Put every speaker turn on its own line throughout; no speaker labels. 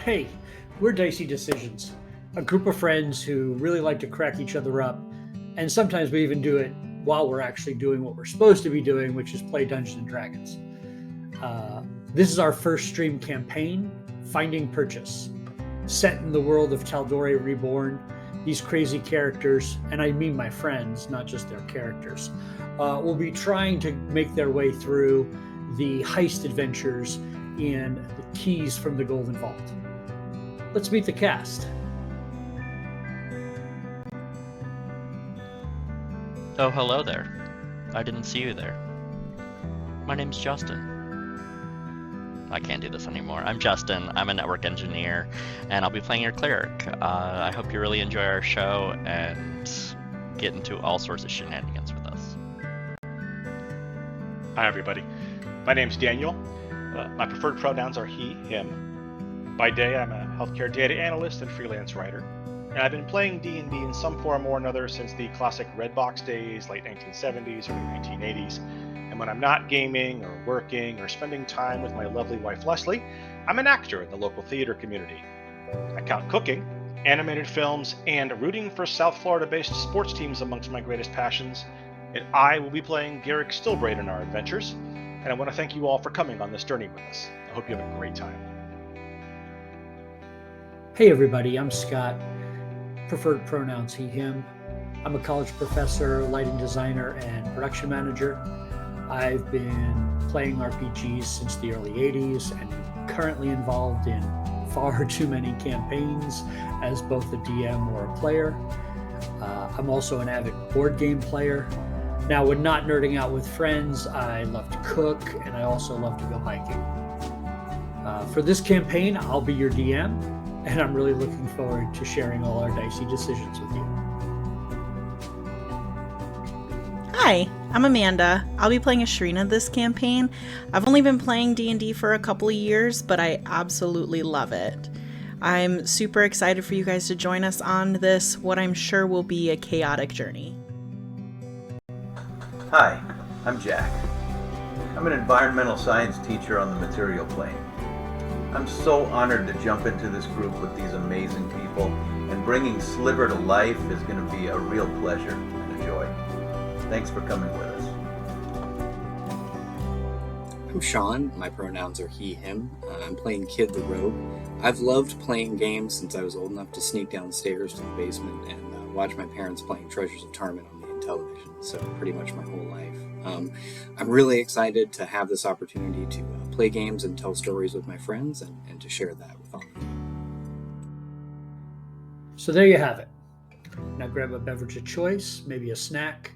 Hey, we're Dicey Decisions, a group of friends who really like to crack each other up, and sometimes we even do it while we're actually doing what we're supposed to be doing, which is play Dungeons and Dragons. Uh, this is our first stream campaign, Finding Purchase, set in the world of Tal'Dorei Reborn. These crazy characters, and I mean my friends, not just their characters, will be trying to make their way through the heist adventures and the keys from the Golden Vault. Let's meet the cast.
Oh, hello there. I didn't see you there. My name's Justin. I can't do this anymore. I'm Justin. I'm a network engineer, and I'll be playing your cleric. I hope you really enjoy our show and get into all sorts of shenanigans with us.
Hi, everybody. My name's Daniel. My preferred pronouns are he, him. By day, I'm a healthcare data analyst and freelance writer. And I've been playing D&D in some form or another since the classic Red Box days, late 1970s, early 1980s. And when I'm not gaming or working or spending time with my lovely wife Leslie, I'm an actor in the local theater community. I count cooking, animated films, and rooting for South Florida-based sports teams amongst my greatest passions. And I will be playing Garrick Stillbraid in our adventures. And I want to thank you all for coming on this journey with us. I hope you have a great time.
Hey everybody, I'm Scott. Preferred pronouns he, him. I'm a college professor, lighting designer, and production manager. I've been playing RPGs since the early 80s and currently involved in far too many campaigns as both a DM or a player. I'm also an avid board game player. Now, when not nerding out with friends, I love to cook and I also love to go hiking. For this campaign, I'll be your DM, and I'm really looking forward to sharing all our dicey decisions with you.
Hi, I'm Amanda. I'll be playing Ashrina this campaign. I've only been playing D&D for a couple of years, but I absolutely love it. I'm super excited for you guys to join us on this, what I'm sure will be a chaotic journey.
Hi, I'm Jack. I'm an environmental science teacher on the material plane. I'm so honored to jump into this group with these amazing people, and bringing Sliver to life is going to be a real pleasure and a joy. Thanks for coming with us.
I'm Sean. My pronouns are he, him. I'm playing Kid the Rogue. I've loved playing games since I was old enough to sneak downstairs to the basement and watch my parents playing Treasures of Tarman on the television, so pretty much my whole life. I'm really excited to have this opportunity to play games and tell stories with my friends and to share that with all of you.
So there you have it. Now grab a beverage of choice, maybe a snack,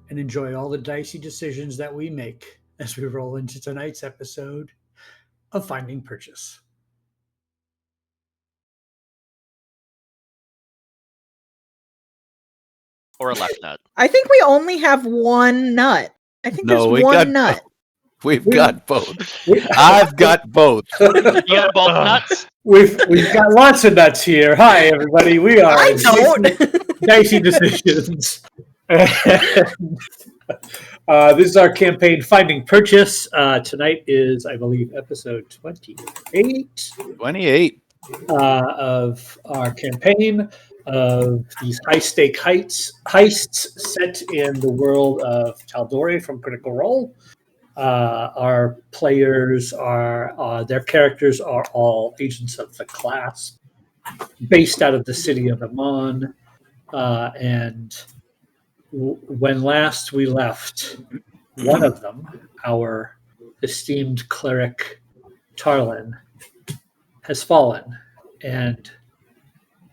and enjoy all the dicey decisions that we make as we roll into tonight's episode of Finding Purchase.
Or a left nut.
I think we only have one nut. I think there's one nut.
We've got both. I've got both.
You got both nuts?
We've got lots of nuts here. Hi, everybody. We are
I don't.
Dicey Decisions. This is our campaign, Finding Purchase. Tonight is, I believe, episode 28.
28.
Of our campaign of these high-stake heists set in the world of Tal'Dorei from Critical Role. Our players are, their characters are all agents of the class, based out of the city of Amon. And when last we left, one of them, our esteemed cleric Tarlin, has fallen, and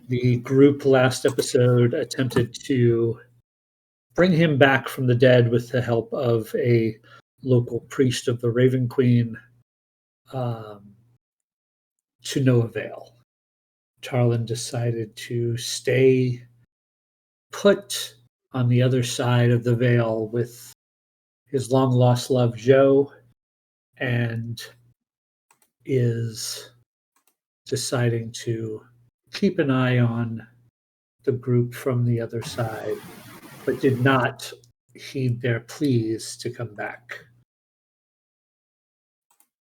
the group last episode attempted to bring him back from the dead with the help of a local priest of the Raven Queen, to no avail. Tarlin decided to stay put on the other side of the veil with his long-lost love, Joe, and is deciding to keep an eye on the group from the other side, but did not heed their pleas to come back.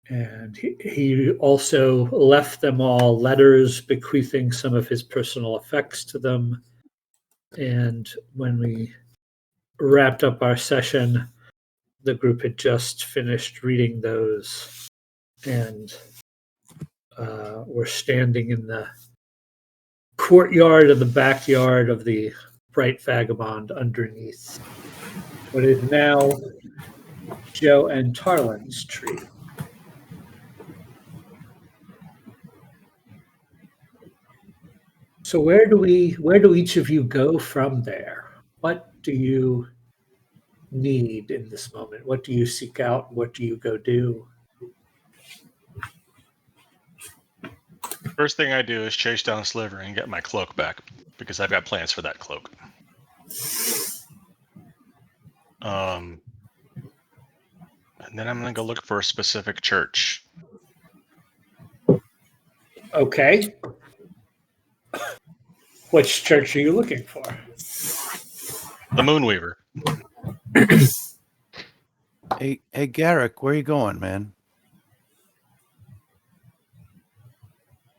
And he also left them all letters bequeathing some of his personal effects to them. And when we wrapped up our session, the group had just finished reading those, and we're standing in the courtyard of the backyard of the Bright Vagabond underneath what is now Joe and Tarlin's tree. So where do each of you go from there? What do you need in this moment? What do you seek out? What do you go do?
First thing I do is chase down Sliver and get my cloak back, because I've got plans for that cloak. And then I'm going to go look for a specific church.
Okay. Which church are you looking for?
The Moonweaver.
Hey, Garrick, where you going, man?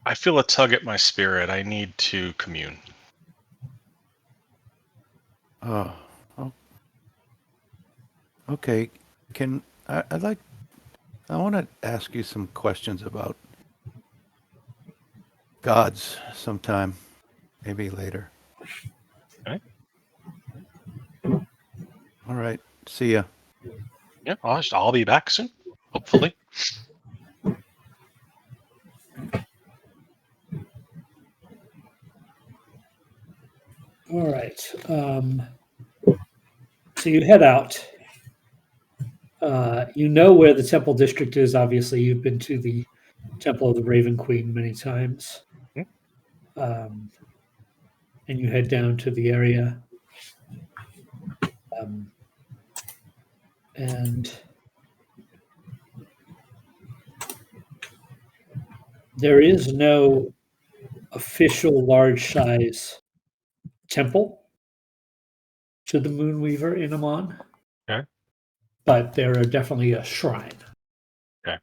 I feel a tug at my spirit. I need to commune.
Oh, okay. I want to ask you some questions about gods sometime, maybe later.
Okay.
All right. See ya.
Yeah, I'll be back soon, hopefully.
All right. So you head out. You know where the temple district is. Obviously, you've been to the Temple of the Raven Queen many times. And you head down to the area. And there is no official large size temple to the Moonweaver in Amon.
Okay.
But there are definitely a shrine.
Okay.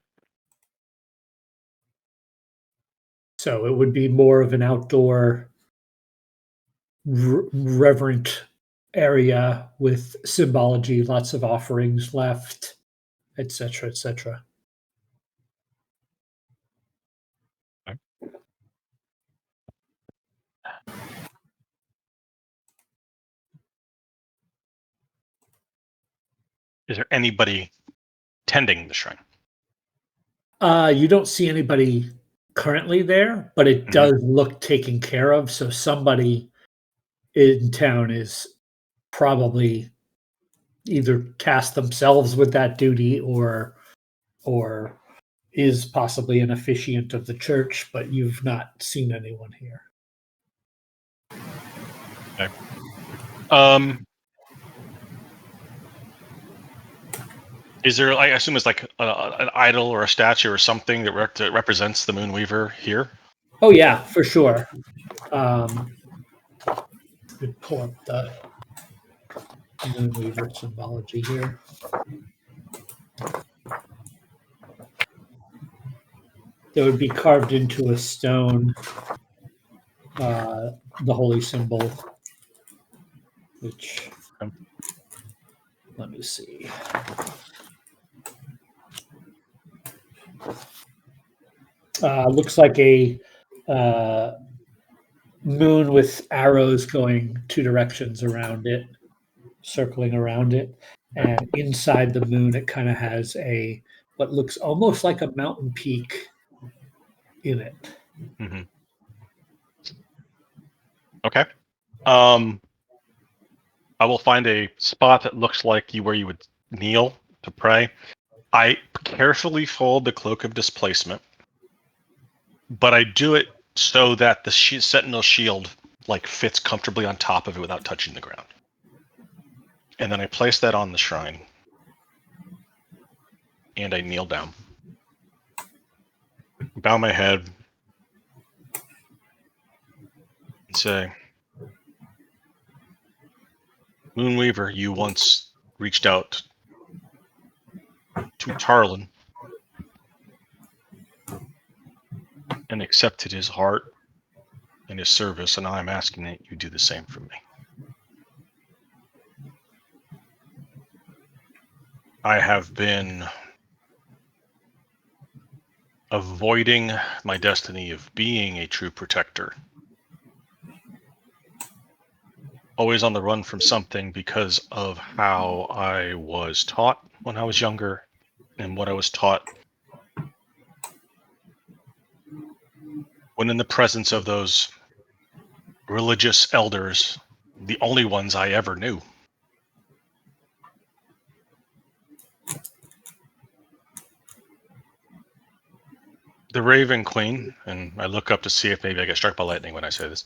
So it would be more of an outdoor reverent area with symbology, lots of offerings left, etc., etc.
Okay. Is there anybody tending the shrine?
You don't see anybody currently there, but it does look taken care of. So somebody in town is probably either tasked themselves with that duty or is possibly an officiant of the church, but you've not seen anyone here.
Okay. Is there, I assume it's like an idol or a statue or something that represents the Moonweaver here?
Oh yeah, for sure. Pull up the Moonweaver symbology here. That would be carved into a stone, the holy symbol, which, let me see. Looks like a moon with arrows going two directions around it, circling around it. And inside the moon, it kind of has what looks almost like a mountain peak in it.
Mm-hmm. Okay. I will find a spot that looks like where you would kneel to pray. I carefully fold the cloak of displacement, but I do it so that the sentinel shield fits comfortably on top of it without touching the ground. And then I place that on the shrine, and I kneel down, bow my head, and say, Moonweaver, you once reached out to Tarlin and accepted his heart and his service, and I'm asking that you do the same for me. I have been avoiding my destiny of being a true protector. Always on the run from something because of how I was taught when I was younger and what I was taught when in the presence of those religious elders, the only ones I ever knew. The Raven Queen, and I look up to see if maybe I get struck by lightning when I say this.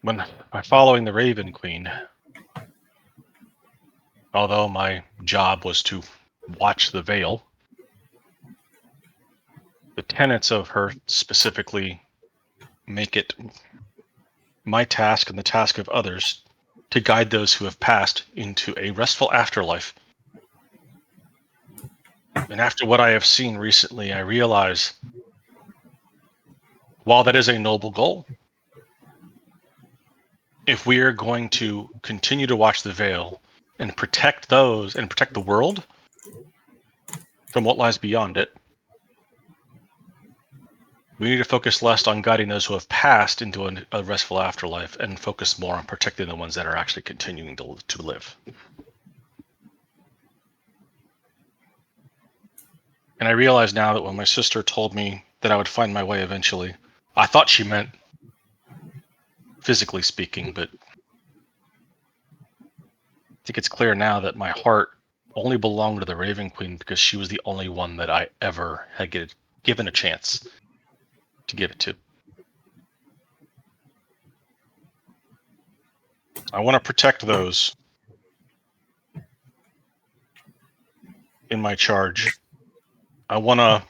By following the Raven Queen, although my job was to watch the veil, the tenets of her specifically make it my task and the task of others to guide those who have passed into a restful afterlife. And after what I have seen recently, I realize, while that is a noble goal, if we are going to continue to watch the veil and protect those and protect the world from what lies beyond it, we need to focus less on guiding those who have passed into a restful afterlife and focus more on protecting the ones that are actually continuing to live. And I realize now that when my sister told me that I would find my way eventually, I thought she meant physically speaking, but I think it's clear now that my heart only belonged to the Raven Queen because she was the only one that I ever had given a chance to give it to. I want to protect those in my charge. I want to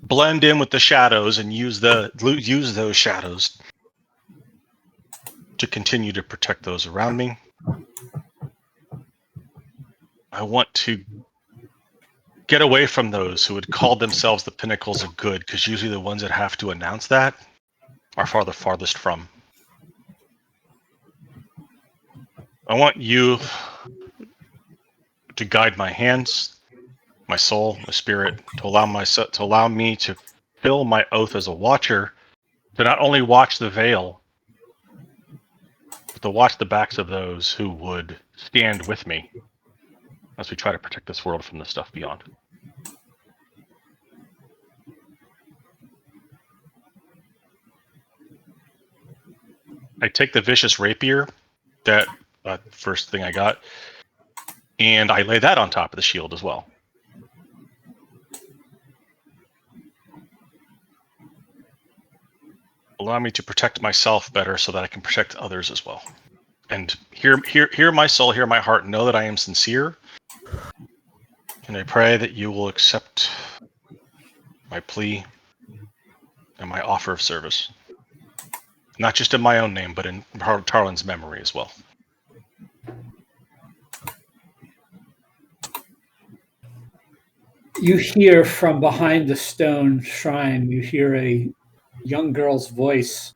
blend in with the shadows and use those shadows to continue to protect those around me. I want to get away from those who would call themselves the pinnacles of good, because usually the ones that have to announce that are the farthest from. I want you to guide my hands, my soul, my spirit, to allow me to fill my oath as a watcher, to not only watch the veil, but to watch the backs of those who would stand with me as we try to protect this world from the stuff beyond. I take the vicious rapier, that first thing I got, and I lay that on top of the shield as well. Allow me to protect myself better so that I can protect others as well. And hear my soul, hear my heart, know that I am sincere. And I pray that you will accept my plea and my offer of service. Not just in my own name, but in Tarlin's memory as well.
You hear from behind the stone shrine, you hear a young girl's voice.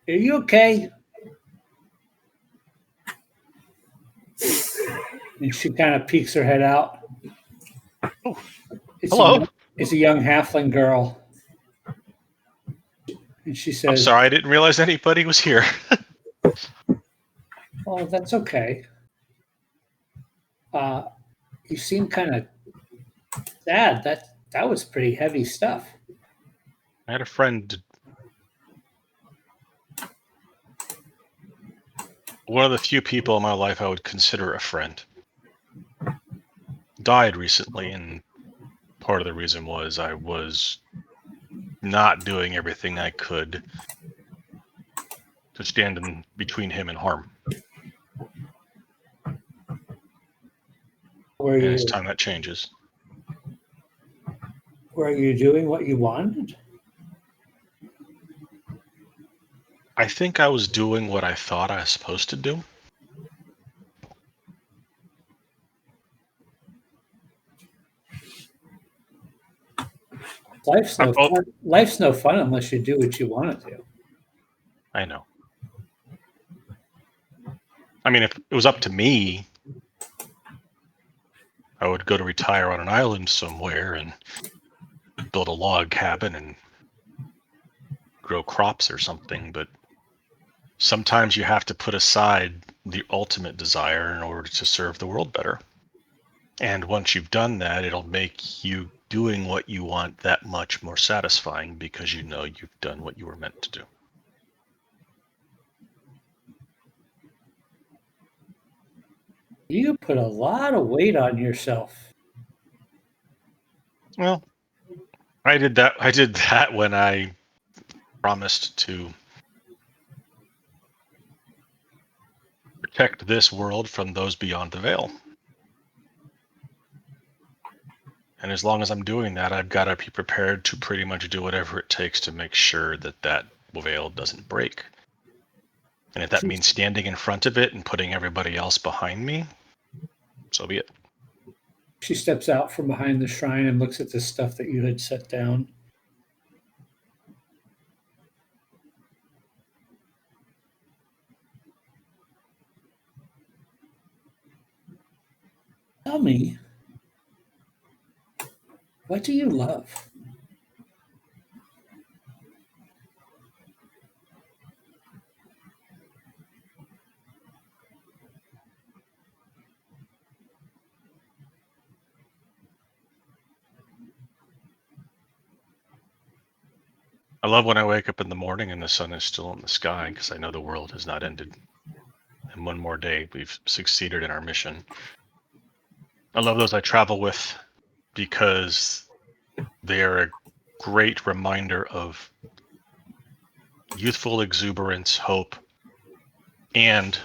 Are you okay? And she kind of peeks her head out.
Oh, hello.
It's a young halfling girl. And she says,
I'm sorry, I didn't realize anybody was here.
Oh, that's okay. You seem kind of sad. That was pretty heavy stuff.
I had a friend, one of the few people in my life I would consider a friend, died recently, and part of the reason was I was not doing everything I could to stand in between him and harm. And it's time that changes.
Were you doing what you wanted?
I think I was doing what I thought I was supposed to do.
Life's no
Oh.
fun. Life's no fun unless you do what you want to do.
I know. I mean, if it was up to me, I would go to retire on an island somewhere and build a log cabin and grow crops or something, but sometimes you have to put aside the ultimate desire in order to serve the world better. And once you've done that, it'll make you doing what you want that much more satisfying because you know you've done what you were meant to do.
You put a lot of weight on yourself.
Well, I did that when I promised to protect this world from those beyond the veil. And as long as I'm doing that, I've got to be prepared to pretty much do whatever it takes to make sure that that veil doesn't break. And if that means standing in front of it and putting everybody else behind me, so be it.
She steps out from behind the shrine and looks at the stuff that you had set down. Tell me, what do you love?
I love when I wake up in the morning and the sun is still in the sky because I know the world has not ended. And one more day, we've succeeded in our mission. I love those I travel with because they are a great reminder of youthful exuberance, hope, and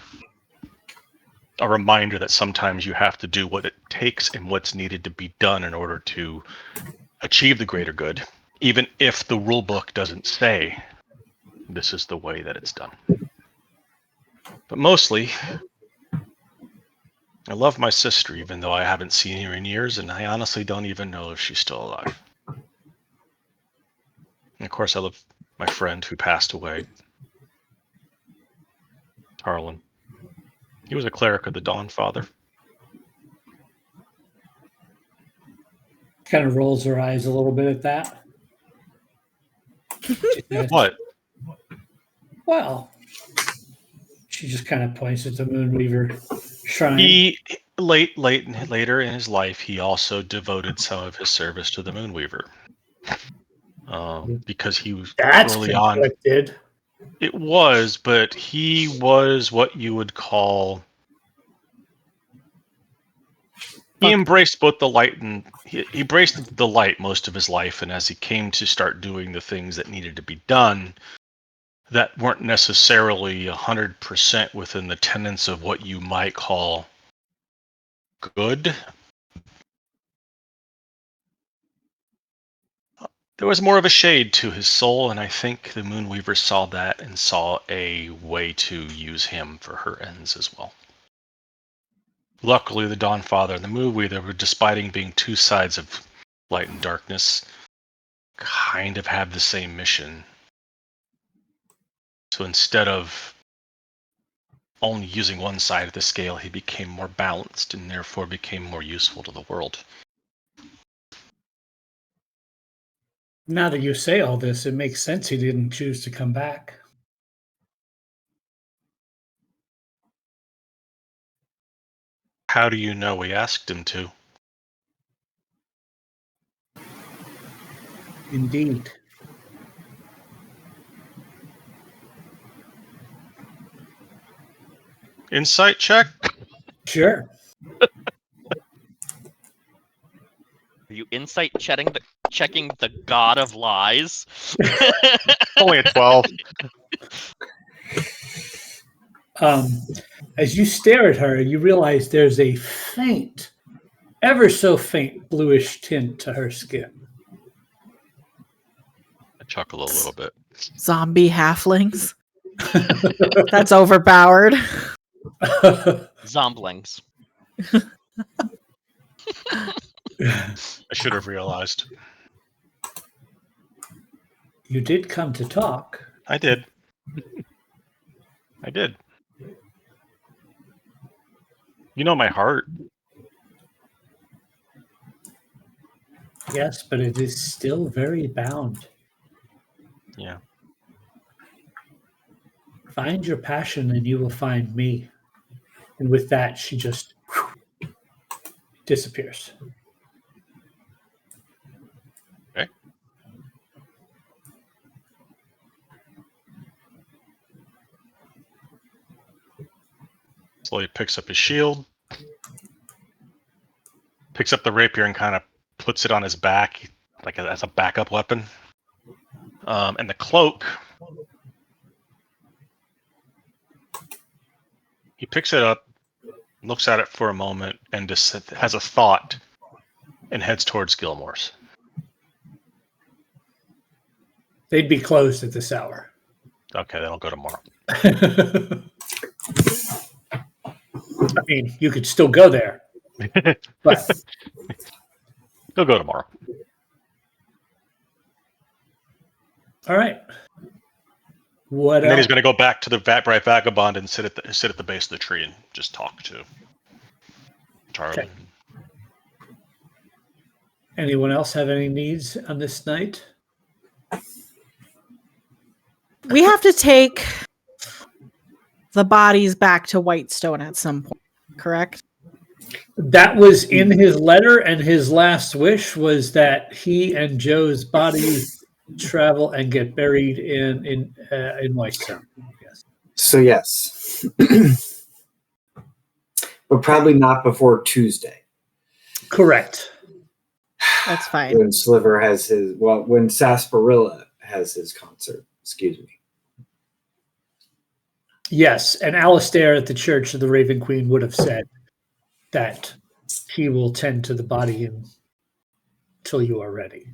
a reminder that sometimes you have to do what it takes and what's needed to be done in order to achieve the greater good, even if the rule book doesn't say this is the way that it's done. But mostly, I love my sister, even though I haven't seen her in years, and I honestly don't even know if she's still alive. And of course, I love my friend who passed away, Harlan. He was a cleric of the Dawn Father.
Kind of rolls her eyes a little bit at that.
What?
Well, she just kind of points at the Moonweaver shrine.
He later in his life, he also devoted some of his service to the Moonweaver. Because he was
That's
early on.
conflicted.
It was, but he was what you would call. He embraced both the light and he embraced the light most of his life, and as he came to start doing the things that needed to be done, that weren't necessarily 100% within the tenets of what you might call good. There was more of a shade to his soul, and I think the Moonweaver saw that and saw a way to use him for her ends as well. Luckily, the Dawnfather and the Moonweaver, despite being two sides of light and darkness, kind of have the same mission. So instead of only using one side of the scale, he became more balanced and therefore became more useful to the world.
Now that you say all this, it makes sense he didn't choose to come back.
How do you know we asked him to?
Indeed.
Insight check?
Sure.
Are you insight checking the god of lies?
Only a 12.
As you stare at her, you realize there's a faint, ever so faint bluish tint to her skin.
I chuckle a little bit.
Zombie halflings. That's overpowered.
Zomblings.
I should have realized.
You did come to talk.
I did. I did. You know my heart.
Yes, but it is still very bound.
Yeah.
Find your passion and you will find me. And with that, she just disappears.
Okay. Slowly picks up his shield, picks up the rapier and kind of puts it on his back, like as a backup weapon. And the cloak, he picks it up, looks at it for a moment, and just has a thought and heads towards Gilmore's.
They'd be closed at this hour.
Okay, then I'll go tomorrow.
I mean, you could still go there, but
He'll go tomorrow.
all right. What
And then he's
else?
going to go back to the Bright Vagabond and sit at the base of the tree and just talk to Charlie.
Okay. Anyone else have any needs on this night?
We have to take the bodies back to Whitestone at some point, correct?
That was in his letter, and his last wish was that he and Joe's body travel and get buried in Whitestone. Yes.
So yes, but probably not before Tuesday.
Correct.
That's fine.
When Sliver has when Sarsaparilla has his concert. Excuse me.
Yes, and Alistair at the Church of the Raven Queen would have said that he will tend to the body until you are ready.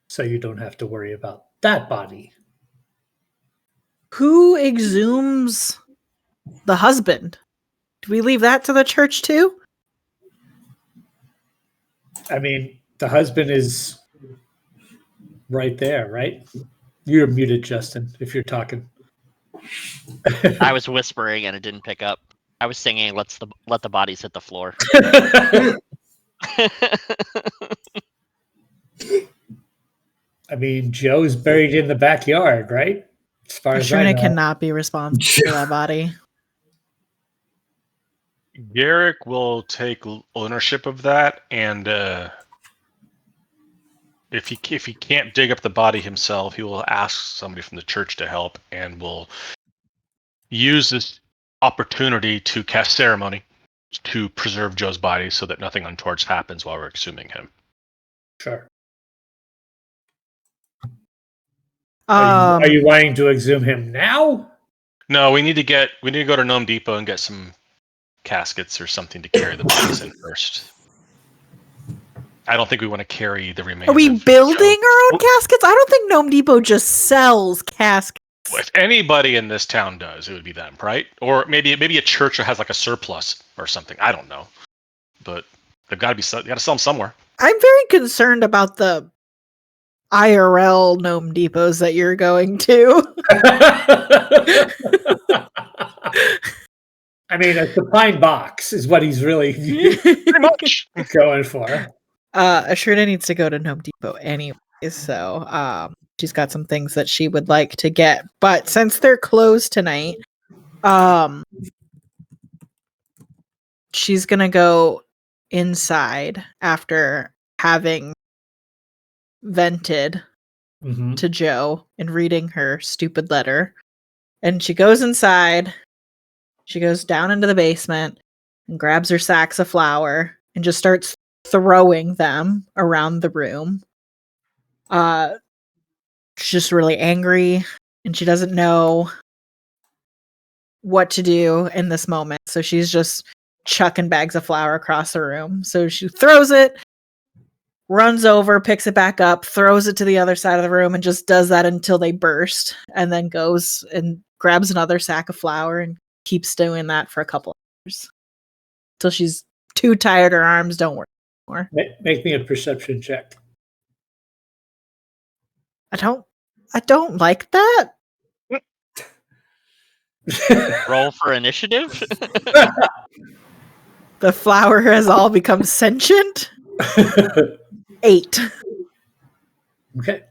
So you don't have to worry about that body.
Who exhumes the husband? Do we leave that to the church too?
I mean, the husband is right there, right? You're muted, Justin, if you're talking.
I was whispering and it didn't pick up. I was singing let the bodies hit the floor.
I mean, Joe's buried in the backyard, right? As far as I
Shrina
know.
cannot be responsible for that body.
Garrick will take ownership of that, and if he can't dig up the body himself, he will ask somebody from the church to help, and will use this opportunity to cast ceremony to preserve Joe's body so that nothing untoward happens while we're exhuming him.
Sure. Are you wanting to exhume him now?
No, we need to go to Gnome Depot and get some caskets or something to carry the bodies in first. I don't think we want to carry the remains.
Are we building our own caskets? I don't think Gnome Depot just sells caskets.
If anybody in this town does, it would be them, right? Or maybe a church that has like a surplus or something. I don't know, but they've got to sell them somewhere.
I'm very concerned about the IRL Gnome Depots that you're going to.
I mean, a supine box is what he's really
Pretty much.
going for.
Ashrita needs to go to Gnome Depot anyway, so she's got some things that she would like to get. But since they're closed tonight, she's gonna go inside after having vented to Joe and reading her stupid letter. And she goes inside. She goes down into the basement and grabs her sacks of flour and just starts throwing them around the room. She's just really angry and she doesn't know what to do in this moment. So she's just chucking bags of flour across the room. So she throws it, runs over, picks it back up, throws it to the other side of the room, and just does that until they burst, and then goes and grabs another sack of flour and keeps doing that for a couple hours till she's too tired, her arms don't work anymore.
Make me a perception check.
I don't like that.
Roll for initiative.
The flower has all become sentient. 8.
Okay.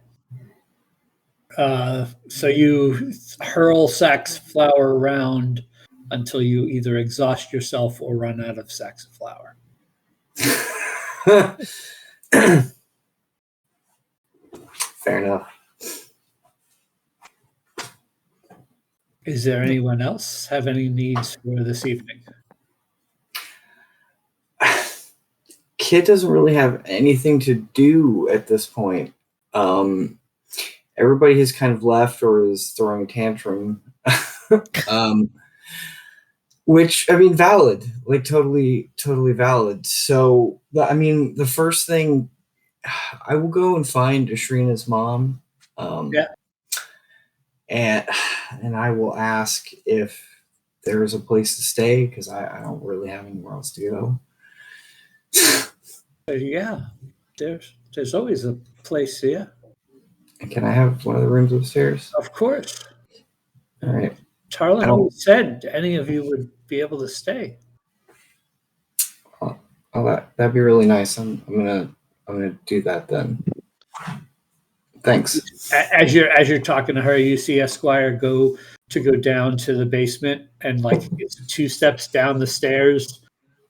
So you hurl sacks of flour around until you either exhaust yourself or run out of sacks of flour.
Fair enough.
Is there anyone else have any needs for this evening?
Kid doesn't really have anything to do at this point. Everybody has kind of left or is throwing a tantrum. Which, I mean, valid, like totally valid. So, I mean, the first thing, I will go and find Ashrina's mom.
Yeah.
And I will ask if there is a place to stay, because I don't really have anywhere else to go.
Yeah, there's always a place here.
Can I have one of the rooms upstairs?
Of course.
All right.
Tarlin always said any of you would be able to stay.
Oh, that'd be really nice. I'm gonna do that then. Thanks.
As you're talking to her, you see Esquire go down to the basement, and like it's 2 steps down the stairs,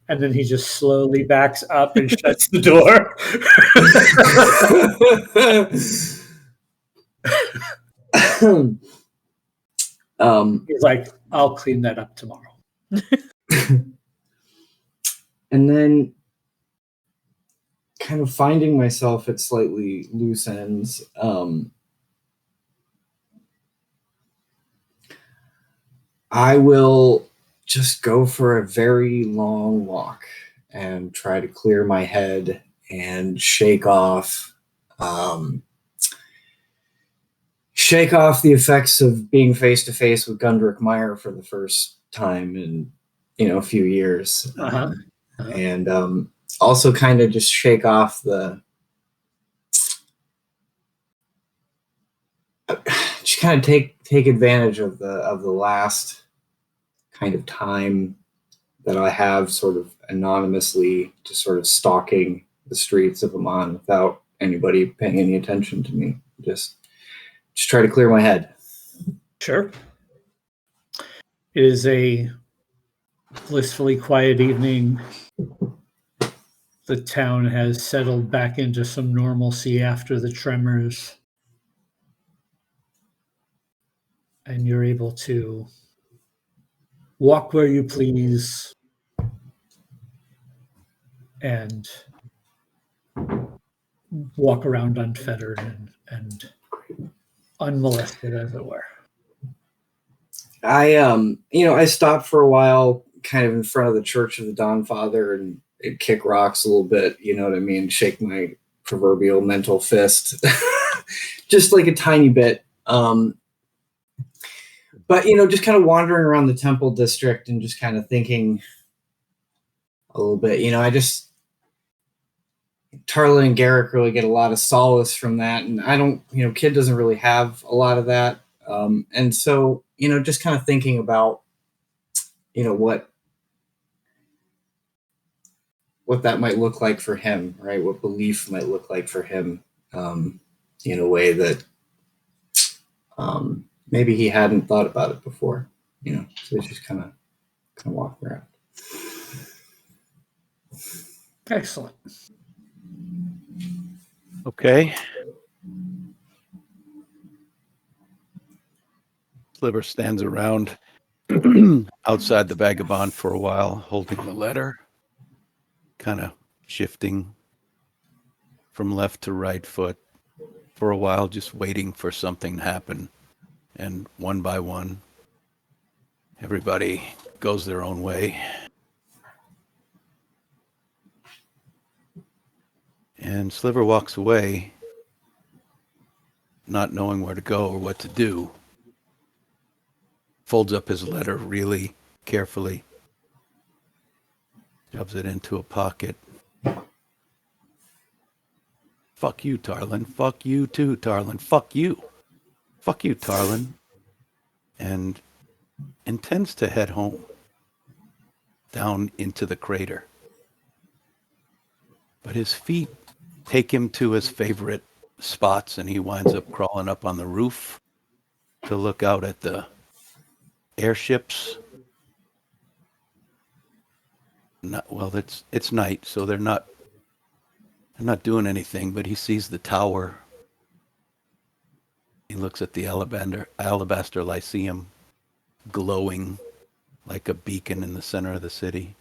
and then he just slowly backs up and shuts the door. He's like, "I'll clean that up tomorrow."
And then, kind of finding myself at slightly loose ends. I will just go for a very long walk and try to clear my head and shake off the effects of being face to face with Gundrick Meyer for the first time in a few years. And also kind of just shake off just kind of take advantage of the last kind of time that I have sort of anonymously, just sort of stalking the streets of Amman without anybody paying any attention to me. Just try to clear my head.
Sure. It is a blissfully quiet evening. The town has settled back into some normalcy after the tremors. And you're able to walk where you please and walk around unfettered and unmolested, as it were.
I stopped for a while kind of in front of the Church of the Dawn Father and kick rocks a little bit, you know what I mean? Shake my proverbial mental fist, just like a tiny bit. But, just kind of wandering around the temple district and just kind of thinking a little bit, Tarlin and Garrick really get a lot of solace from that. And I don't, Kid doesn't really have a lot of that. And so, just kind of thinking about, what that might look like for him, right? What belief might look like for him, in a way that, maybe he hadn't thought about it before, so he's just kind of walking around.
Excellent.
Okay. Sliver stands around outside the vagabond for a while, holding the letter, kind of shifting from left to right foot for a while, just waiting for something to happen. And one by one, everybody goes their own way. And Sliver walks away, not knowing where to go or what to do. Folds up his letter really carefully, shoves it into a pocket, Fuck you, Tarlin. Fuck you too, Tarlin. Fuck you. Fuck you, Tarlin. And intends to head home. Down into the crater. But his feet take him to his favorite spots, and he winds up crawling up on the roof to look out at the airships. Well, it's night, so they're not doing anything, but he sees the tower. He looks at the alabaster lyceum glowing like a beacon in the center of the city.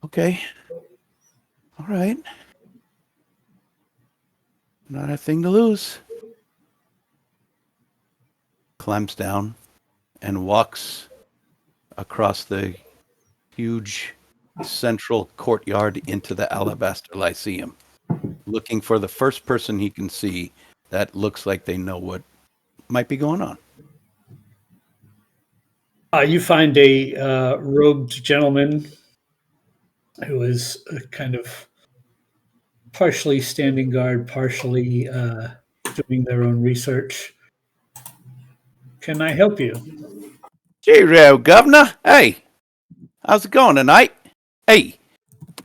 Okay. All right. Not a thing to lose. Climbs down and walks across the huge central courtyard into the alabaster lyceum, looking for the first person he can see that looks like they know what might be going on.
You find a robed gentleman who is kind of partially standing guard, partially doing their own research. Can I help you?
Cheerio, Governor. Hey, how's it going tonight? Hey,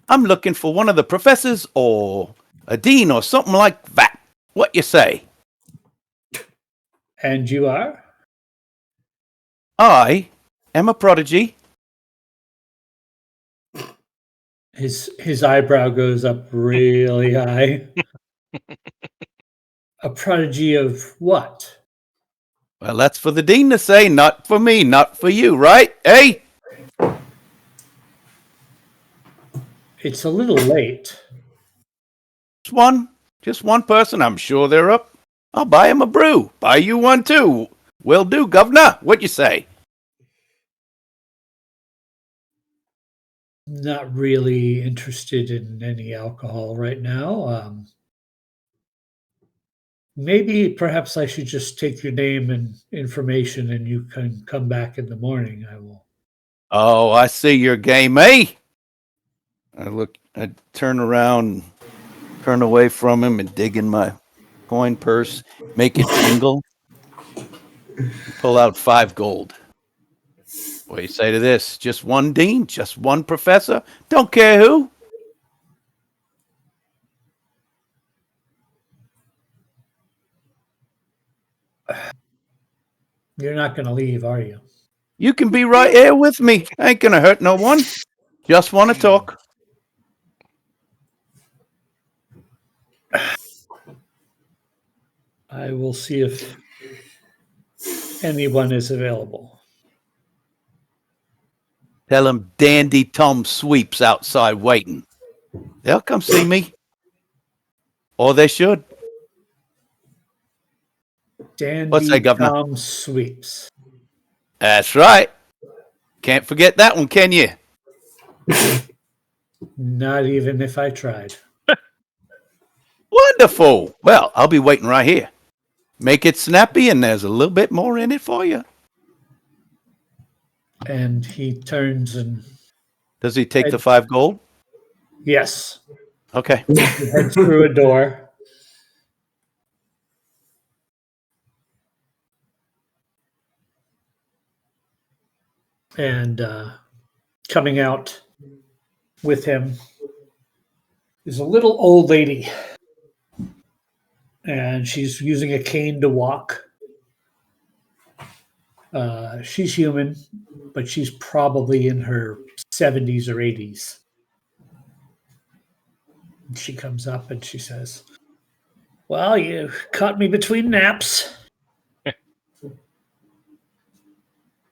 I'm looking for one of the professors or a dean or something like that. What you say?
And you are?
I am a prodigy.
His eyebrow goes up really high. A prodigy of what?
Well, that's for the dean to say, not for me, not for you, right? Hey?
It's a little late.
Just one person. I'm sure they're up. I'll buy him a brew. Buy you one too. Will do, Governor. What you say?
Not really interested in any alcohol right now. Maybe perhaps I should just take your name and information and you can come back in the morning. I will.
Oh, I see your game, eh? I turn around, turn away from him and dig in my coin purse, make it jingle, pull out 5 gold. What do you say to this? Just one dean? Just one professor? Don't care who?
You're not going to leave, are you?
You can be right here with me. Ain't gonna hurt no one. Just want to talk.
I will see if anyone is available.
Tell him Dandy Tom Sweep's outside waiting. They'll come see me. Or they should.
Dandy
What's that, Governor?
Tom Sweeps.
That's right. Can't forget that one, can you?
Not even if I tried.
Wonderful. Well, I'll be waiting right here. Make it snappy, and there's a little bit more in it for you.
And he turns and...
Does he take the 5 gold?
Yes.
Okay.
He heads through a door. And coming out with him is a little old lady. And she's using a cane to walk. She's human, but she's probably in her 70s or 80s. She comes up and she says, "Well, you caught me between naps.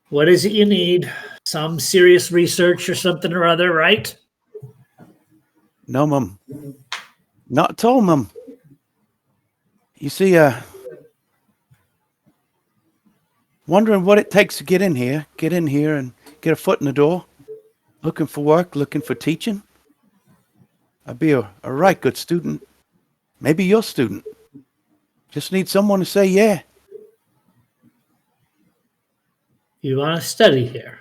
What is it you need? Some serious research or something or other, right?"
No, Mum. Not at all, Mum. You see, wondering what it takes to get in here and get a foot in the door. Looking for work, looking for teaching. I'd be a right good student. Maybe your student. Just need someone to say yeah.
You want to study here?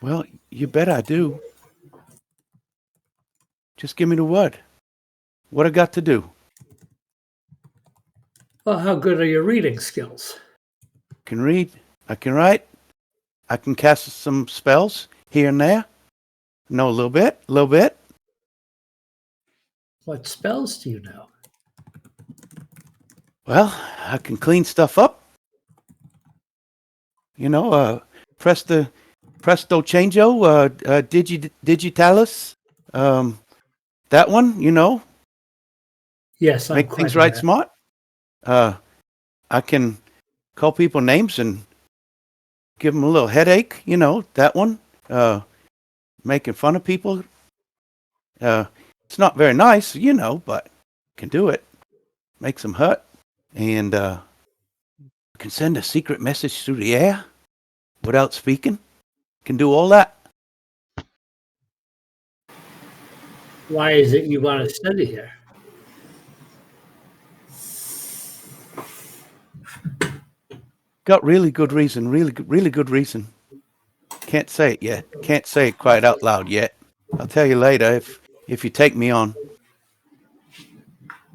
Well, you bet I do. Just give me the word. What I got to do?
Well, how good are your reading skills?
I can read. I can write. I can cast some spells here and there. Know a little bit. A little bit.
What spells do you know?
Well, I can clean stuff up. Presto changeo, digitalis. That one,
Yes, I'm
make
quite
things right
aware.
smart. I can call people names and give them a little headache. That one. Making fun of people. It's not very nice, but can do it. Makes them hurt. And can send a secret message through the air without speaking. Can do all that.
Why is it you want to study here?
Got really good reason. Really good reason. Can't say it yet. Can't say it quite out loud yet. I'll tell you later if you take me on.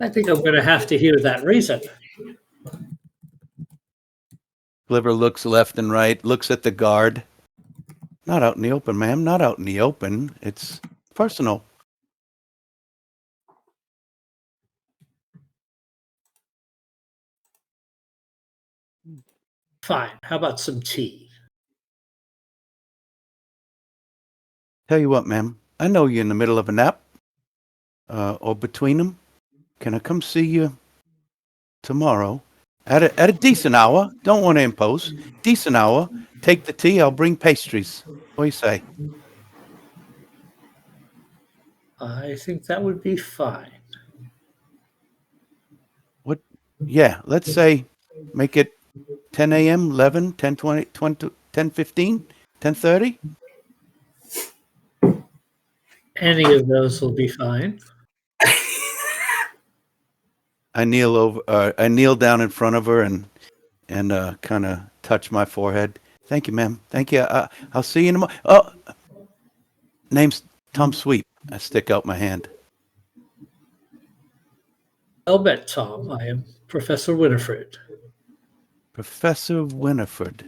I think I'm going to have to hear that reason.
Sliver looks left and right, looks at the guard. Not out in the open, ma'am. Not out in the open. It's personal.
Fine. How about some tea?
Tell you what, ma'am. I know you're in the middle of a nap. Or between them. Can I come see you tomorrow? At a decent hour. Don't want to impose. Decent hour. Take the tea. I'll bring pastries. What do you say?
I think that would be fine.
What? Yeah, let's say make it 10 a.m., 11, 10, 20, 10, 15, 10:30.
Any of those will be fine.
I kneel down in front of her and kind of touch my forehead. Thank you, ma'am. Thank you. I'll see you in the morning. Oh, name's Tom Sweep. I stick out my hand.
I'll bet, Tom. I am Professor Winifred.
Professor Winifred.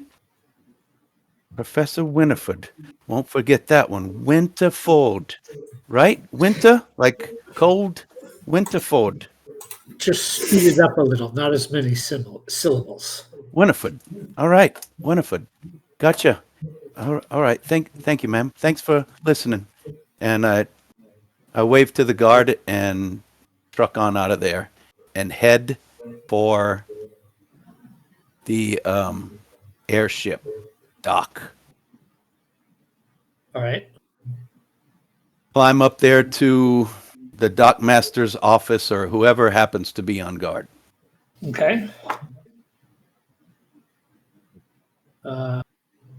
Professor Winifred. Won't forget that one. Winterford. Right? Winter? Like cold? Winterford.
Just speed it up a little, not as many syllables.
Winifred. All right. Winifred. Gotcha. All right. Thank you, ma'am. Thanks for listening. And I waved to the guard and truck on out of there and head for the airship dock.
All right.
Climb up there to the dock master's office or whoever happens to be on guard.
Okay.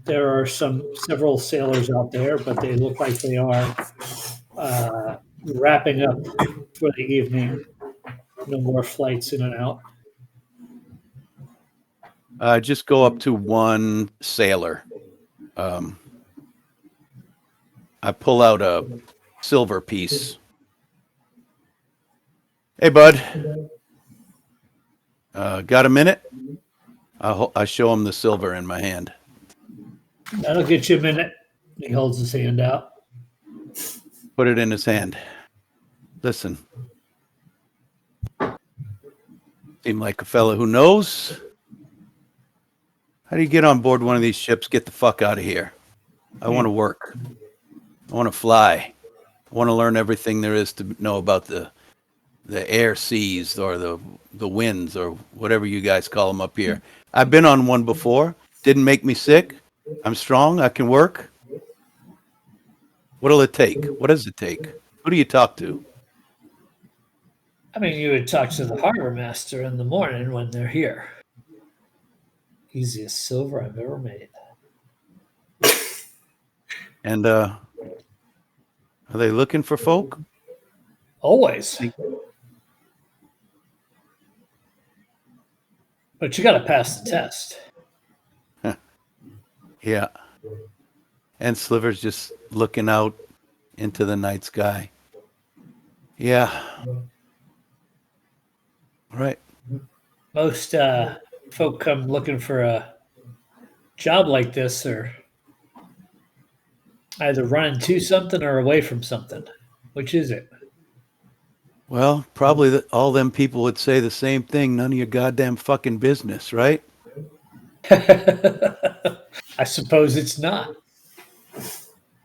There are several sailors out there, but they look like they are wrapping up for the evening. No more flights in and out.
Just go up to one sailor. I pull out a silver piece. Hey, bud. Got a minute? I show him the silver in my hand.
That'll get you a minute. He holds his hand out.
Put it in his hand. Listen. Seem like a fella who knows. How do you get on board one of these ships? Get the fuck out of here. I want to work. I want to fly. I want to learn everything there is to know about the air seas or the winds or whatever you guys call them up here. I've been on one before. Didn't make me sick. I'm strong. I can work. What'll it take? What does it take? Who do you talk to?
I mean, you would talk to the harbor master in the morning when they're here. Easiest silver I've ever made.
And are they looking for folk?
Always. But you got to pass the test.
Yeah. And Sliver's just looking out into the night sky. Yeah. All right.
Most folk come looking for a job like this are either running to something or away from something. Which is it?
Well, probably all them people would say the same thing. None of your goddamn fucking business, right?
I suppose it's not.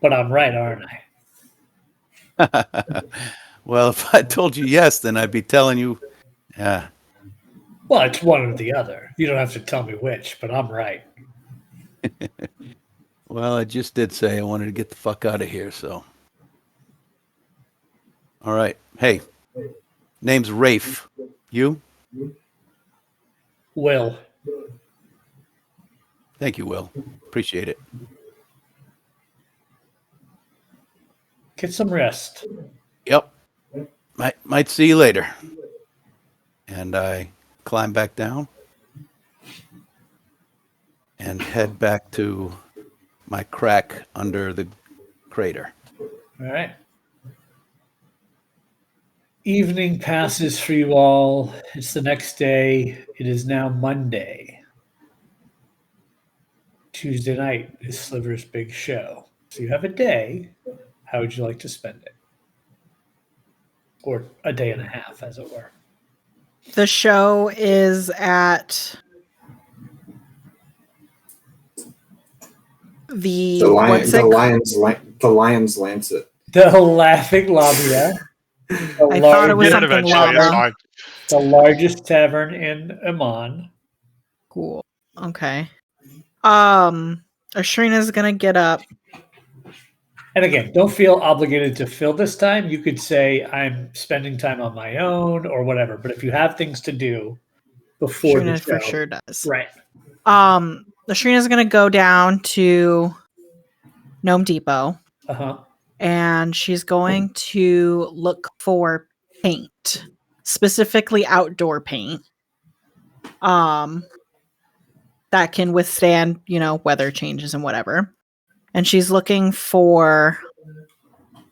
But I'm right, aren't I?
Well, if I told you yes, then I'd be telling you, yeah.
Well, it's one or the other. You don't have to tell me which, but I'm right.
Well, I just did say I wanted to get the fuck out of here, so. All right. Hey, name's Rafe. You?
Will.
Thank you, Will. Appreciate it.
Get some rest.
Yep. Might see you later. And I climb back down and head back to my crack under the crater.
All right. Evening passes for you all. It's the next day. It is now Monday. Tuesday night is Sliver's big show. So you have a day. How would you like to spend it? Or a day and a half, as it were.
The show is at the
Lion's Lancet.
The Laughing Lavia.
I thought it was something
Eventually, it's
lava.
fine.
The largest tavern in Amman.
Cool. Okay. Ashrina's gonna get up.
And again, don't feel obligated to fill this time. You could say I'm spending time on my own or whatever. But if you have things to do before
Ashrina
the show,
for sure does.
right?
Ashrina's gonna go down to Gnome Depot. And she's going to look for paint, specifically outdoor paint, that can withstand, weather changes and whatever. And she's looking for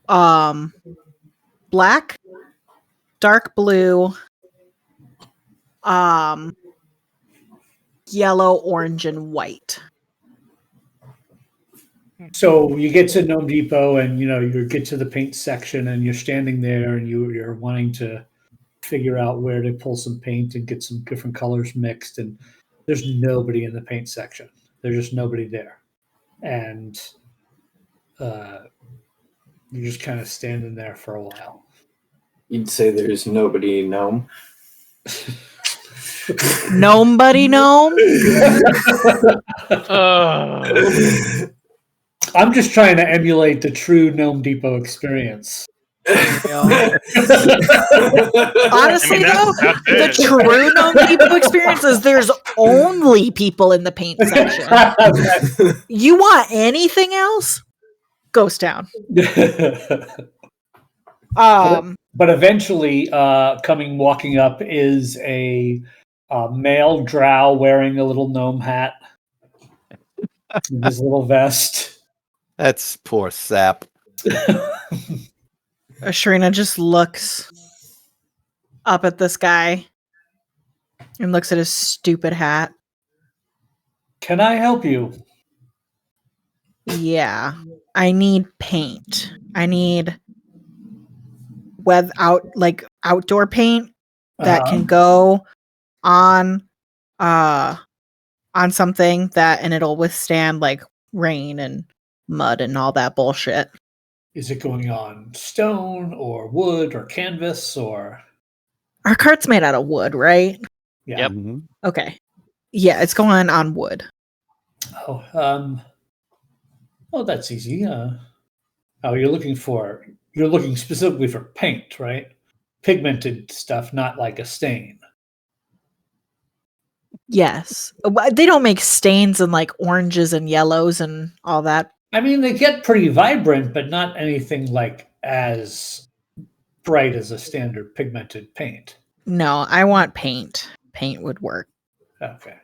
black, dark blue, yellow, orange, and white.
So you get to Gnome Depot and, you get to the paint section and you're standing there and you're wanting to figure out where to pull some paint and get some different colors mixed. And there's nobody in the paint section. There's just nobody there. And you're just kind of standing there for a while.
You'd say there's nobody gnome.
Gnome buddy gnome?
I'm just trying to emulate the true Gnome Depot experience.
Honestly, though, the true Gnome Depot experience is there's only people in the paint section. You want anything else? Ghost Town.
But eventually, walking up is a male drow wearing a little gnome hat, and his little vest.
That's poor sap.
Ashrina just looks up at this guy and looks at his stupid hat.
Can I help you?
Yeah, I need paint. I need outdoor paint that can go on something and it'll withstand rain and mud and all that bullshit.
Is it going on stone or wood or canvas or?
Our cart's made out of wood, right?
Yeah.
Yep.
Mm-hmm.
Okay. Yeah, it's going on wood.
Oh, that's easy. You're looking specifically for paint, right? Pigmented stuff, not like a stain.
Yes. They don't make stains in oranges and yellows and all that.
I mean, they get pretty vibrant, but not anything as bright as a standard pigmented paint.
No, I want paint. Paint would work.
Okay.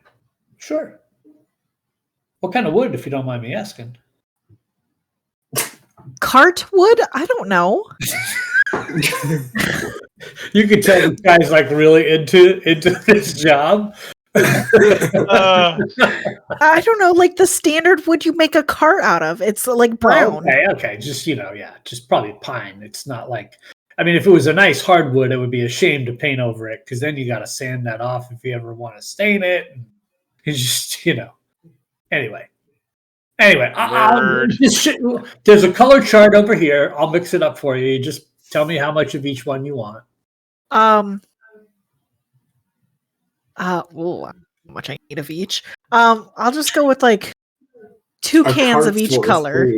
Sure. What kind of wood, if you don't mind me asking?
Cart wood? I don't know.
You could tell this guy's like really into this job.
Uh,
I don't know, like the standard would you make a cart out of? It's like brown.
Okay. Just just probably pine. It's not like, I mean, if it was a nice hardwood, it would be a shame to paint over it because then you got to sand that off if you ever want to stain it. It's just Anyway, there's a color chart over here. I'll mix it up for you. You just tell me how much of each one you want.
How much I need of each. I'll just go with like 2 cans of each color.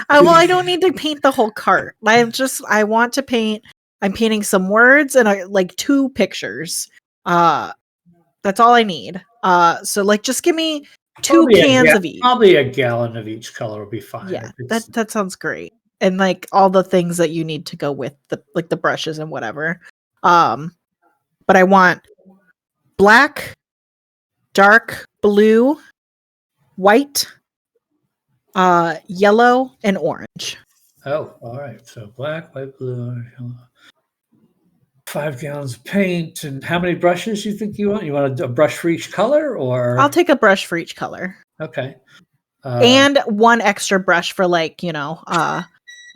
Well, I don't need to paint the whole cart. I want to paint. I'm painting some words and like 2 pictures. That's all I need. So like just give me 2 cans of each.
Probably a gallon of each color will be fine.
Yeah, that sounds great. And like all the things that you need to go with the brushes and whatever. But I want black, dark blue, white, yellow, and orange.
Oh, all right. So black, white, blue, yellow. 5 gallons of paint. And how many brushes you think you want? You want a brush for each color, or?
I'll take a brush for each color.
Okay.
And 1 extra brush for like,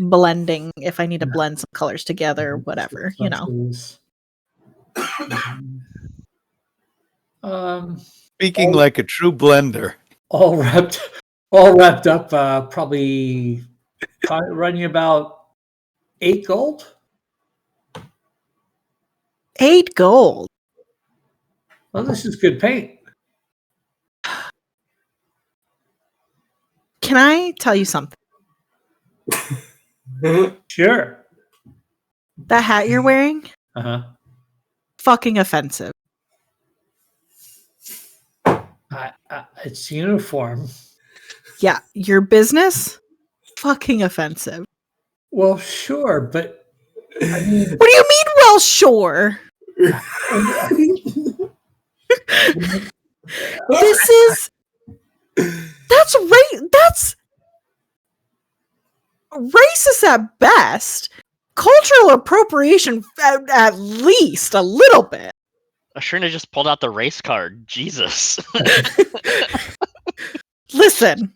blending if I need to blend some colors together, whatever,
Speaking like a true blender.
All wrapped up, probably run you about 8 gold.
8 gold.
Well, this is good paint.
Can I tell you something?
Sure.
That hat you're wearing? Fucking offensive.
It's uniform.
Yeah, your business? Fucking offensive.
Well, sure, but I mean,
what do you mean, well, sure? That's racist at best. Cultural appropriation at least a little bit.
Ashrina just pulled out the race card. Jesus.
Listen,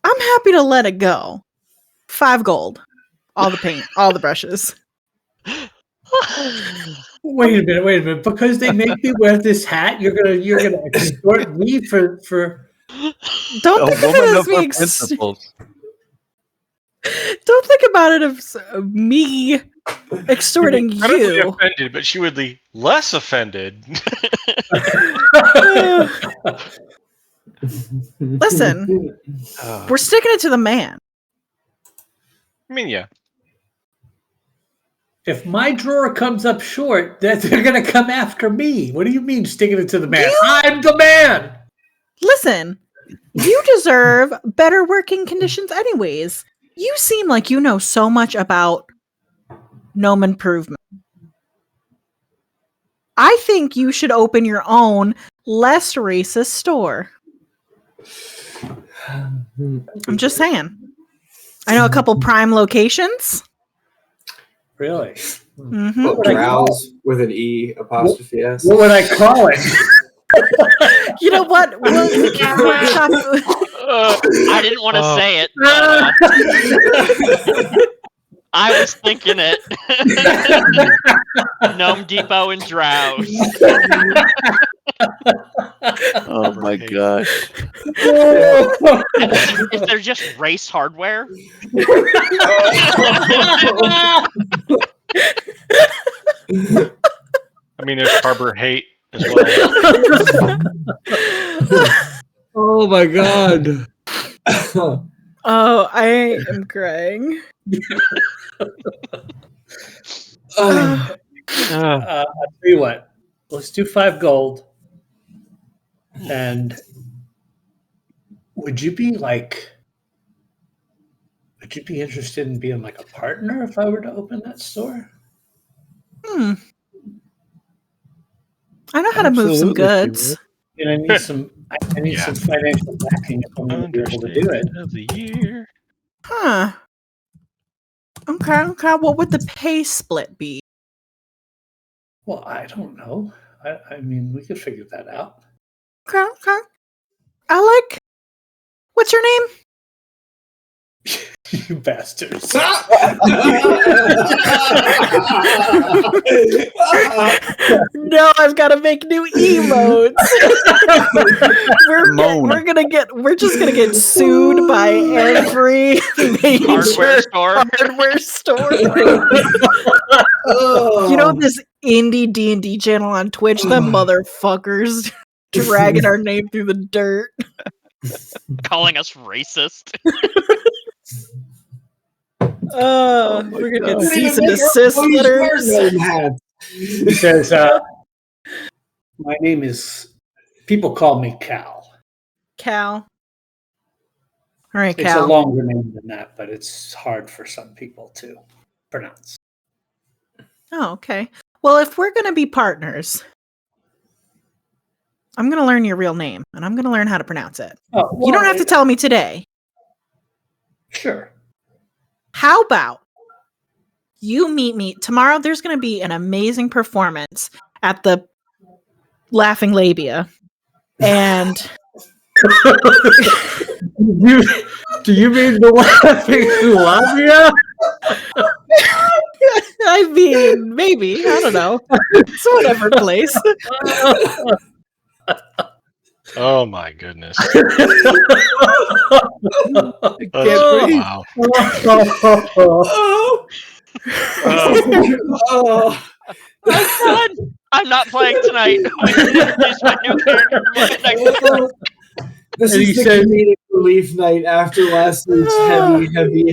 I'm happy to let it go. 5 gold. All the paint, all the brushes.
Wait a minute. Because they make me wear this hat, you're gonna extort me for.
Don't think of it as me. Don't think about it as me extorting you.
Offended, but she would be less offended.
Listen, we're sticking it to the man.
I mean, yeah.
If my drawer comes up short, they're going to come after me. What do you mean sticking it to the man? I'm the man.
Listen, you deserve better working conditions anyways. You seem like you know so much about gnome improvement. I think you should open your own less racist store. I'm just saying. I know a couple prime locations.
Really?
Mm-hmm.
Rouse with an E apostrophe S.
What would I call it?
You know what?
I didn't want to say it. I was thinking it. Gnome Depot and Drowse.
Oh my gosh.
Is there just race hardware?
I mean, there's Harbor Hate as well.
Oh my god.
Oh, I am crying.
I'll tell you what. Let's do 5 gold. And would you be interested in being like a partner if I were to open that store?
I know how to move some goods.
And I need some financial backing if I'm going to be able to do it.
Of the year.
Huh. Okay. What would the pay split be?
Well, I don't know. I mean, we could figure that out.
Okay. Alec, what's your name?
You bastards.
No, I've got to make new emotes. We're just gonna get sued by every
Hardware store.
hardware store. You know this indie D&D channel on Twitch? The motherfuckers dragging our name through the dirt.
Calling us racist.
We're gonna get cease and desist letters.
He says, my name is, people call me Cal.
Cal. All right,
It's a
Cal.
longer name than that, but it's hard for some people to pronounce.
Oh, okay. Well, if we're gonna be partners, I'm gonna learn your real name, and I'm gonna learn how to pronounce it.
Oh,
You don't have to tell me today.
Sure.
How about you meet me tomorrow? There's going to be an amazing performance at the Laughing Labia. And
do you mean the Laughing Labia?
I mean, maybe. I don't know. It's whatever place.
Oh my goodness.
Wow.
I'm done. I'm not playing tonight. We can introduce my new character next time.
This
And
is
he
the
said-
comedic relief night after last week's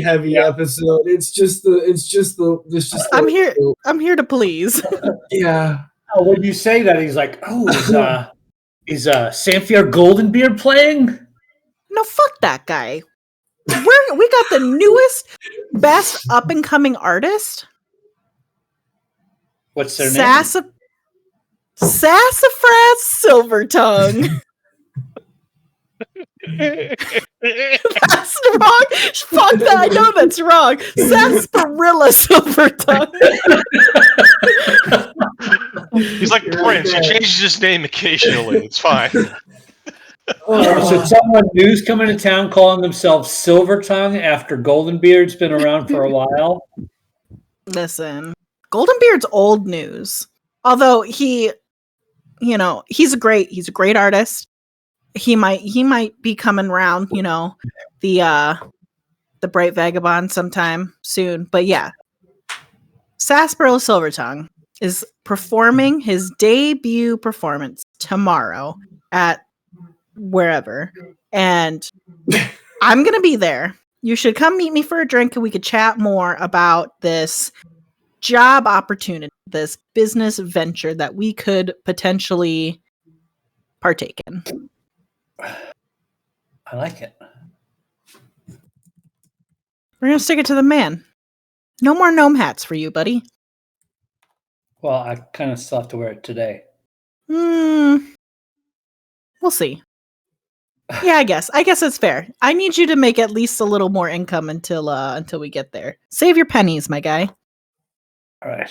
heavy episode. It's just the.
I'm here to please.
Yeah.
Oh, when you say that, he's like, "Oh, is Samfier Goldenbeard playing?"
No, fuck that guy. We got the newest, best up and coming artist.
What's their name?
Sassafras Silvertongue. That's wrong. Fuck that. I know that's wrong. Sarsaparilla Silvertongue.
He's like Prince. He changes his name occasionally. It's fine.
So someone new's coming to town calling themselves Silvertongue after Goldenbeard's been around for a while.
Listen, Goldenbeard's old news. Although he's a great artist. He might be coming around, the Bright Vagabond sometime soon. But yeah, Sarsaparilla Silvertongue is performing his debut performance tomorrow at wherever, and I'm gonna be there. You should come meet me for a drink and we could chat more about this job opportunity, this business venture that we could potentially partake in.
I like it.
We're gonna stick it to the man. No more gnome hats for you, buddy.
Well, I kind of still have to wear it today.
We'll see. Yeah, I guess it's fair. I need you to make at least a little more income until we get there. Save your pennies, my guy.
All right.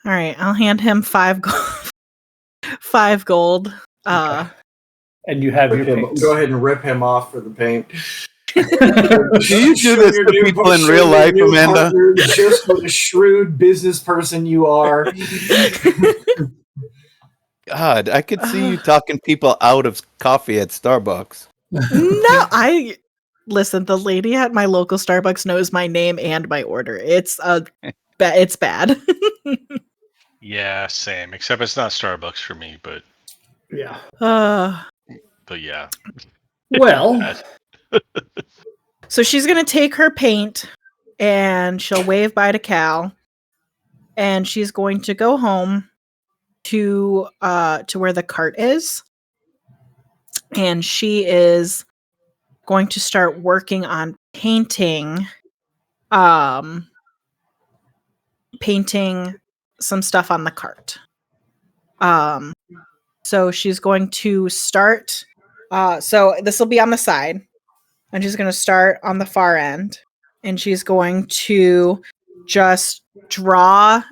All right, I'll hand him 5 gold. 5 gold.
Okay. And you have your paints.
Go ahead and rip him off for the paint.
Do you do this to people in real life, Amanda?
Just what a shrewd business person you are.
God, I could see you talking people out of coffee at Starbucks.
No, listen. The lady at my local Starbucks knows my name and my order. It's it's bad.
Yeah, same. Except it's not Starbucks for me, but
Yeah.
but yeah.
Well,
So she's gonna take her paint and she'll wave bye to Cal, and she's going to go home to where the cart is, and she is going to start working on painting some stuff on the cart. So she's going to start so this will be on the side, and she's going to start on the far end, and she's going to just draw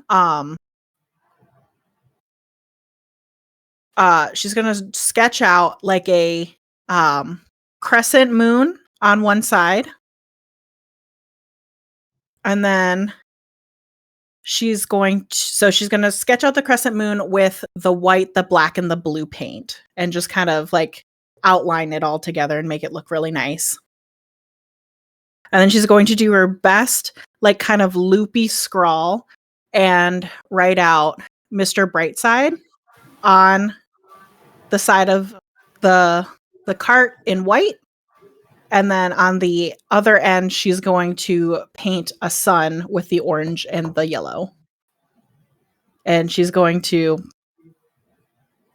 she's going to sketch out like a crescent moon on one side, and then she's going to sketch out the crescent moon with the white, the black, and the blue paint, and just kind of like outline it all together and make it look really nice. And then she's going to do her best, like kind of loopy scrawl and write out Mr. Brightside on the side of the cart in white. And then on the other end, she's going to paint a sun with the orange and the yellow. And she's going to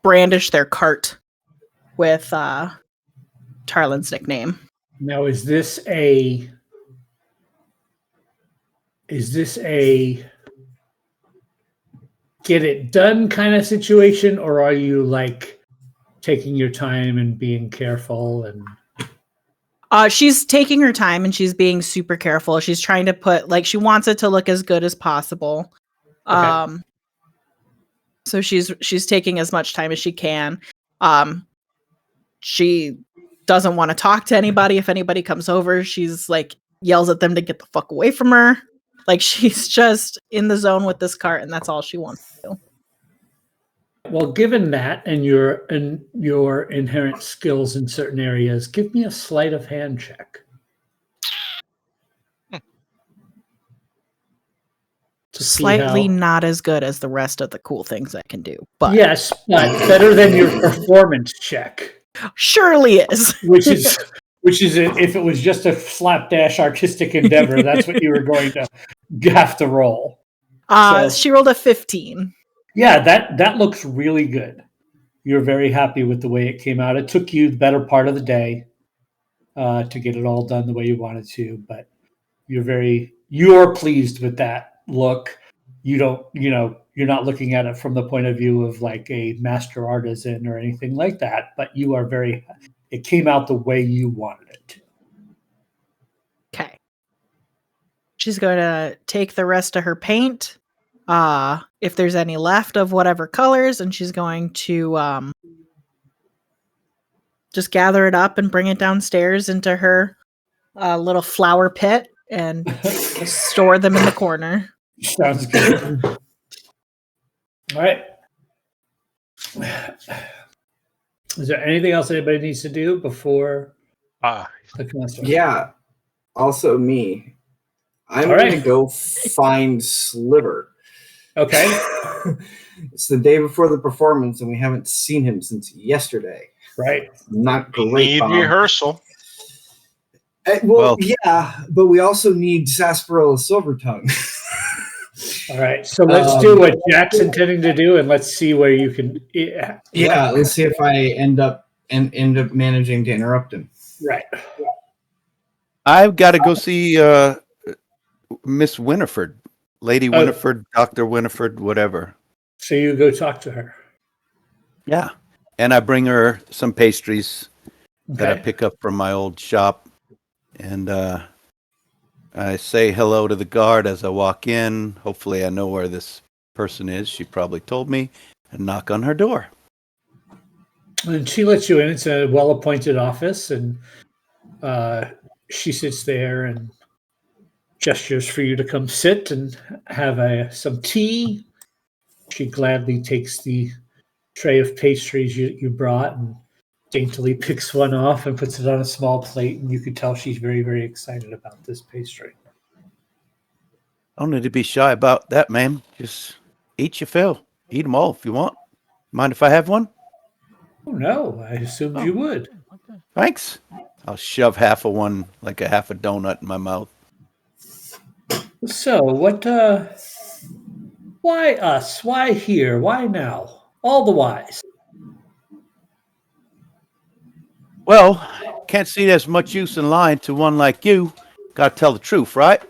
brandish their cart with Tarlin's nickname.
Now, is this a get it done kind of situation, or are you like taking your time and being careful? And
she's taking her time and she's being super careful. She's trying to put, like, she wants it to look as good as possible.
Okay.
So she's taking as much time as she can. She doesn't want to talk to anybody. If anybody comes over, she's like yells at them to get the fuck away from her. Like, she's just in the zone with this cart, and that's all she wants to do.
Well, given that and your inherent skills in certain areas, give me a sleight of hand check.
Slightly not as good as the rest of the cool things I can do, but
yes, but better than your performance check.
Surely is.
which is if it was just a slapdash artistic endeavor, that's what you were going to have to roll.
She rolled a 15.
Yeah, that looks really good. You're very happy with the way it came out. It took you the better part of the day to get it all done the way you wanted to, but you're pleased with that look. You're not looking at it from the point of view of like a master artisan or anything like that, but you are it came out the way you wanted it to.
Okay. She's going to take the rest of her paint, if there's any left of whatever colors, and she's going to just gather it up and bring it downstairs into her little flower pit and store them in the corner.
Sounds good. All right. Is there anything else anybody needs to do before the semester?
Yeah. Also me. I'm
All right.
going to go find Sliver.
Okay.
It's the day before the performance, and we haven't seen him since yesterday.
Right.
Not great.
Need
Bob.
rehearsal.
Well, yeah, but we also need Sarsaparilla Silvertongue.
All right. So let's do what Jack's intending to do, and let's see where you can.
Yeah, let's see if I end up managing to interrupt him.
Right.
I've got to go see Miss Winifred, Lady Winifred, Dr. Winifred, whatever.
So you go talk to her.
Yeah. And I bring her some pastries that I pick up from my old shop. And I say hello to the guard as I walk in. Hopefully I know where this person is. She probably told me. And knock on her door.
And she lets you in. It's a well-appointed office, and she sits there and gestures for you to come sit and have some tea. She gladly takes the tray of pastries you brought and daintily picks one off and puts it on a small plate, and you could tell she's very, very excited about this pastry.
Don't need to be shy about that, ma'am. Just eat your fill. Eat them all if you want. Mind if I have one?
Oh, no. I assumed you would.
Thanks. I'll shove half of one, like a half a donut in my mouth.
So, why us? Why here? Why now? All the whys.
Well, can't see there's much use in lying to one like you. Got to tell the truth, right?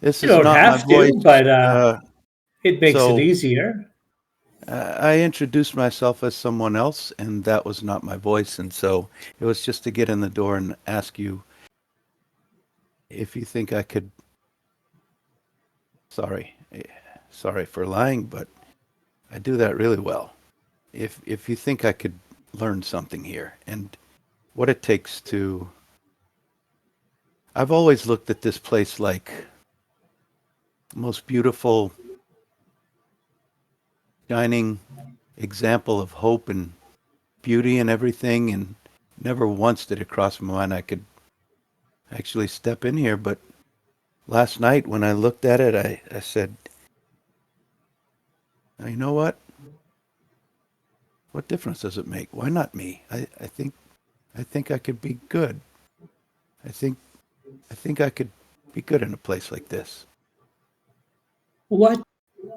This
You
is
don't
not
have
my voice.
to, but it makes
so-
it easier.
I introduced myself as someone else, and that was not my voice. And so it was just to get in the door and ask you if you think I could, sorry for lying, but I do that really well. If you think I could learn something here and what it takes to, I've always looked at this place like the most beautiful, shining example of hope and beauty and everything, and never once did it cross my mind I could actually step in here. But last night when I looked at it, I said, you know what? What difference does it make? Why not me? I think I could be good. I think I could be good in a place like this.
What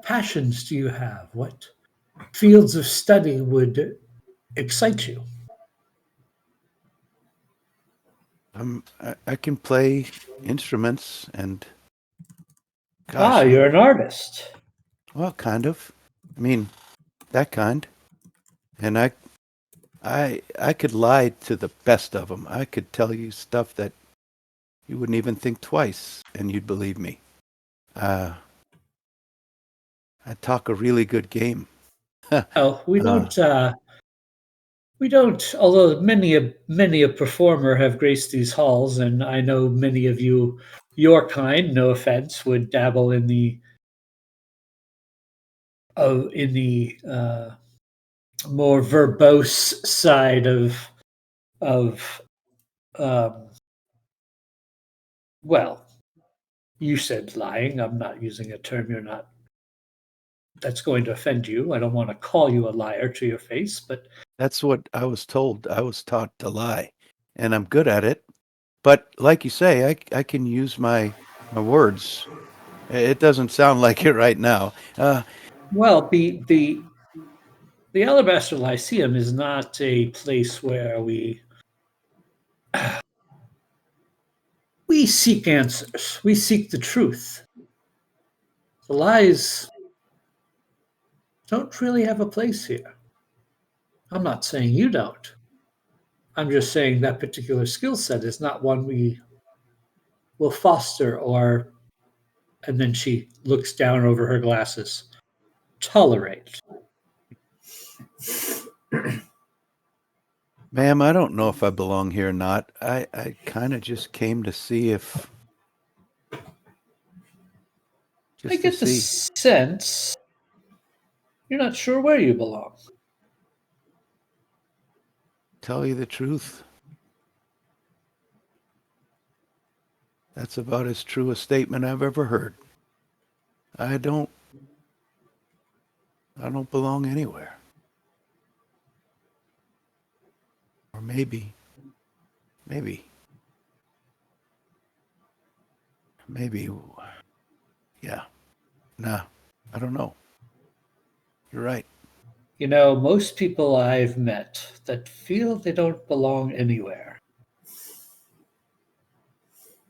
passions do you have? What fields of study would excite you?
I can play instruments and gosh,
You're an artist.
well, kind of. I mean, that kind. And I could lie to the best of them. I could tell you stuff that you wouldn't even think twice, and you'd believe me. I talk a really good game.
Oh, we don't. We don't. Although many a performer have graced these halls, and I know many of you, your kind, no offense, would dabble in the more verbose side of um, well, you said lying. I'm not using a term you're not. That's going to offend you. I don't want to call you a liar to your face, but
That's what I was told. I was taught to lie, and I'm good at it. But like you say, I can use my words. It doesn't sound like it right now.
well, the Alabaster Lyceum is not a place where we seek answers. We seek the truth. The lies don't really have a place here. I'm not saying you don't. I'm just saying that particular skill set is not one we will foster or, and then she looks down over her glasses, tolerate.
Ma'am, I don't know if I belong here or not. I kind of just came to see if. Just
I get the sense you're not sure where you belong.
Tell you the truth. That's about as true a statement I've ever heard. I don't belong anywhere. Or maybe, yeah. Nah, I don't know. You're right.
You know, most people I've met that feel they don't belong anywhere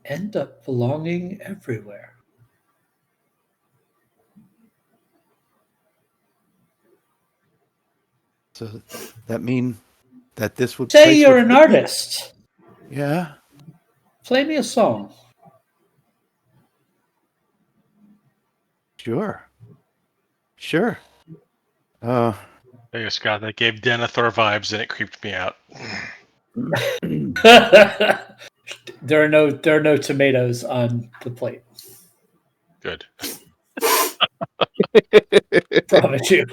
end up belonging everywhere.
So that mean that this would
Say
place
you're
would
an
fit me?
artist.
Yeah,
Play me a song.
sure.
There you go, Scott. That gave Denethor vibes and it creeped me out.
There are no tomatoes on the plate.
Good.
Promise you.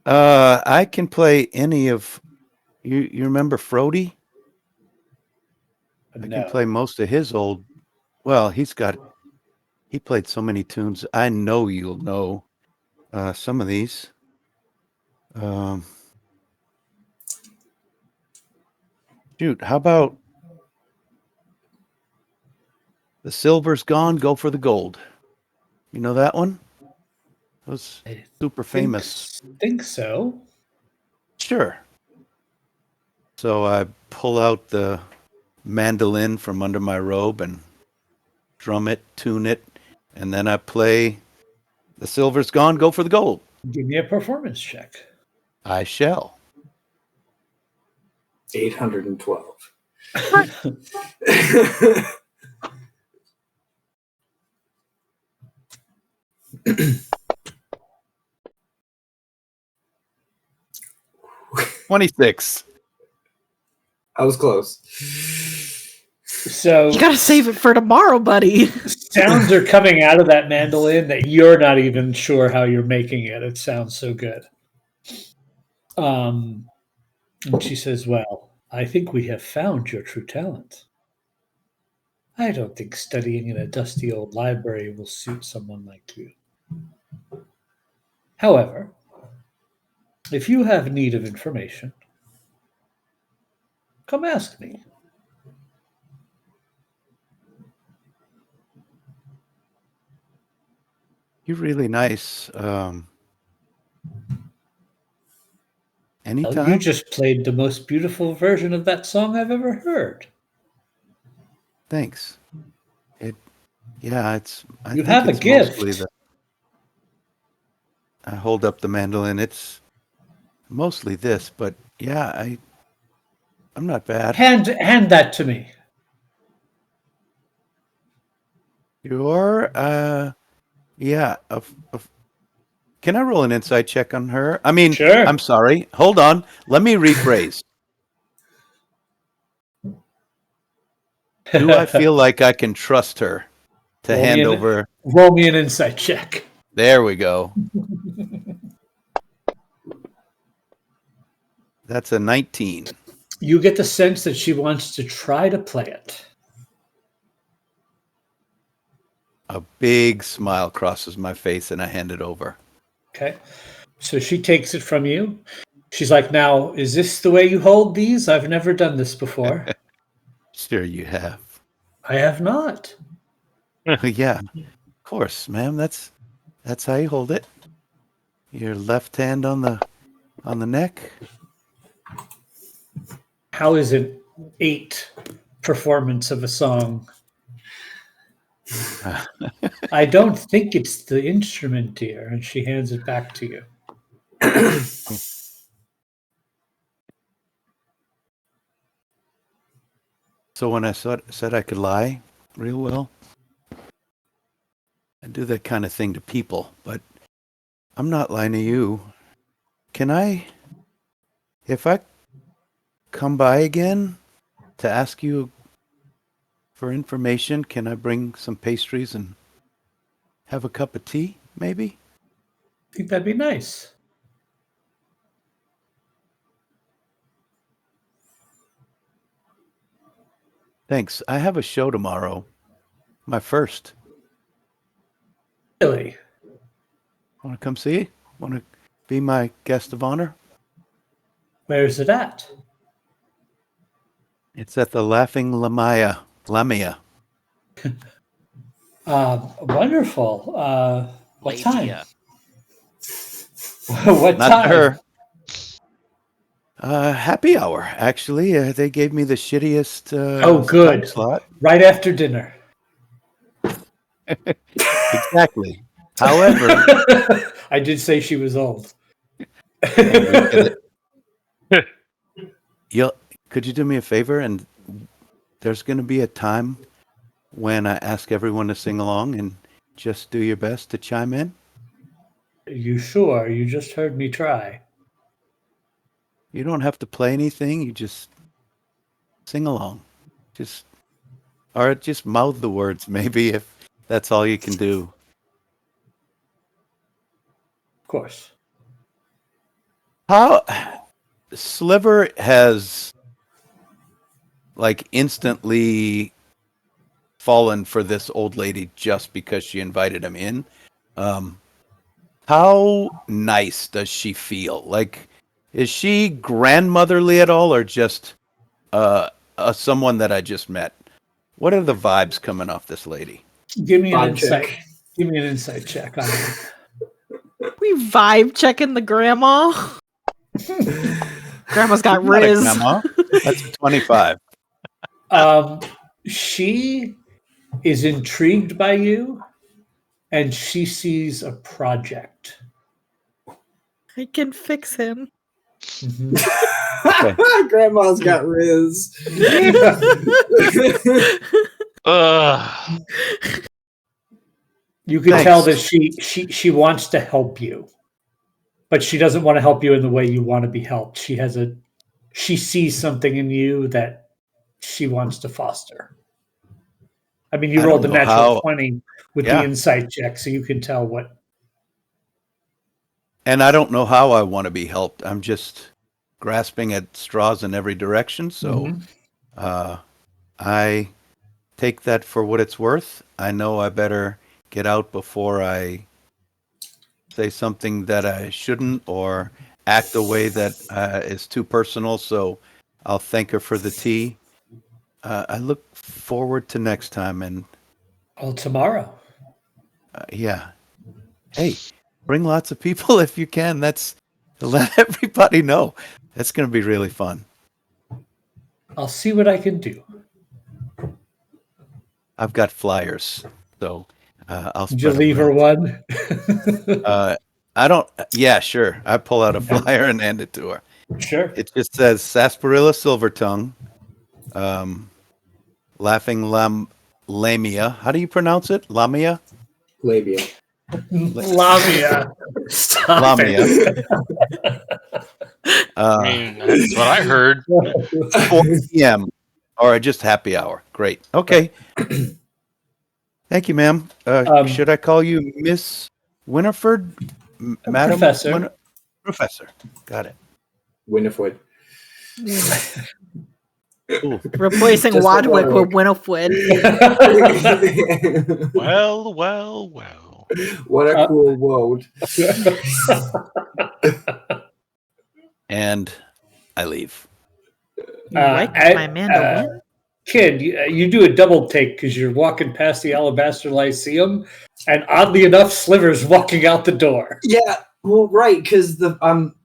I can play any of you remember Frody? I can play most of his old. Well, he played so many tunes. I know you'll know some of these. Shoot, how about The Silver's Gone, Go for the Gold? You know that one? It was super famous.
Think so.
Sure. So I pull out the mandolin from under my robe and drum it, tune it, and then I play The Silver's Gone, Go for the Gold.
Give me a performance check.
I shall.
812.
$26.
I was close.
So
You gotta save it for tomorrow, buddy.
sounds are coming out of that mandolin that you're not even sure how you're making it. It sounds so good. And she says, "Well, I think we have found your true talent. I don't think studying in a dusty old library will suit someone like you. However, if you have need of information, come ask me."
You're really nice.
Well,
Anytime.
you just played the most beautiful version of that song I've ever heard.
Thanks. It's. I
You
think
have a
it's
gift.
mostly I hold up the mandolin. It's mostly this, but yeah, I'm not bad.
Hand that to me.
You're yeah. Can I roll an insight check on her? I mean,
Sure.
I'm sorry. Hold on. Let me rephrase. Do I feel like I can trust her to
Roll me
hand
an-
over?
Roll me an insight check.
There we go. That's a 19.
You get the sense that she wants to try to play it.
A big smile crosses my face and I hand it over.
Okay. So she takes it from you. She's like, "Now, is this the way you hold these? I've never done this before."
Sure you have.
I have not.
Yeah. Of course, ma'am. That's how you hold it. Your left hand on the neck.
How is an 8 performance of a song? I don't think it's the instrument, dear. And she hands it back to you.
So when I said I could lie real well, I do that kind of thing to people, but I'm not lying to you. Can I, if I come by again to ask you for information, can I bring some pastries and have a cup of tea, maybe?
I think that'd be nice.
Thanks. I have a show tomorrow. My first.
Really?
Want to come see? Want to be my guest of honor?
Where's it at?
It's at the Laughing Lamia.
Wonderful. What time?
Latia.
What
Not
time?
her. Happy hour, actually. They gave me the shittiest
Oh, good.
time slot.
Right after dinner.
Exactly. However,
I did say she was old.
could you do me a favor? And there's going to be a time when I ask everyone to sing along and just do your best to chime in.
You sure? You just heard me try.
You don't have to play anything. You just sing along. Just mouth the words, maybe, if that's all you can do.
Of course.
How Sliver has like instantly fallen for this old lady just because she invited him in. How nice does she feel? Like, is she grandmotherly at all, or just someone that I just met? What are the vibes coming off this lady?
Give me an
Vibe
insight.
check.
Give me an insight check on it.
We vibe checking the grandma. Grandma's got
Not a
riz.
grandma. That's a 25.
She is intrigued by you, and she sees a project.
I can fix him.
Mhm.
Grandma's got riz.
Ugh.
You can
Thanks.
tell that she wants to help you, but she doesn't want to help you in the way you want to be helped. She sees something in you that she wants to foster. I mean, you
I
rolled a
don't know
natural
how-
20 with
Yeah.
the insight check, so you can tell what.
And I don't know how I want to be helped. I'm just grasping at straws in every direction. So I take that for what it's worth. I know I better get out before I say something that I shouldn't or act a way that is too personal. So I'll thank her for the tea. I look forward to next time. And
tomorrow.
yeah. Hey, bring lots of people if you can. That's let everybody know. That's going to be really fun.
I'll see what I can do.
I've got flyers, so I'll
Did you
spread 'em
leave her
around.
one?
I don't. Yeah, sure. I pull out a flyer and hand it to her.
Sure.
It just says Sarsaparilla Silvertongue, Laughing Lamia. How do you pronounce it? Lamia.
Labia.
Lamia. Stop
Lamia.
it.
I mean, that's what I heard.
4 p.m. or just happy hour. Great. Okay. Thank you, ma'am. Should I call you Miss Winifred? Madam
Professor.
Professor. Got it.
Winifred.
Cool.
Replacing
Just like
Wadwick with
Warwick.
Winifred.
Well, well, well.
What a cool world.
And I leave.
You like my mandolin?
Kid, you do a double take because you're walking past the Alabaster Lyceum, and oddly enough, Sliver's walking out the door.
Yeah, well, right, because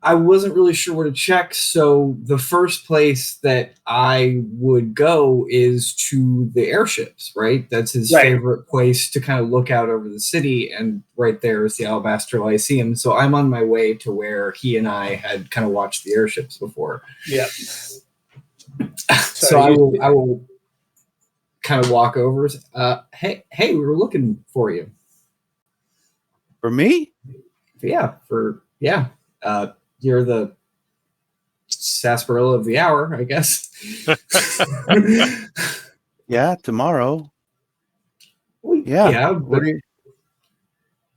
I wasn't really sure where to check, so the first place that I would go is to the airships, right? That's his
Right.
favorite place to kind of look out over the city, and right there is the Alabaster Lyceum. So I'm on my way to where he and I had kind of watched the airships before.
Yeah.
So I will kind of walk over. Hey, we were looking for you.
For me?
Yeah, you're the sarsaparilla of the hour, I guess.
Yeah, tomorrow.
Well,
Yeah.
but,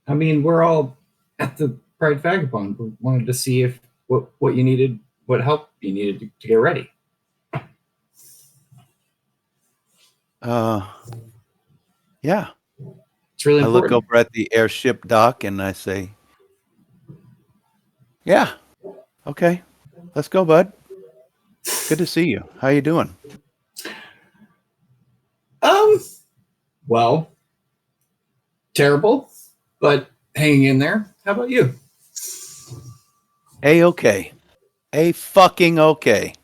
I mean, we're all at the Pride Vagabond. We wanted to see if what you needed, what help you needed to get ready.
Yeah.
It's really
I
important.
look over at the airship dock and I say, yeah, okay, let's go, bud. Good to see you. How you doing?
Well, terrible, but hanging in there. How about you?
A-okay. A-fucking okay.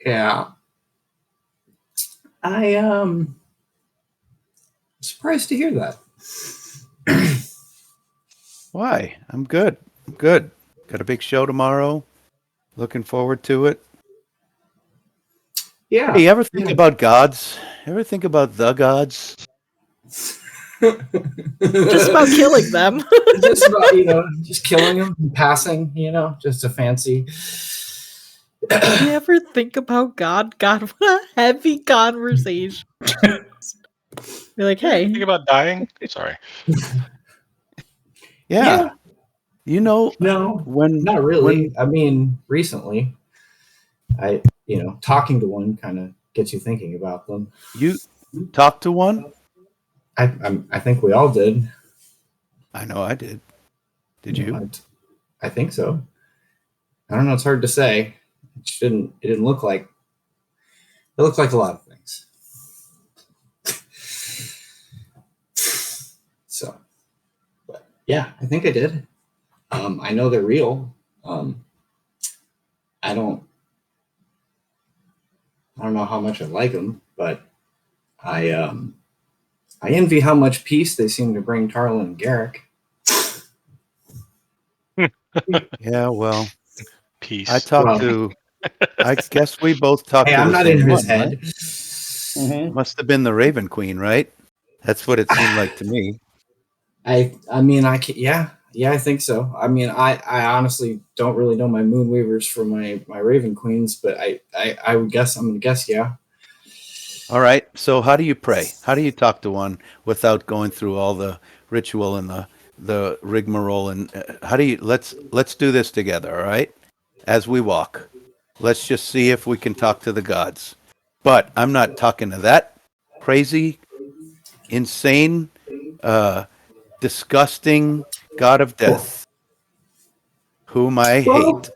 Yeah. I surprised to hear that.
Why? I'm good. I'm good. Got a big show tomorrow. Looking forward to it.
Yeah.
Hey, you ever think about gods? Ever think about the gods?
Just about killing them.
Just about, just killing them and passing, just a fancy.
You ever think about God? God, what a heavy conversation. You're like, hey.
Think about dying? Sorry.
Yeah.
No,
when
not really.
when-
I mean, recently, talking to one kind of gets you thinking about them.
you talk to one?
I think we all did.
I know I did. Did you?
I think so. I don't know. It's hard to say. It didn't look like. It looked like a lot of things. So, but yeah, I think I did. I know they're real. I don't know how much I like them, but I envy how much peace they seem to bring Tarlin and Garrick.
Yeah, well,
Peace.
I guess we both talked
Hey,
to
I'm
the
not
same
in his
one,
head.
right? Must have been the Raven Queen, right? That's what it seemed like to me.
I mean, I can, yeah, I think so. I mean, I honestly don't really know my Moonweavers from my Raven Queens, but I would guess, I'm gonna guess, yeah.
All right. So how do you pray? How do you talk to one without going through all the ritual and the rigmarole? And how do you? Let's do this together. All right. As we walk, let's just see if we can talk to the gods. But I'm not talking to that crazy, insane, disgusting god of death, whom I hate.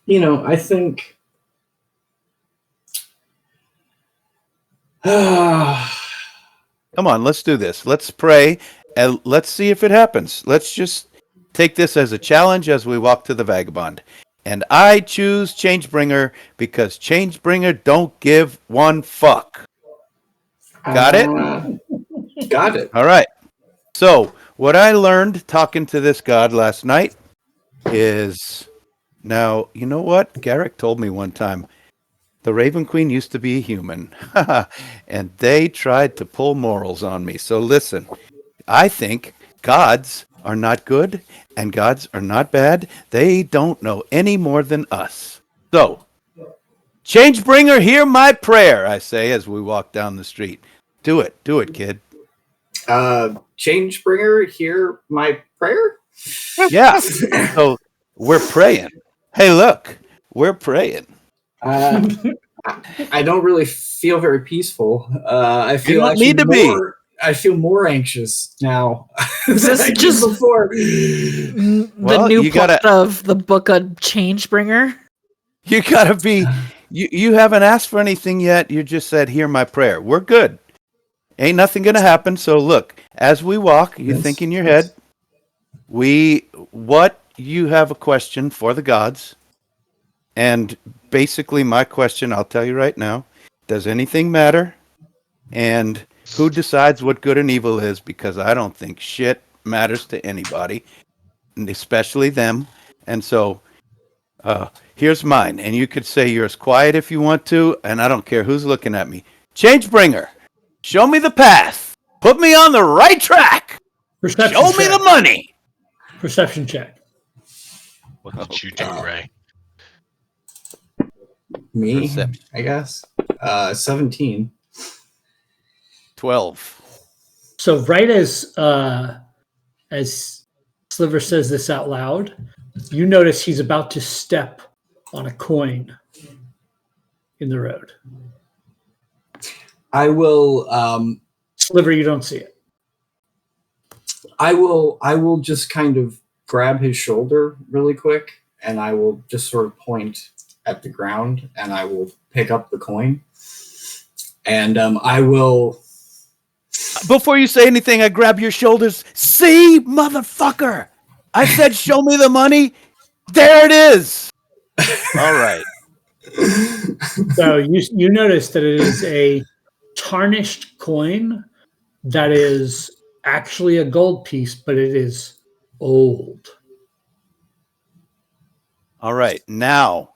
You know, I think.
Come on, let's do this. Let's pray and let's see if it happens. Let's just take this as a challenge as we walk to the vagabond. And I choose Changebringer because Changebringer don't give one fuck. Got it?
Got it.
All right. So, what I learned talking to this god last night is, now, you know what? Garrick told me one time, the Raven Queen used to be a human, and they tried to pull morals on me. So listen, I think gods are not good and gods are not bad. They don't know any more than us. So, Changebringer, hear my prayer, I say as we walk down the street. Do it, kid.
Changebringer, hear my prayer?
Yeah. So we're praying. Hey, look, we're praying.
I don't really feel very peaceful. I feel
You don't need to be.
I feel more anxious now.
Is this just
before
the new plot of the book of Changebringer?
You gotta be. You haven't asked for anything yet. You just said, "Hear my prayer." We're good. Ain't nothing gonna happen. So look, as we walk, you think in your head, you have a question for the gods. And basically my question, I'll tell you right now, does anything matter? And who decides what good and evil is? Because I don't think shit matters to anybody, and especially them. And so here's mine. And you could say yours quiet if you want to, and I don't care who's looking at me. Changebringer, show me the path. Put me on the right track. Show me the money.
Perception check.
What did you do, Ray?
Me,
Perception.
I guess. 17.
12.
So right as Sliver says this out loud, you notice he's about to step on a coin in the road.
I will
Sliver, you don't see it.
I will just kind of grab his shoulder really quick, and I will just sort of point at the ground, and I will pick up the coin, and I will.
Before you say anything, I grab your shoulders. See, motherfucker! I said, show me the money. There it is. All right.
So you notice that it is a tarnished coin that is actually a gold piece, but it is old.
All right. Now,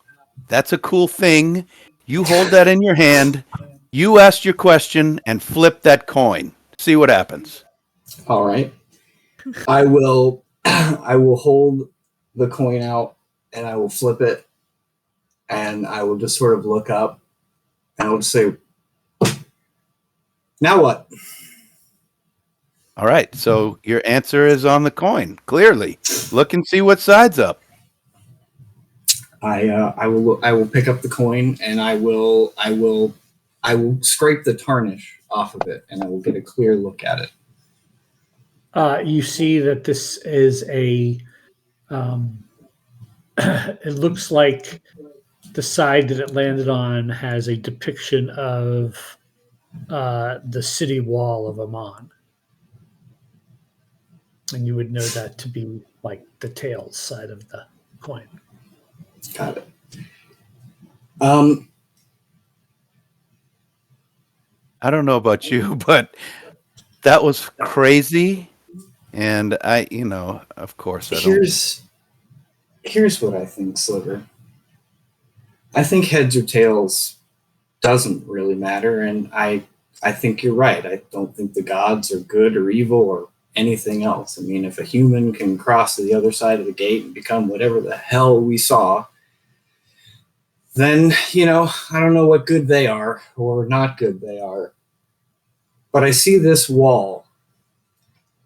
that's a cool thing. You hold that in your hand. You asked your question and flip that coin. See what happens.
All right. I will hold the coin out, and I will flip it, and I will just sort of look up, and I will say, now what?
All right. So your answer is on the coin. Clearly. Look and see what side's up.
I will pick up the coin, and I will scrape the tarnish off of it, and I will get a clear look at it.
You see that this is a. It looks like the side that it landed on has a depiction of the city wall of Amman, and you would know that to be like the tails side of the coin.
Got it.
I don't know about you, but that was crazy. And of course,
Here's what I think, Sliver. I think heads or tails doesn't really matter, and I I think you're right. I don't think the gods are good or evil or anything else. I mean, if a human can cross to the other side of the gate and become whatever the hell we saw, then, I don't know what good they are or not good they are. But I see this wall,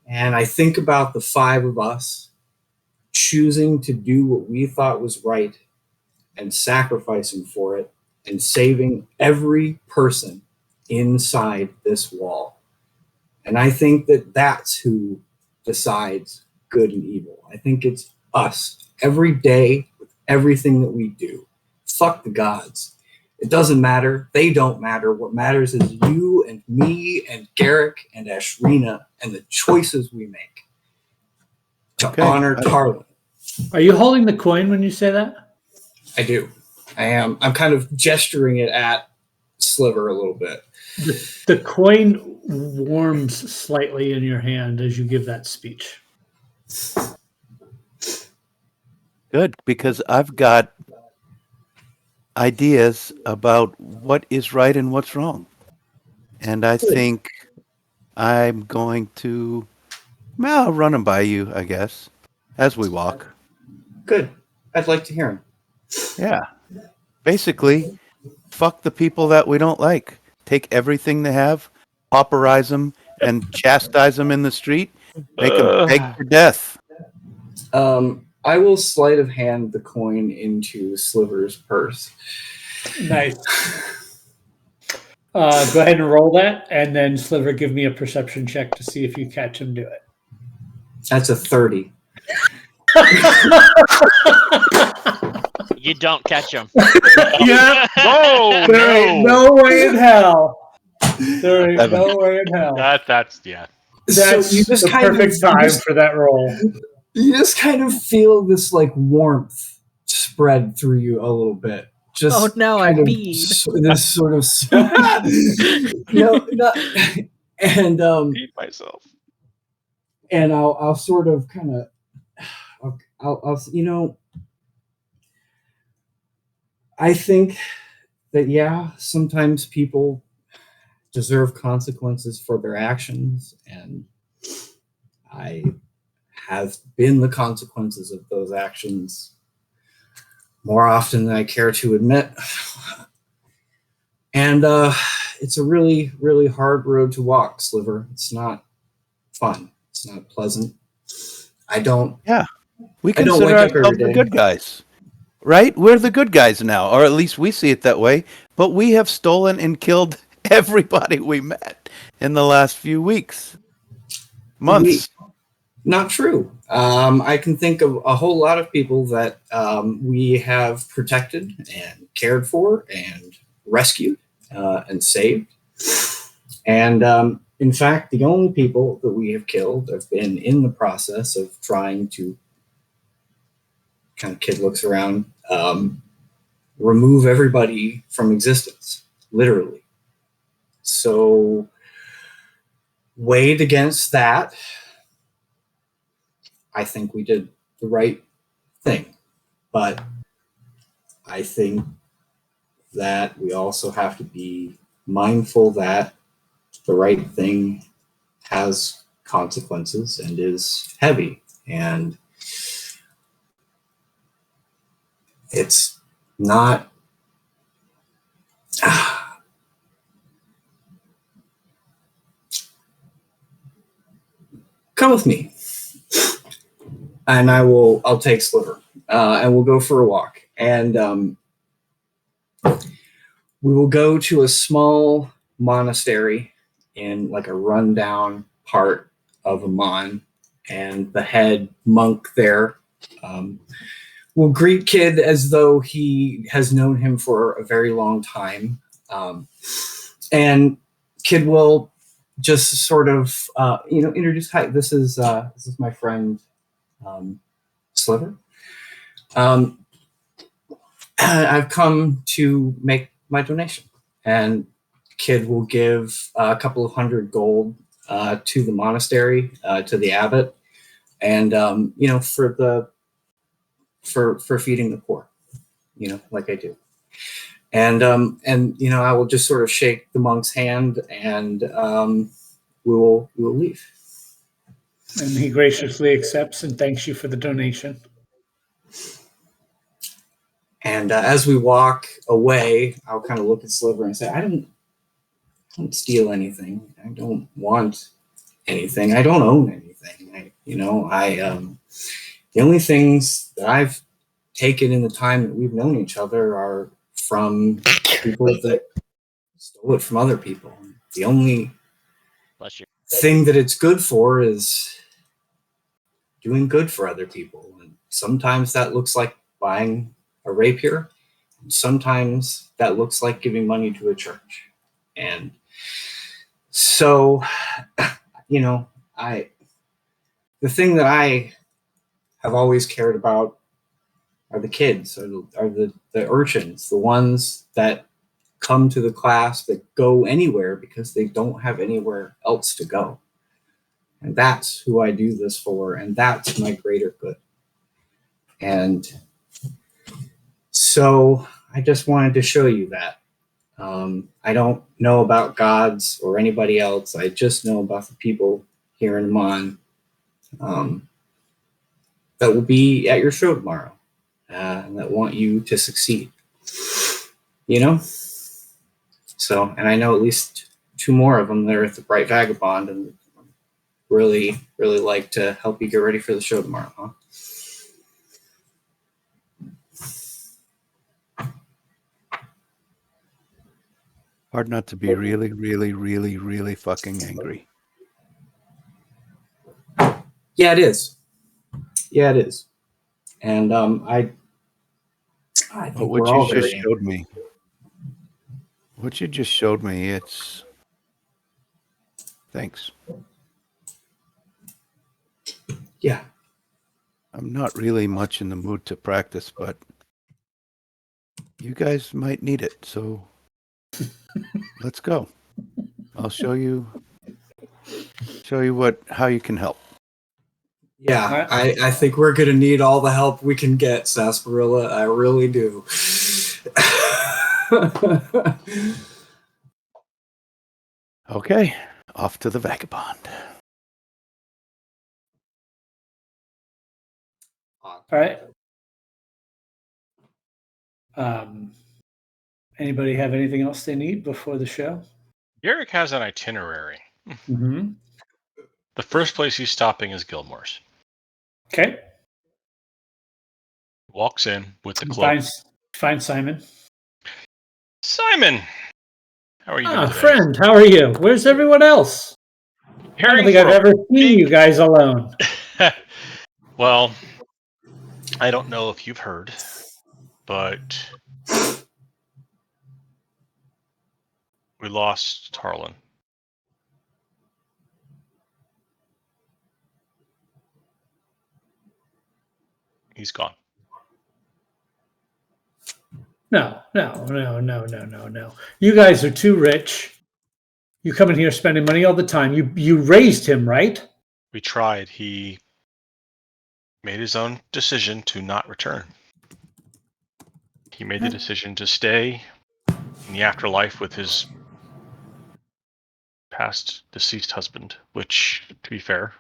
and I think about the 5 of us choosing to do what we thought was right and sacrificing for it and saving every person inside this wall. And I think that that's who decides good and evil. I think it's us every day with everything that we do. Fuck the gods. It doesn't matter. They don't matter. What matters is you and me and Garrick and Ashrina and the choices we make to honor Tarlin.
Are you holding the coin when you say that?
I do. I am. I'm kind of gesturing it at Sliver a little bit.
The coin warms slightly in your hand as you give that speech.
Good, because I've got ideas about what is right and what's wrong. And I think I'm going to, run them by you, I guess, as we walk.
Good. I'd like to hear him.
Yeah. Basically, fuck the people that we don't like. Take everything they have, pauperize them, and chastise them in the street. Make them beg for death.
I will sleight of hand the coin into Sliver's purse.
Nice. Go ahead and roll that, and then Sliver, give me a perception check to see if you catch him do it.
That's a 30.
You don't catch him.
Yeah.
Oh,
There ain't no way in hell. There ain't no way in hell.
That's
That's
So you just
the
kind of-
perfect time for that roll.
You just kind of feel this like warmth spread through you a little bit. Just
Oh, no, I
kind of
bead.
this sort of no, not, and
eat myself.
and I'll sort of kind of I'll I think that sometimes people deserve consequences for their actions, and I have been the consequences of those actions more often than I care to admit. And it's a really, really hard road to walk, Sliver. It's not fun. It's not pleasant.
We
I don't
consider
wake up every
ourselves the
day.
good guys. Right? We're the good guys now, or at least we see it that way. But we have stolen and killed everybody we met in the last few weeks. Months.
Not true. I can think of a whole lot of people that we have protected and cared for and rescued and saved. And in fact, the only people that we have killed have been in the process of trying to, kind of kid looks around, remove everybody from existence, literally. So weighed against that, I think we did the right thing. But I think that we also have to be mindful that the right thing has consequences and is heavy. And it's not... Come with me. And I'll take Sliver, and we'll go for a walk. And we will go to a small monastery in like a rundown part of Amman, and the head monk there will greet Kid as though he has known him for a very long time. And Kid will just sort of, introduce, hi, this is my friend, Sliver. I've come to make my donation, and Kid will give a couple of 100 gold to the monastery, to the abbot, and for feeding the poor, like I do. And I will just sort of shake the monk's hand, and we'll leave.
And he graciously accepts and thanks you for the donation.
And as we walk away, I'll kind of look at Sliver and say, I don't steal anything. I don't want anything. I don't own anything. The only things that I've taken in the time that we've known each other are from people that stole it from other people. The only
Bless you.
thing that it's good for is doing good for other people. And sometimes that looks like buying a rapier. And sometimes that looks like giving money to a church. And so, the thing that I have always cared about are the kids, are the urchins, the ones that come to the class, that go anywhere because they don't have anywhere else to go. And that's who I do this for, and that's my greater good. And so I just wanted to show you that. I don't know about gods or anybody else. I just know about the people here in Amman that will be at your show tomorrow and that want you to succeed. So, and I know at least 2 more of them that are at the Bright Vagabond, and really, really like to help you get ready for the show tomorrow, huh?
Hard not to be really, really, really, really fucking angry.
Yeah, it is. And I think
But
we're
what
all
you just
very
showed me, it's... Thanks.
Yeah.
I'm not really much in the mood to practice, but you guys might need it, so let's go. I'll show you how you can help.
Yeah, I think we're going to need all the help we can get, Sarsaparilla. I really do.
Okay, off to the Vagabond.
All right. Anybody have anything else they need before the show?
Eric has an itinerary.
Mm-hmm.
The first place he's stopping is Gilmore's.
Okay.
Walks in with the cloak.
Find Simon.
Simon! How are you doing today?
Friend, how are you? Where's everyone else? I don't think I've ever seen you guys alone.
Well, I don't know if you've heard, but we lost Harlan. He's gone.
No. You guys are too rich. You come in here spending money all the time. You raised him, right?
We tried. He made his own decision to not return. He made the decision to stay in the afterlife with his past deceased husband, which, to be fair,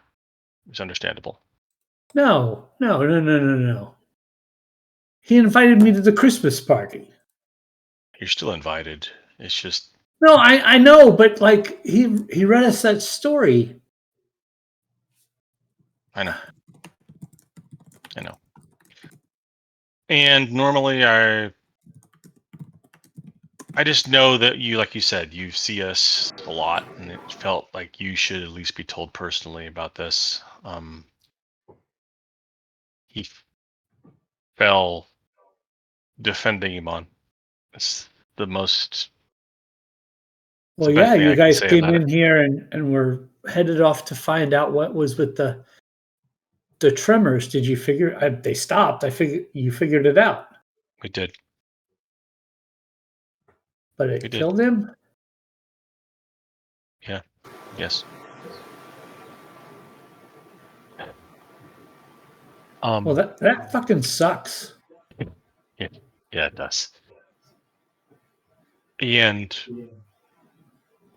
is understandable.
No. He invited me to the Christmas party.
You're still invited. It's just...
No, I know, but like he read us that story.
I know. And normally I just know that you, like you said, you see us a lot, and it felt like you should at least be told personally about this. He fell defending Iman. It's the most...
Well, yeah, you guys came in here and were headed off to find out what was with the tremors. Did you figure they stopped? You figured it out.
We did.
But it killed him?
Yeah. Yes.
Well, that fucking sucks.
Yeah, it does. And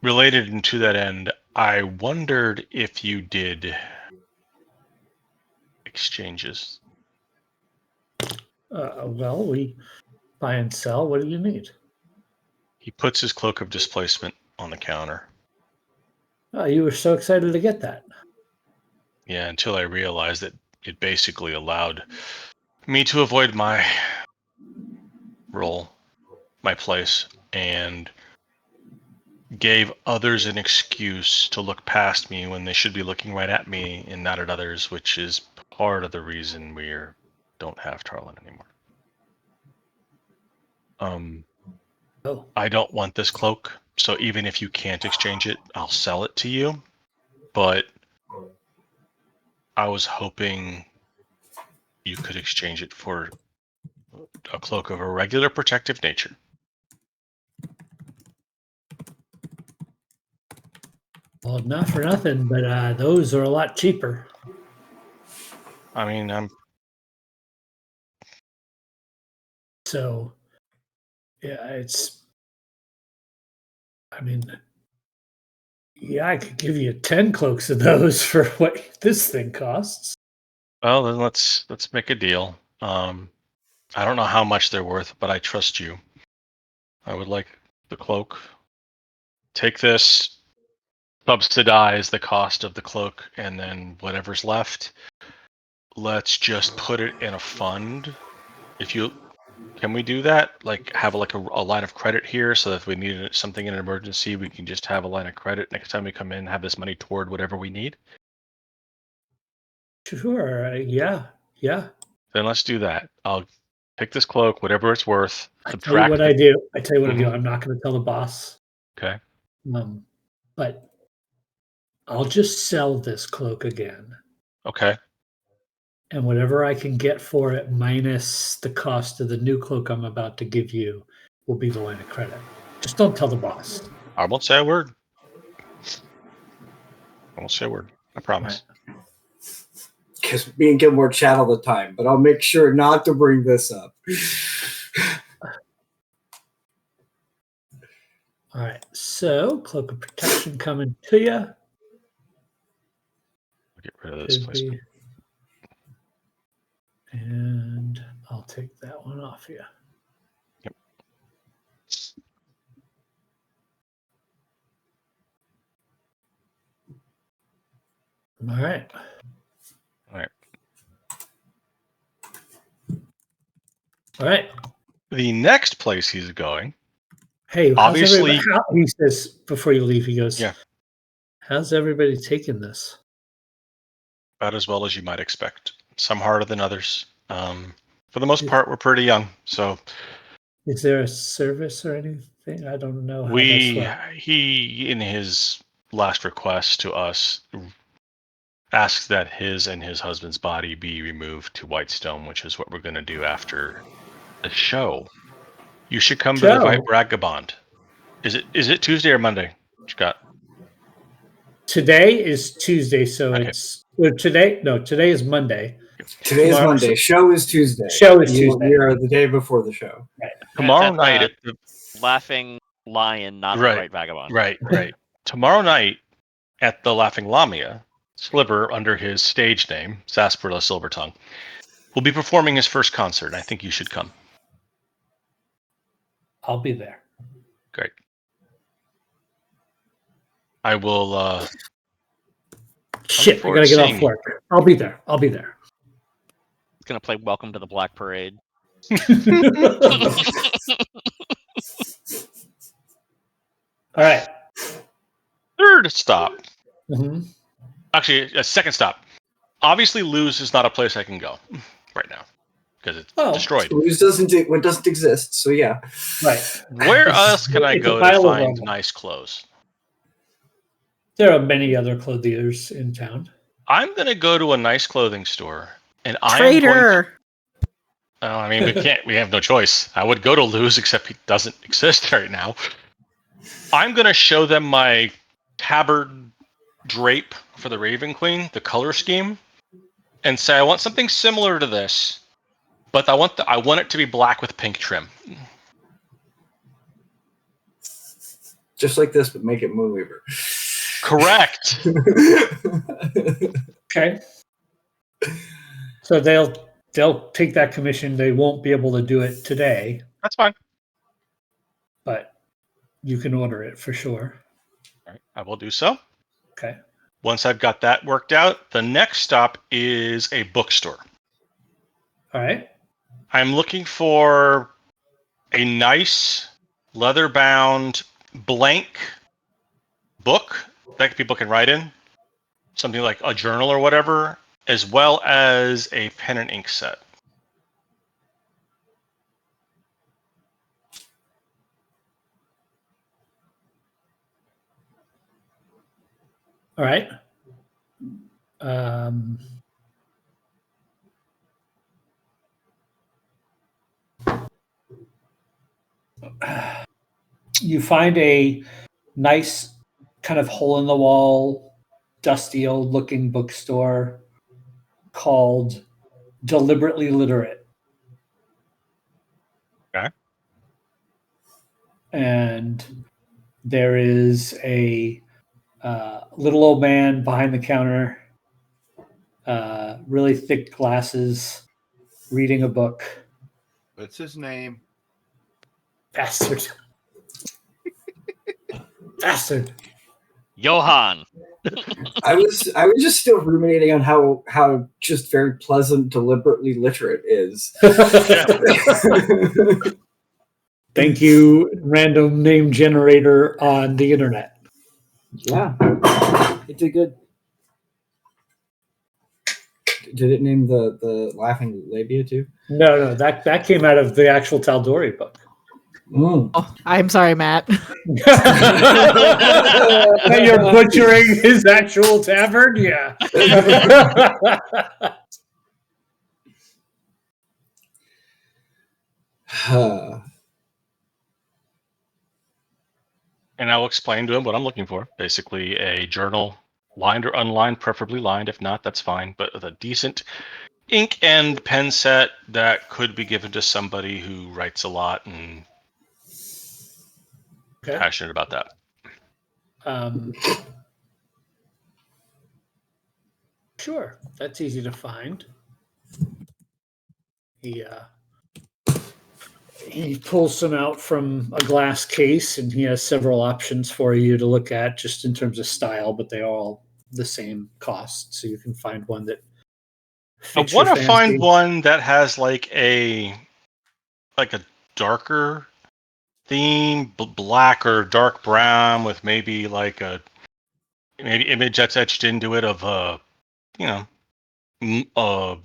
related to that end, I wondered if you did exchanges.
Well, we buy and sell. What do you need?
He puts his cloak of displacement on the counter.
Oh, you were so excited to get that.
Yeah, until I realized that it basically allowed me to avoid my role, my place, and gave others an excuse to look past me when they should be looking right at me and not at others, which is part of the reason we don't have Tarlin anymore.
Oh,
I don't want this cloak, so even if you can't exchange it, I'll sell it to you. But I was hoping you could exchange it for a cloak of a regular protective nature.
well, not for nothing, but those are a lot cheaper.
I mean,
So, yeah, I mean, yeah, I could give you 10 cloaks of those for what this thing costs.
well, then let's make a deal. I don't know how much they're worth, but I trust you. I would like the cloak. Take this, subsidize the cost of the cloak, and then whatever's left, let's just put it in a fund. Can we do that? Like have a line of credit here, so that if we need something in an emergency, we can just have a line of credit next time we come in, have this money toward whatever we need.
Sure. Yeah.
Then let's do that. I'll pick this cloak, whatever it's worth.
I tell you
Subtract.
what I do. I tell you what I do.
Mhm.
I'm not going to tell the boss.
Okay.
But I'll just sell this cloak again.
Okay.
And whatever I can get for it minus the cost of the new cloak I'm about to give you will be the line of credit. Just don't tell the boss.
I won't say a word. I promise.
Right.
Because me and Gilmore chat all the time, but I'll make sure not to bring this up.
All right. So, cloak of protection coming to you.
I'll get rid of this place.
And I'll take that one off you.
Yep.
All right. All right.
The next place he's going.
Hey,
obviously,
he says before you leave, he goes,
yeah.
How's everybody taking this?
About as well as you might expect. Some harder than others. For the most part, we're pretty young. So,
is there a service or anything? I don't know.
He in his last request to us asks that his and his husband's body be removed to Whitestone, which is what we're going to do after the show. You should come to the Vagabond. Is it Tuesday or Monday? What you got?
Today is Tuesday, so
okay.
Today is Monday.
Today is Monday. Show is Tuesday.
Tuesday.
We are the day before the show.
Right.
Tomorrow night at the
Laughing Lion, not the Bright Vagabond.
Right. Tomorrow night at the Laughing Lamia, Sliver, under his stage name, Sarsaparilla Silvertongue, will be performing his first concert. I think you should come.
I'll be there.
Great. I will.
Shit, I gotta get off work. I'll be there.
It's gonna play "Welcome to the Black Parade."
All right.
Third stop.
Mm-hmm.
Actually, a second stop. Obviously, Luz is not a place I can go right now because it's destroyed.
Luz doesn't exist, so yeah.
Right.
Where else can I go to find nice clothes?
There are many other clothiers in town.
I'm going to go to a nice clothing store, and
Traitor.
I mean, we can't. We have no choice. I would go to Luz, except he doesn't exist right now. I'm going to show them my tabard drape for the Raven Queen, the color scheme, and say I want something similar to this, but I want it to be black with pink trim.
just like this, but make it Moonweaver.
Correct.
Okay. So they'll take that commission. They won't be able to do it today,
That's fine.
but you can order it for sure.
All right, I will do so.
Okay.
Once I've got that worked out, the next stop is a bookstore.
All right.
I'm looking for a nice leather-bound blank book that people can write in, something like a journal or whatever, as well as a pen and ink set.
All right. You find a nice kind of hole-in-the-wall, dusty old-looking bookstore called Deliberately Literate.
Okay.
And there is a little old man behind the counter, really thick glasses, reading a book.
What's his name?
Bastard. Bastard.
Johan.
I was just still ruminating on how just very pleasant, deliberately literate is.
Thank you, random name generator on the internet.
Yeah, it did good. Did it name the laughing labia too?
No, that came out of the actual Tal'Dorei book.
Mm.
Oh, I'm sorry, Matt.
You're butchering his actual tavern? Yeah.
And I'll explain to him what I'm looking for. Basically, a journal, lined or unlined, preferably lined. If not, that's fine. But with a decent ink and pen set that could be given to somebody who writes a lot and
Okay.
passionate about that.
Sure, that's easy to find. He pulls some out from a glass case, and he has several options for you to look at, just in terms of style, but they are all the same cost, so you can find one that
I
fits your
want to
fancy.
find one that has like a darker theme, black or dark brown, with maybe like maybe image that's etched into it of a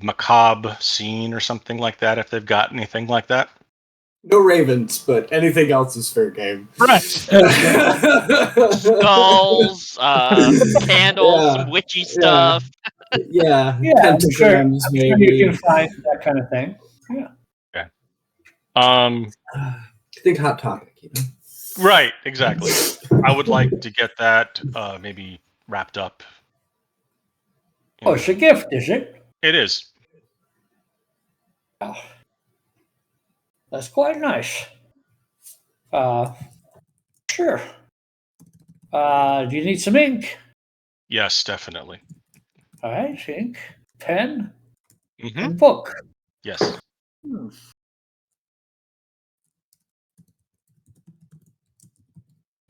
macabre scene or something like that. If they've got anything like that.
No ravens, but anything else is fair game.
Right.
Skulls, candles,
Yeah,
some witchy stuff.
Yeah,
I'm sure
pentagrams,
you
maybe.
can find that kind of thing. Yeah.
Okay.
Think Hot Topic, you know?
Right, exactly. I would like to get that maybe wrapped up.
Oh, it's a gift, is it?
It is.
Oh, that's quite nice. Sure. Do you need some ink?
Yes, definitely.
All right, ink, pen,
Mm-hmm.
and book.
Yes.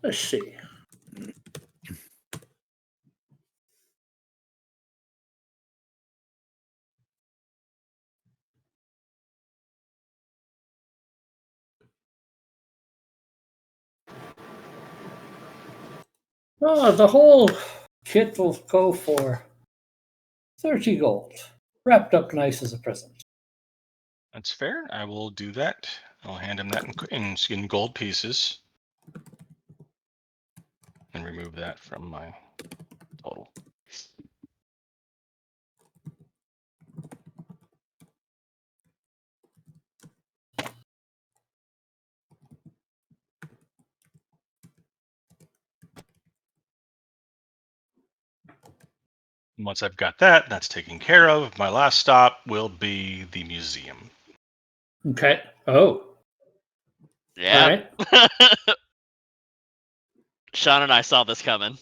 Let's see. Oh, the whole kit will go for 30 gold, wrapped up nice as a present.
That's fair. I will do that. I'll hand him that in gold pieces. And remove that from my total. And once I've got that, that's taken care of. My last stop will be the museum.
Okay. Oh.
Yeah.
All right.
Sean and I saw this coming.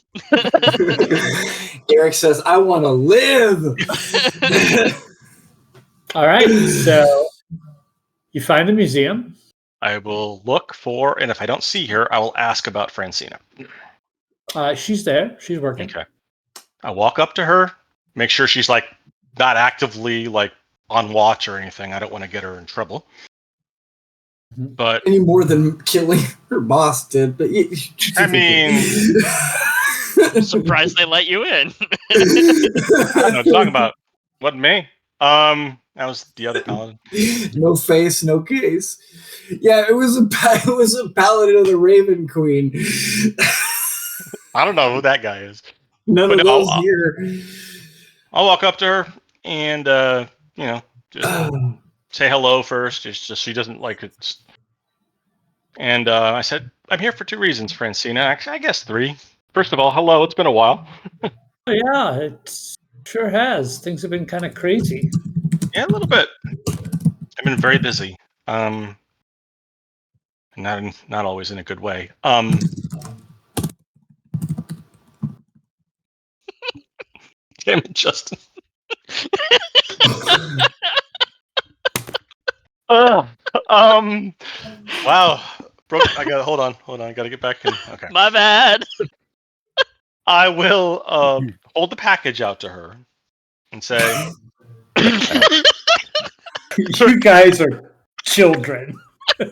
Eric says, "I want to live."
All right, so you find the museum.
I will look for, and if I don't see her, I will ask about Francina.
She's there. She's working.
Okay. I walk up to her, make sure she's like not actively like on watch or anything. I don't want to get her in trouble. But
Any more than killing her boss did, but
I mean,
I'm surprised they let you in.
I know, talking about wasn't me. That was the other paladin.
No face, no case. Yeah, it was a paladin of the Raven Queen.
I don't know who that guy is.
None
But
of those here.
I'll walk up to her and just say hello first, just she doesn't like it. And I said, I'm here for 2 reasons, Francina. Actually, I guess 3. First of all, hello. It's been a while.
Yeah, it sure has. Things have been kind of crazy.
Yeah, a little bit. I've been very busy. Not always in a good way. Damn it, Justin. Wow. I gotta hold on. I gotta get back in. Okay.
My bad.
I will hold the package out to her and say,
You guys are children.
I'll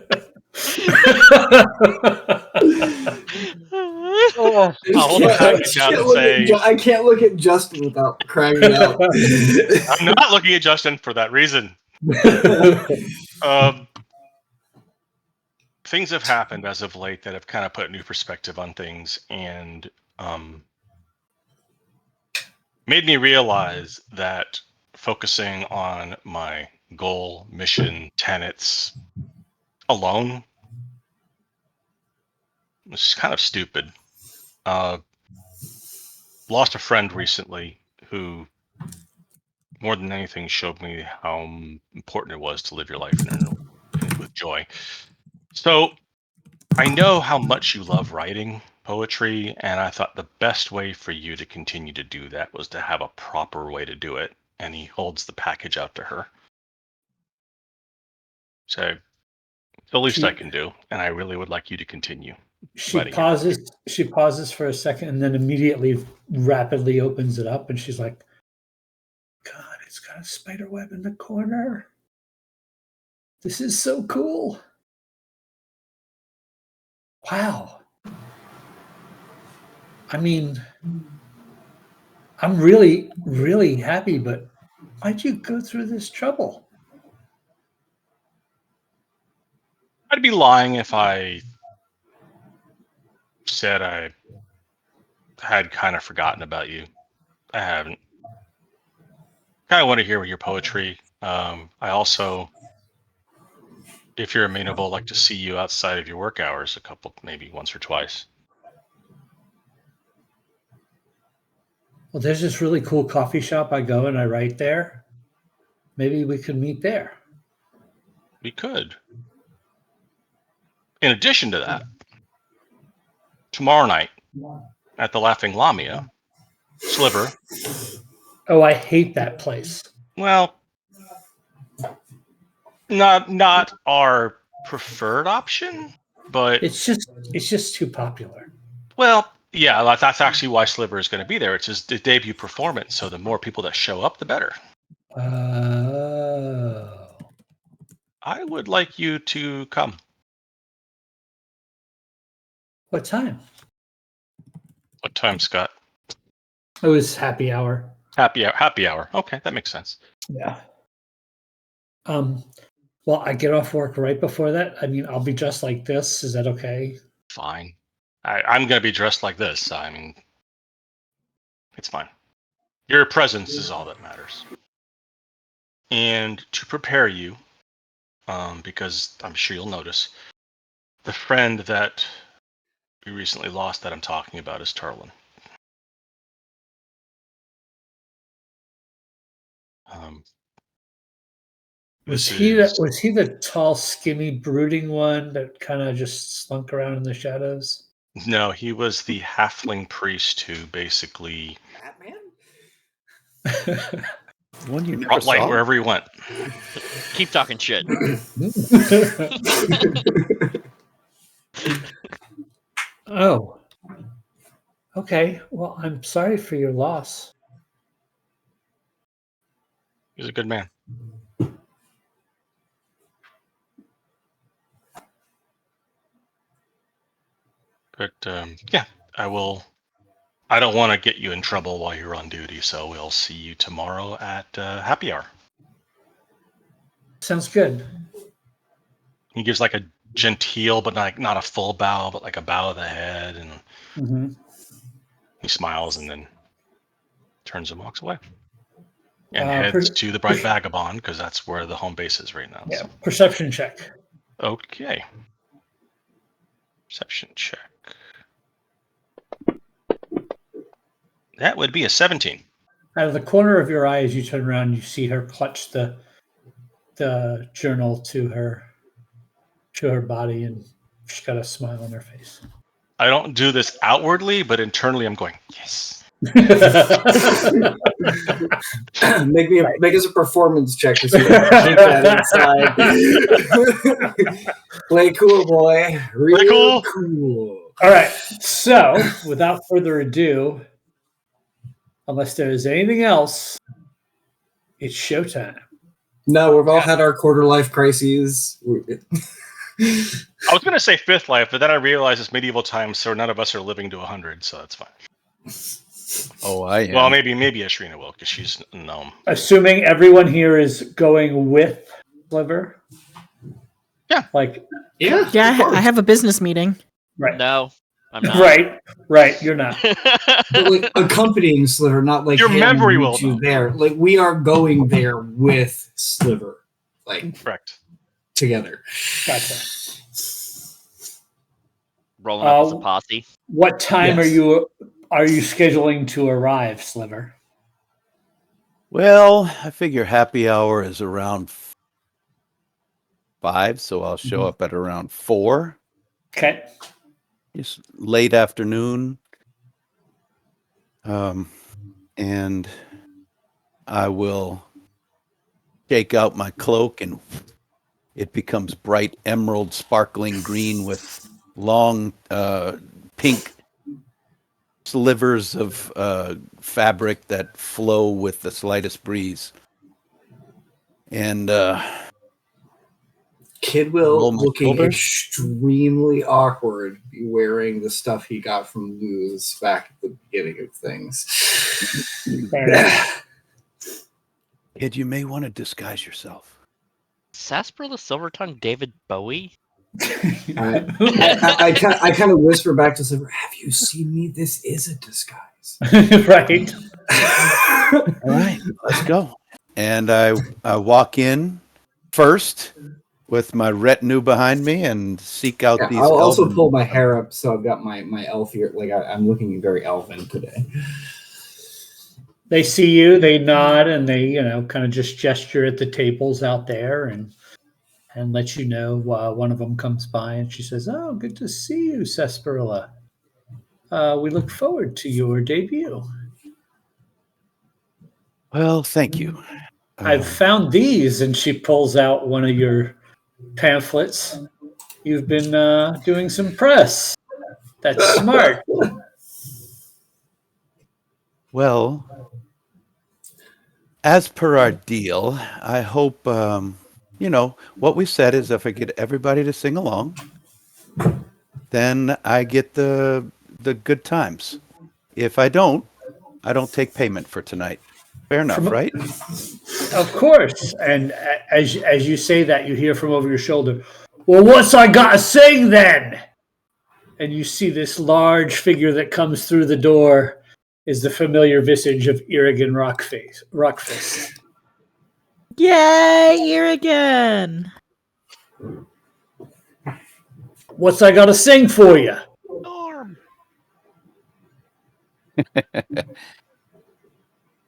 hold the package out and say,
I can't look at Justin without crying out.
I'm not looking at Justin for that reason. Things have happened as of late that have kind of put new perspective on things and made me realize that focusing on my goal, mission, tenets alone was kind of stupid. Lost a friend recently who, more than anything, showed me how important it was to live your life with joy. So I know how much you love writing poetry, and I thought the best way for you to continue to do that was to have a proper way to do it. And he holds the package out to her. So it's the least I can do, and I really would like you to continue.
She pauses for a second and then immediately rapidly opens it up and she's like, God, it's got a spider web in the corner. This is so cool. Wow. I mean, I'm really, really happy, but why'd you go through this trouble?
I'd be lying if I said I had kind of forgotten about you. I haven't. Kind of want to hear your poetry. I also, if you're amenable, like to see you outside of your work hours maybe once or twice.
Well, there's this really cool coffee shop I go and I write there. Maybe we could meet there.
We could. In addition to that, tomorrow night at the Laughing Lamia, Sliver.
Oh, I hate that place.
Well, not our preferred option, but
it's just too popular.
Well, yeah, that's actually why Sliver is going to be there. It's his debut performance, so the more people that show up, the better. I would like you to come.
What time?
What time, Scott?
It was happy hour.
Happy hour. Okay, that makes sense.
Yeah. Well, I get off work right before that. I mean, I'll be dressed like this. Is that okay?
Fine. I'm going to be dressed like this. I mean, it's fine. Your presence is all that matters. And to prepare you, because I'm sure you'll notice, the friend that we recently lost that I'm talking about is Tarlin.
Was he the tall, skinny, brooding one that kind of just slunk around in the shadows?
No, he was the halfling priest who basically
Batman?
One you never
brought light
saw?
wherever he went.
Keep talking shit.
Oh. Okay. Well, I'm sorry for your loss.
He was a good man. But yeah, I will. I don't want to get you in trouble while you're on duty, so we'll see you tomorrow at happy hour.
Sounds good.
He gives like a genteel, but not a full bow, but like a bow of the head, and
Mm-hmm.
he smiles and then turns and walks away. And
Per-
heads to the Bright Vagabond, because that's where the home base is right now.
Yeah.
So.
Perception check.
Okay. Perception check. That would be a 17.
Out of the corner of your eye, as you turn around, you see her clutch the journal to her body, and she's got a smile on her face.
I don't do this outwardly, but internally I'm going, yes.
Make us a performance check to see if we can keep that inside. Play cool, boy. Real cool.
All right. So, without further ado, unless there is anything else, it's showtime.
No, we've all had our quarter life crises.
I was going to say fifth life, but then I realized it's medieval times, so none of us are living to 100, so that's fine.
Oh, I am.
Well, maybe Ashrina will, because she's a gnome.
Assuming everyone here is going with Sliver.
Yeah.
Yeah, I have a business meeting.
Right.
No, I'm not.
Right. You're not.
But like accompanying Sliver, not like
Your memory will
you
know.
there. Like we are going there with Sliver, like
Correct.
together.
Gotcha.
Rolling up as a posse.
What time
Yes.
are you scheduling to arrive, Sliver?
Well, I figure happy hour is around 5, so I'll show up at around 4.
Okay.
It's late afternoon. And I will shake out my cloak and it becomes bright emerald sparkling green with long pink slivers of fabric that flow with the slightest breeze. And
Kid will,
roll my
looking
shoulders.
extremely awkward, be wearing the stuff he got from Luz back at the beginning of things.
Fair enough.
Kid, you may want to disguise yourself.
Sarsaparilla Silvertongue David Bowie?
I kind of whisper back to Silver, have you seen me? This is a disguise.
Right.
All right, let's go. And I walk in first with my retinue behind me and seek out these.
I'll also
elven-
pull my hair up, so I've got my elf ear. Like I'm looking very elven today.
They see you, they nod, and they, kind of just gesture at the tables out there and let you know. One of them comes by and she says, "Oh, good to see you, Sarsaparilla. We look forward to your debut.
Well, thank you.
I've found these," and she pulls out one of your pamphlets. "You've been doing some press. That's smart."
Well, as per our deal, I hope, what we said is if I get everybody to sing along, then I get the good times. If I don't take payment for tonight. Fair enough, right?
Of course. And as you say that, you hear from over your shoulder, "Well, what's I got to sing then?" And you see this large figure that comes through the door is the familiar visage of Irrigan Rockfist.
Yay, Irrigan!
"What's I got to sing for you?"
Norm.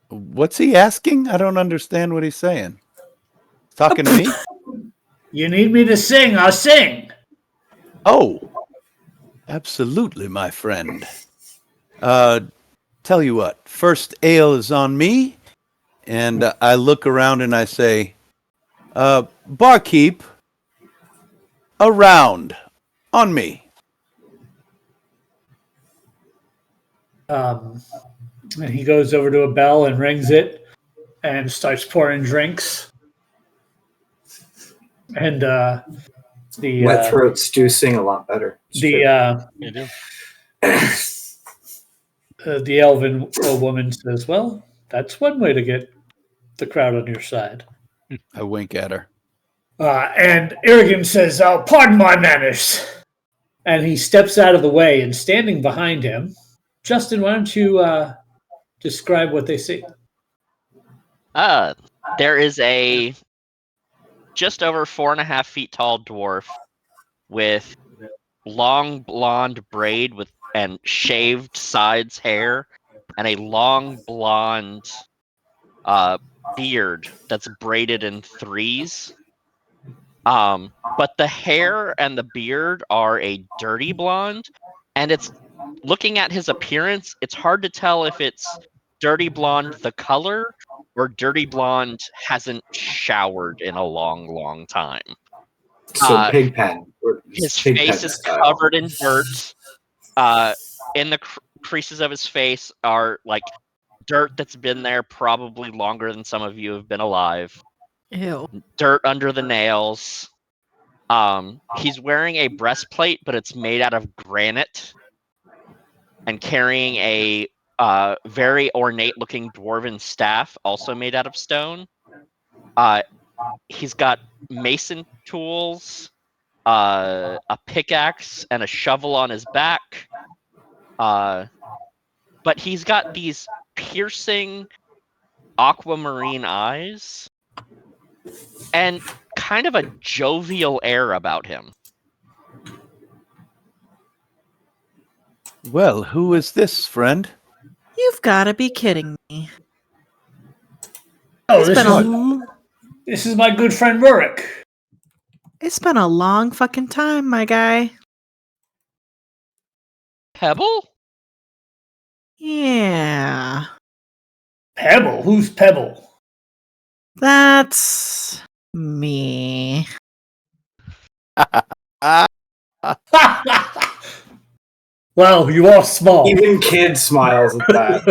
What's he asking? I don't understand what he's saying. He's talking to me?
"You need me to sing, I'll sing."
Oh, Absolutely, my friend. Tell you what, first ale is on me, and I look around and I say, barkeep, around on me.
And he goes over to a bell and rings it and starts pouring drinks. And the
Wet throats do sing a lot better. It's true.
You do.
The elven old woman says, "Well, that's one way to get the crowd on your side."
I wink at her.
And Irrigan says, "Oh, pardon my manners." And he steps out of the way, and standing behind him, Justin, why don't you describe what they see?
There is a just over 4.5 feet tall dwarf with long blonde braid and shaved sides hair and a long blonde beard that's braided in threes. But the hair and the beard are a dirty blonde, and it's looking at his appearance, it's hard to tell if it's dirty blonde the color or dirty blonde hasn't showered in a long time.
So Pigpen.
His face is covered in dirt. In the creases of his face are like dirt that's been there probably longer than some of you have been alive.
Ew.
Dirt under the nails. He's wearing a breastplate, but it's made out of granite, and carrying a very ornate-looking dwarven staff, also made out of stone. He's got mason tools, a pickaxe, and a shovel on his back. But he's got these piercing aquamarine eyes and kind of a jovial air about him.
Well, who is this, friend?
You've got to be kidding me.
Oh,
It's
this is my good friend Rurik.
It's been a long fucking time, my guy.
Pebble?
Yeah.
Pebble? Who's Pebble?
That's me.
Well, you are small.
Even kid smiles at that.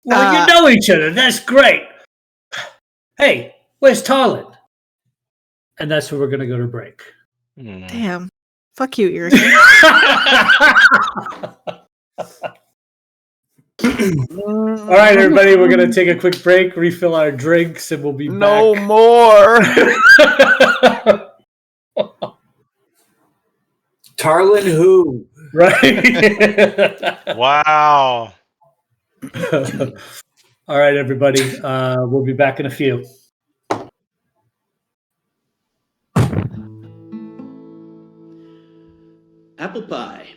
Well, you know each other. That's great. Hey, where's Tarlin? And that's where we're going to go to break.
Damn. Fuck you, Irrigan.
All right, everybody, we're going to take a quick break, refill our drinks, and we'll be
No
back.
more.
Tarlin who?
Right?
Wow.
All right, everybody. We'll be back in a few.
Apple pie.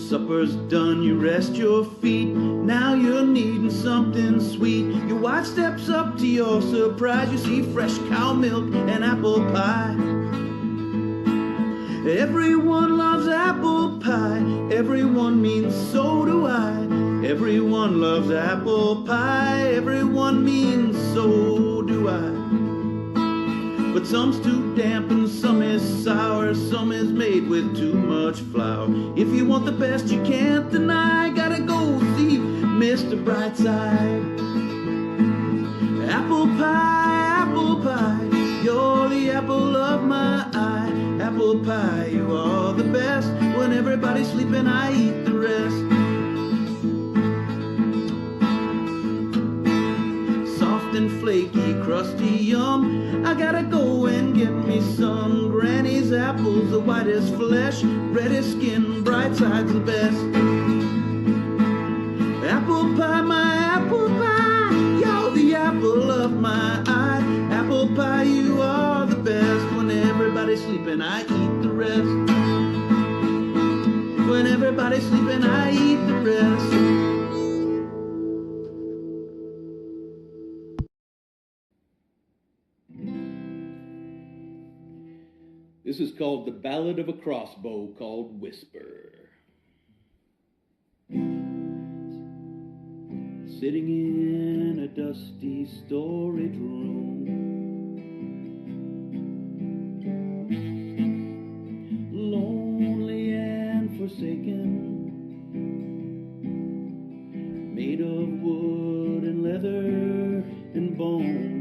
Supper's done, you rest your feet. Now you're needing something sweet. Your wife steps up to your surprise. You see fresh cow milk and apple pie. Everyone loves apple pie. Everyone means so do I. Everyone loves apple pie. Everyone means so do I. But some's too damp and some is sour. Some is made with too much flour. If you want the best you can't deny, gotta go see Mr. Brightside. Apple pie, you're the apple of my eye. Apple pie, you are the best. When everybody's sleeping, I eat the rest. Soft and flaky, crusty, yum. I gotta go and get me some. Granny's apples, the whitest flesh, reddest skin, bright side's the best. Apple pie, my apple pie, you're the apple of my eye. Apple pie, you are the best. When everybody's sleeping, I eat the rest. When everybody's sleeping, I eat the rest. This is called The Ballad of a Crossbow Called Whisper. Sitting in a dusty storage room, lonely and forsaken, made of wood and leather and bone.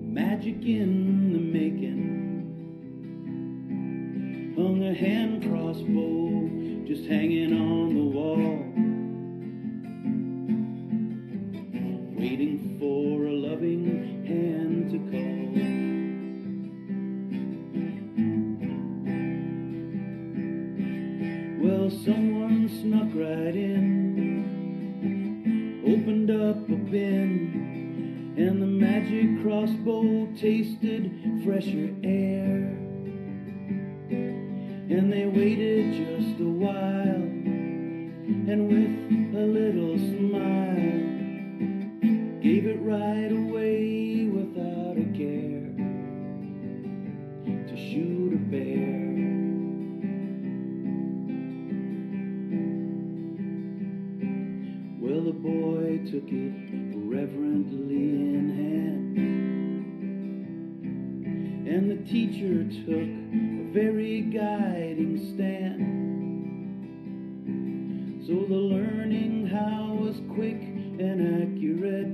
Magic in the making, hung a hand crossbow just hanging on the wall, waiting for a loving hand to call. Well, someone snuck right in, opened up a bin, and the magic crossbow tasted fresher air. And they waited just a while, and with a little smile, gave it right away without a care, to shoot a bear. Well, the boy took it reverently in hand, and the teacher took a very guiding stand. So the learning how was quick and accurate.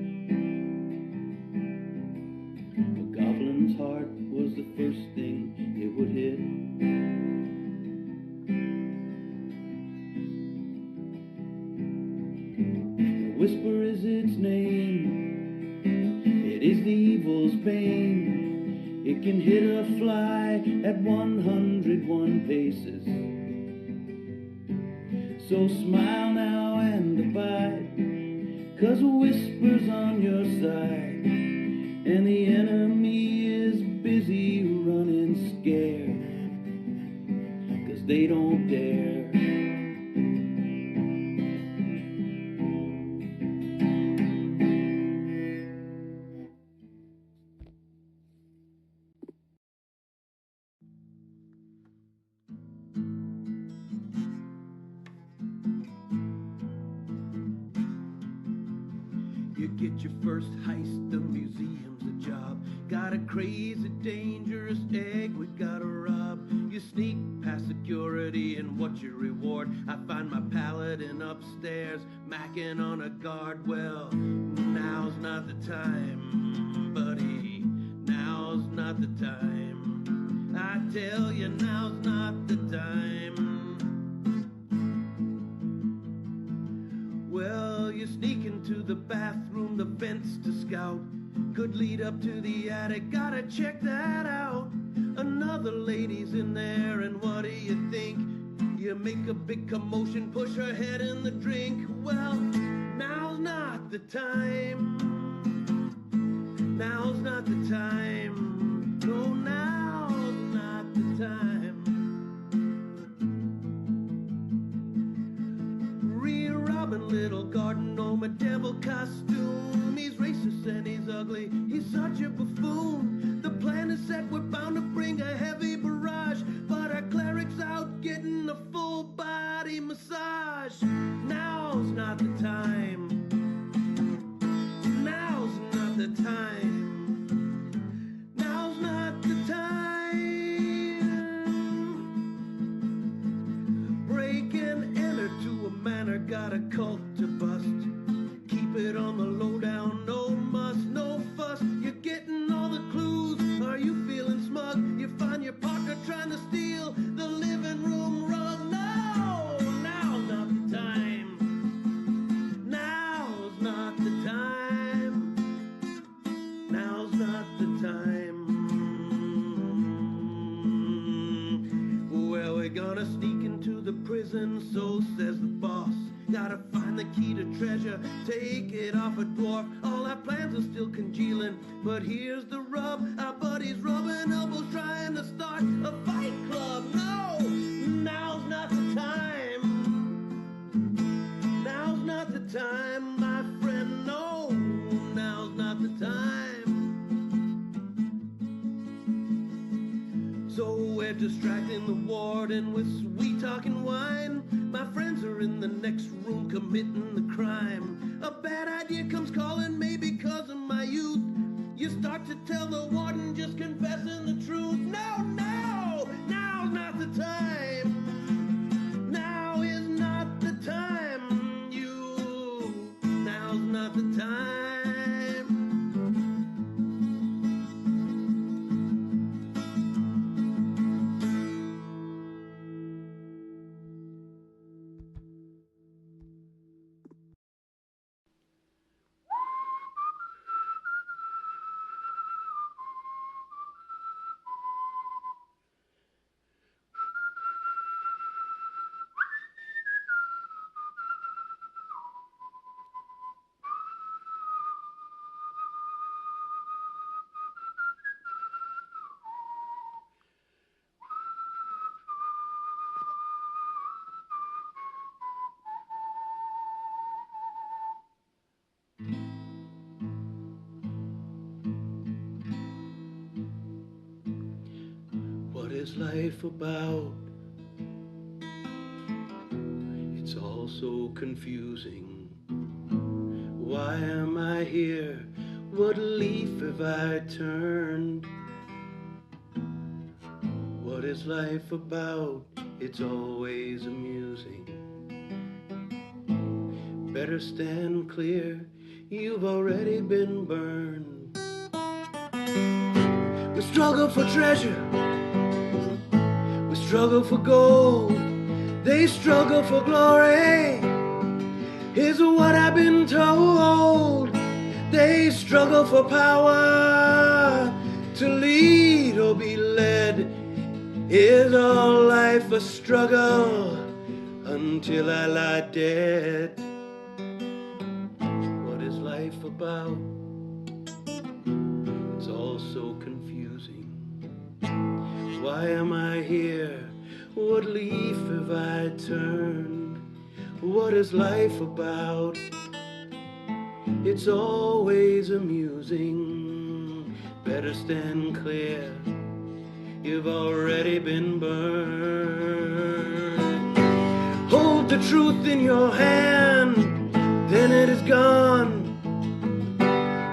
The goblin's heart was the first thing it would hit. The whisper is its name, it is the evil's bane. It can hit a fly at 101 paces. So smile now and abide, 'cause a whisper's on your side, and the enemy is busy running scared, 'cause they don't dare. You get your first heist, the museum's a job. Got a crazy, dangerous egg we gotta rob. You sneak past security, and what's your reward? I find my paladin upstairs, macking on a guard. Well, now's not the time, buddy. Now's not the time. I tell you, now's not the time. Well, you sneak into the bathroom, the vents to scout. Could lead up to the attic, gotta check that out. Another lady's in there, and what do you think? You make a big commotion, push her head in the drink. Well, now's not the time. Now's not the time. No, now's not the time. Robin, little garden gnome, a devil costume. He's racist and he's ugly, he's such a buffoon. The plan is set, we're bound to bring a heavy barrage, but our cleric's out getting a full body massage. Now's not the time. Now's not the time. Now's not the time. Break and enter to a manor, got a cult to bust. Keep it on the lowdown, no muss, no fuss. You're getting all the clues, are you feeling smug? You find your partner trying to steal the living room rug. No, now's not the time. Now's not the time. Now's not the time. Well, we're gonna sneak into the prison, so says the boss. Gotta find the key to treasure, take it off a dwarf. All our plans are still congealing, but here's the rub. Our buddies rubbing elbows, trying to start a fight club. No, now's not the time. Now's not the time, my friend. No, now's not the time. distracting the warden with sweet talking wine. My friends are in the next room committing the crime. A bad idea comes calling, maybe because of my youth. You start to tell the warden, just confessing the truth. No, no, now's not the time. Now is not the time. Now's not the time. What is life about? It's all so confusing. Why am I here? What leaf have I turned? What is life about? It's always amusing. Better stand clear, you've already been burned. We struggle for treasure, we struggle for gold, they struggle for glory. Here's what I've been told, they struggle for power, to lead or be led. Is all life a struggle until I lie dead? What is life about? It's all so confusing. Why am I here? What leaf have I turned? What is life about? It's always amusing. Better stand clear, you've already been burned. Hold the truth in your hand, then it is gone.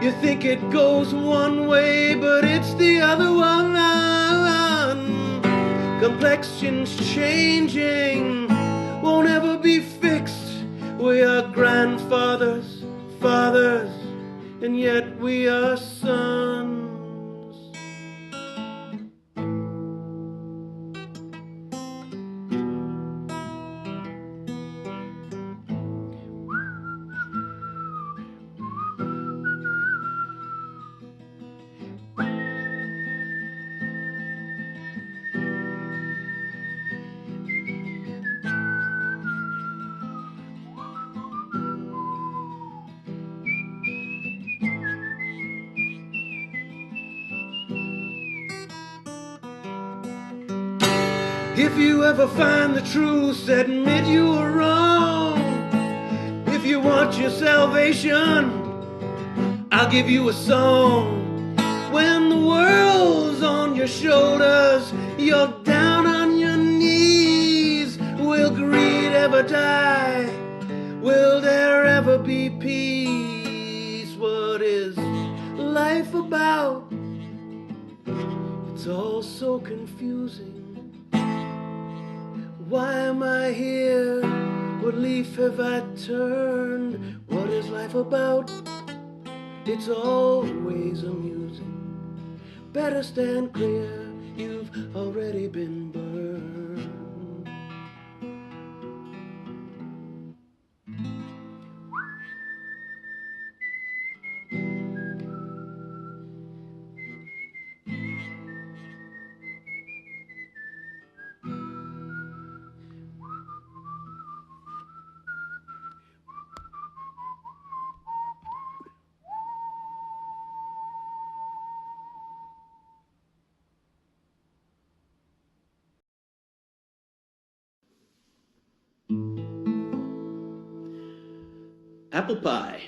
You think it goes one way, but it's the other one. Complexion's changing, won't ever be fixed. We are grandfathers, fathers, and yet we are sons. If you ever find the truth, admit you were wrong. If you want your salvation, I'll give you a song. When the world's on your shoulders, you're down on your knees. Will greed ever die? Will there ever be peace? What is life about? It's all so confusing. Why am I here? What leaf have I turned? What is life about? It's always amusing. Better stand clear, you've already been burned. Apple pie.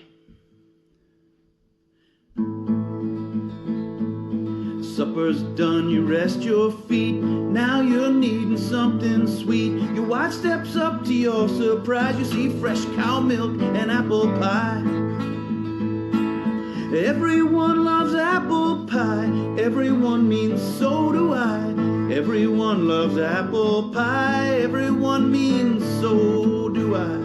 supper's done, you rest your feet. Now you're needing something sweet. Your wife steps up to your surprise. You see fresh cow milk and apple pie. Everyone loves apple pie. Everyone means so do I. Everyone loves apple pie. Everyone means so do I.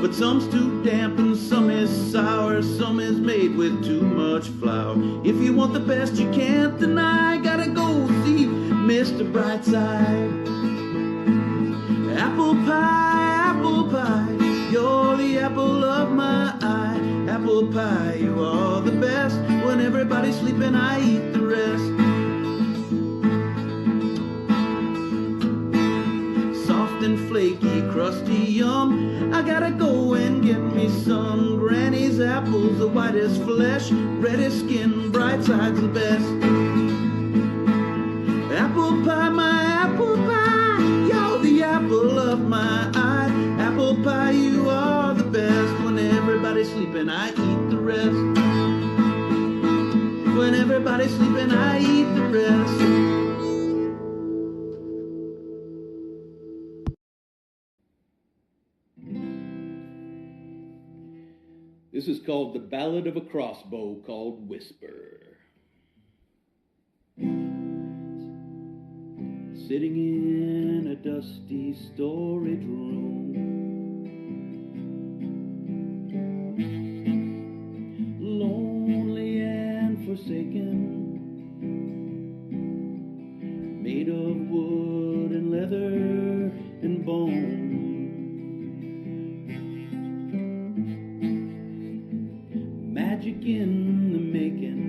But some's too damp and some is sour. Some is made with too much flour. If you want the best you can't deny, gotta go see Mr. Brightside. Apple pie, you're the apple of my eye. Apple pie, you are the best. When everybody's sleeping, I eat the rest. Soft and flaky, crusty, yum. I gotta go and get me some. Granny's apples, the white as flesh, red as skin, bright side's the best. Apple pie, my apple pie, you're the apple of my eye. Apple pie, you are the best. When everybody's sleeping, I eat the rest. When everybody's sleeping, I eat the rest.
This is called the Ballad of a Crossbow called Whisper. Sitting in a dusty storage room, lonely and forsaken, made of wood and leather and bone. Magic in the making,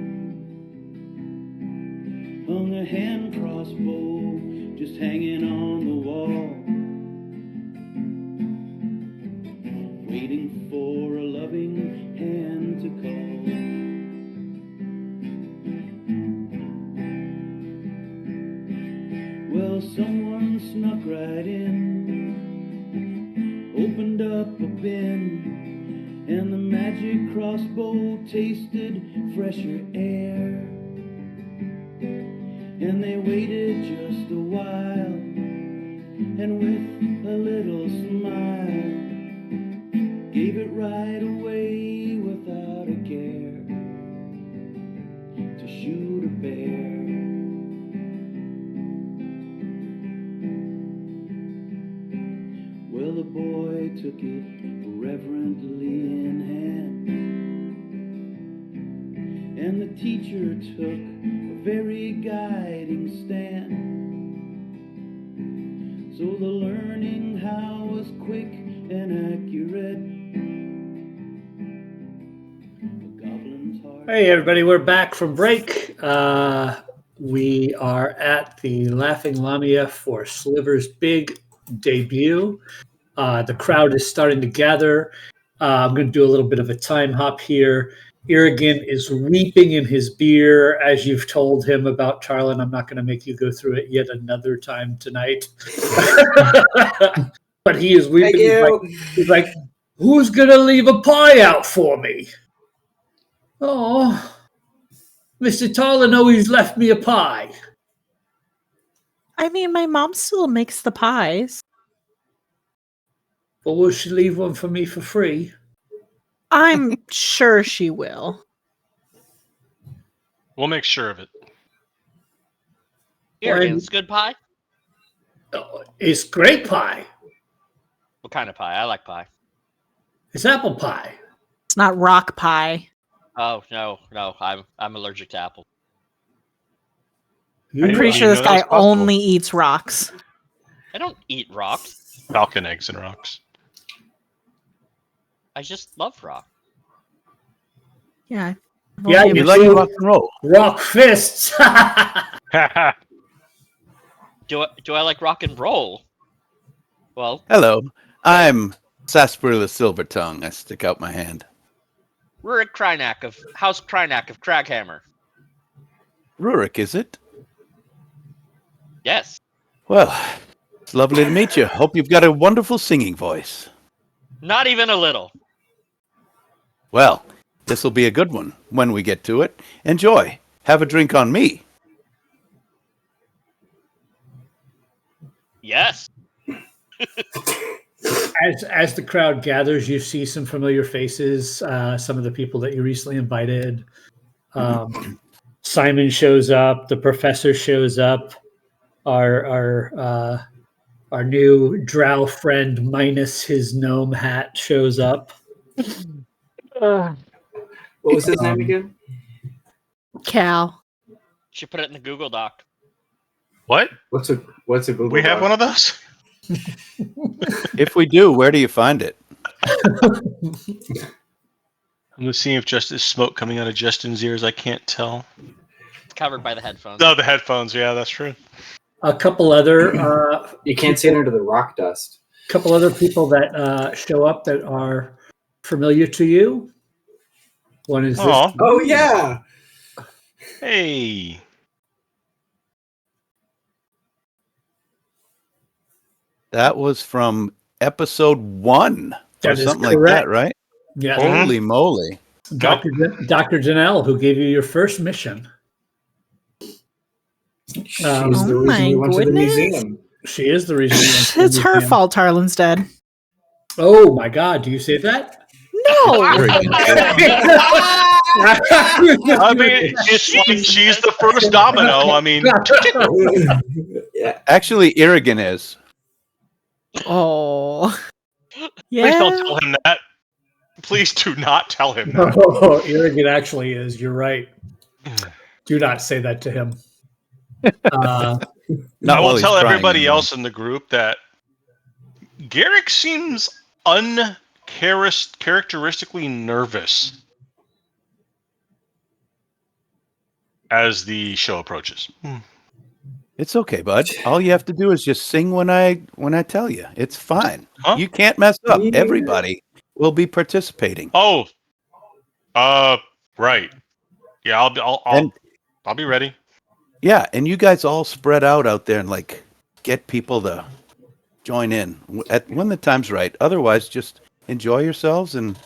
hung a hand crossbow just hanging on the wall, waiting for a loving hand to call. Well, someone snuck right in, opened up a bin, and the magic crossbow tasted fresher air. And they waited just a while, and with a little smile, gave it right away without a care to shoot a bear. Well, the boy took it reverently in hand, and the teacher took a very guiding stand. So the learning how was quick and accurate. The goblin's heart.
Hey, everybody, we're back from break. We are at the Laughing Lamia for Sliver's big debut. The crowd is starting to gather. I'm going to do a little bit of a time hop here. Irrigan is weeping in his beer, as you've told him about Charlin. I'm not going to make you go through it yet another time tonight. But he is weeping. He's like, who's going to leave a pie out for me? Oh, Mr. Tarlin always left me a pie.
I mean, my mom still makes the pies.
But will she leave one for me for free?
I'm sure she will.
We'll make sure of it.
Irrigan's good pie?
It's great pie.
What kind of pie? I like pie.
It's apple pie.
It's not rock pie.
Oh, no. I'm allergic to apple.
I'm pretty sure this guy only eats rocks.
I don't eat rocks.
Falcon eggs and rocks.
I just love rock.
Yeah.
Yeah,
You like rock and roll.
Rock fists.
Do I like rock and roll? Well,
Hello, I'm Sarsaparilla Silvertongue. I stick out my hand.
Rurik Krynak of House Krynak of Craghammer.
Rurik, is it?
Yes.
Well, it's lovely to meet you. Hope you've got a wonderful singing voice.
Not even a little.
Well, this will be a good one when we get to it. Enjoy. have a drink on me.
Yes.
As the crowd gathers, you see some familiar faces. Some of the people that you recently invited. Simon shows up. The professor shows up. Our new drow friend minus his gnome hat shows up.
What was his name again?
Cal.
Should put it in the Google Doc.
What?
What's a Google
We have
Doc?
one of those?
If we do, where do you find it?
I'm just seeing if just is smoke coming out of Justin's ears. I can't tell.
It's covered by the headphones.
No, the headphones. Yeah, that's true.
A couple other
You can't see it under the rock dust.
couple other people that show up that are familiar to you. One is
Aw.
this.
Oh yeah.
Hey.
That was from episode 1 or
That is
something like
correct.
that, right?
Yeah,
Holy moly.
Dr. Janelle, who gave you your first mission.
She's
Oh
the reason
my
we went to the
goodness.
museum.
She is the reason. you went to the
It's her
museum.
fault Harlan's dead.
Oh my God! Do you say that?
No.
I mean, it's like she's the first domino. I mean,
Yeah.
Actually, Irrigan is.
Oh.
please
Yeah.
don't tell him that. Please do not tell him that.
Oh, Irrigan actually is. You're right. Do not say that to him.
Not
I
while
will
he's
tell
crying,
everybody
you know.
else in the group that Garrick seems uncharacteristically nervous as the show approaches.
It's okay, bud. All you have to do is just sing when I tell you. It's fine.
Huh?
You can't mess up.
Yeah.
Everybody will be participating.
Oh, right. Yeah, I'll be ready.
Yeah, and you guys all spread out there and like get people to join in when the time's right. Otherwise, just enjoy yourselves, and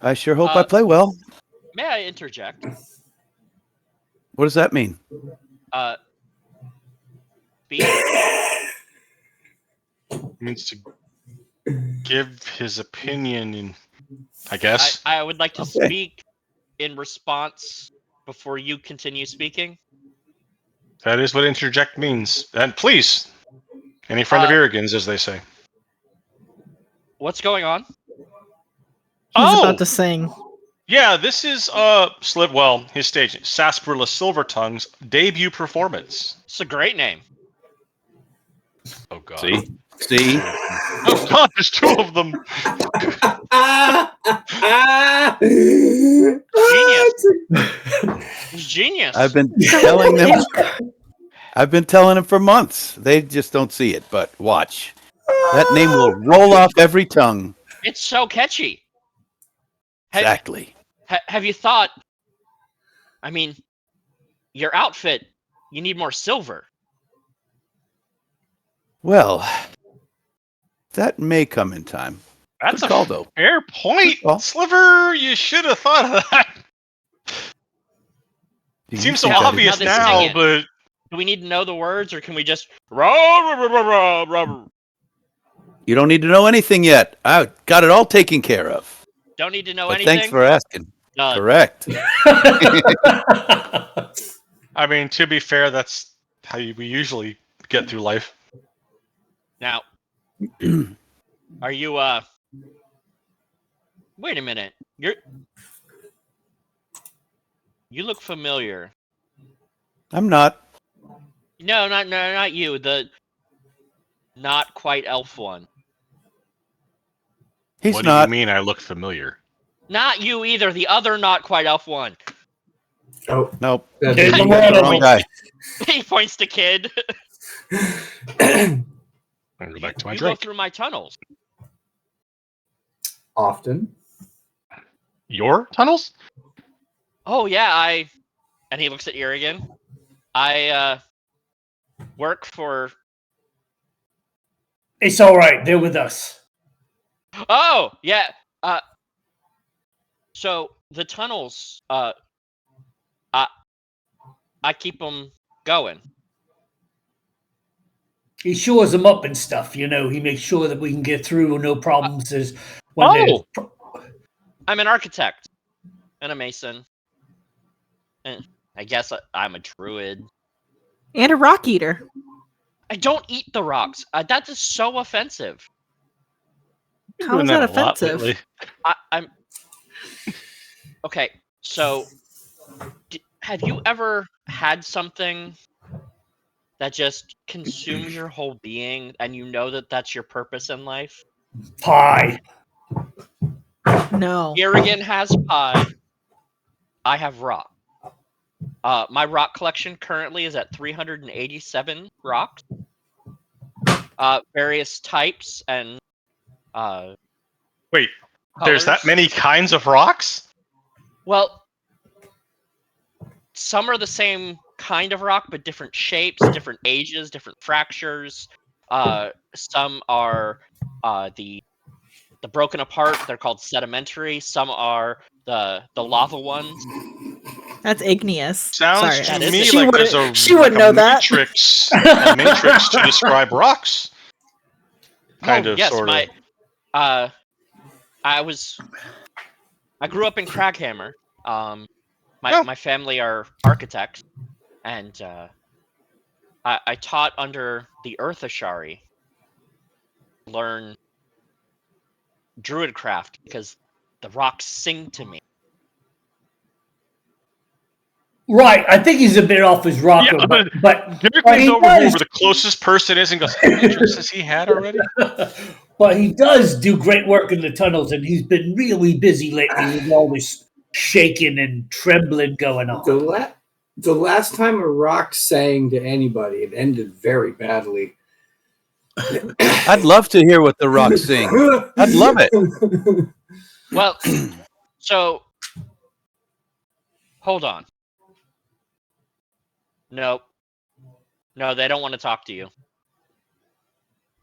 I sure hope I play well.
May I interject?
What does that mean?
Speak.
Means to give his opinion, and I guess.
I would like to
Okay.
speak in response before you continue speaking.
That is what interject means. And please, any friend of Irrigan's, as they say.
What's going on?
He's about to sing.
Yeah, this is his stage, Sarsaparilla Silvertongue's debut performance.
It's a great name.
Oh God!
See,
Oh God! There's two of them.
It's genius.
I've been telling them. I've been telling them for months. They just don't see it. But watch, that name will roll off every tongue.
It's so catchy.
Exactly.
Have you thought? I mean, your outfit. You need more silver.
Well, that may come in time.
That's
Good
a
call, though.
fair point,
Good call.
Sliver. You should have thought of that.
Do you
Seems so
think that
obvious
Now they
now,
sing it.
but
Do we need to know the words, or can we just don't
You don't need to know anything yet. I got it all taken care of.
need to know
But
anything?
thanks for asking.
Done.
Correct.
I mean, to be fair, that's how we usually get through life.
Now, are you wait a minute. You look familiar.
I'm not.
No, not you. The not quite elf one.
He's
What
not.
do you mean I look familiar?
Not you either. The other not quite elf one.
Oh,
Nope.
Okay,
that's-
Wrong guy.
He points to Kid.
I'm gonna go back to my
You
drink.
go through my tunnels.
Often.
Your tunnels?
Oh yeah, and he looks at Irrigan. I work for.
It's all right. They're with us.
Oh yeah. So the tunnels. I keep them going.
He shores them up and stuff. He makes sure that we can get through, no problems.
I'm an architect and a mason, and I guess I'm a druid.
And a rock eater.
I don't eat the rocks. That is so offensive.
How is that offensive?
I'm okay. So, have you ever had something that just consumes your whole being, and you know that that's your purpose in life?
Pie.
No.
Irrigan has pie. I have rock. My rock collection currently is at 387 rocks. Various types and
Wait, there's that
colors.
many kinds of rocks?
Well, some are the same kind of rock, but different shapes, different ages, different fractures. Some are the broken apart. They're called sedimentary. Some are the lava ones.
That's igneous.
Sounds
Sorry,
to me
she
like
wouldn't-
there's
she wouldn't know that.
a matrix to describe rocks. Kind of,
yes,
sort of.
I grew up in Craghammer. My family are architects, and I taught under the Earth Ashari. Learn druidcraft because the rocks sing to me.
Right, I think he's a bit off his rocker, but
Derek
he
leans over
does-
whoever the closest person is and goes, "How many drinks has he had already?"
But he does do great work in the tunnels, and he's been really busy lately with all this shaking and trembling going on.
The last time a rock sang to anybody, it ended very badly.
I'd love to hear what the rocks sing. I'd love it.
Well, so hold on. No, they don't want to talk to you.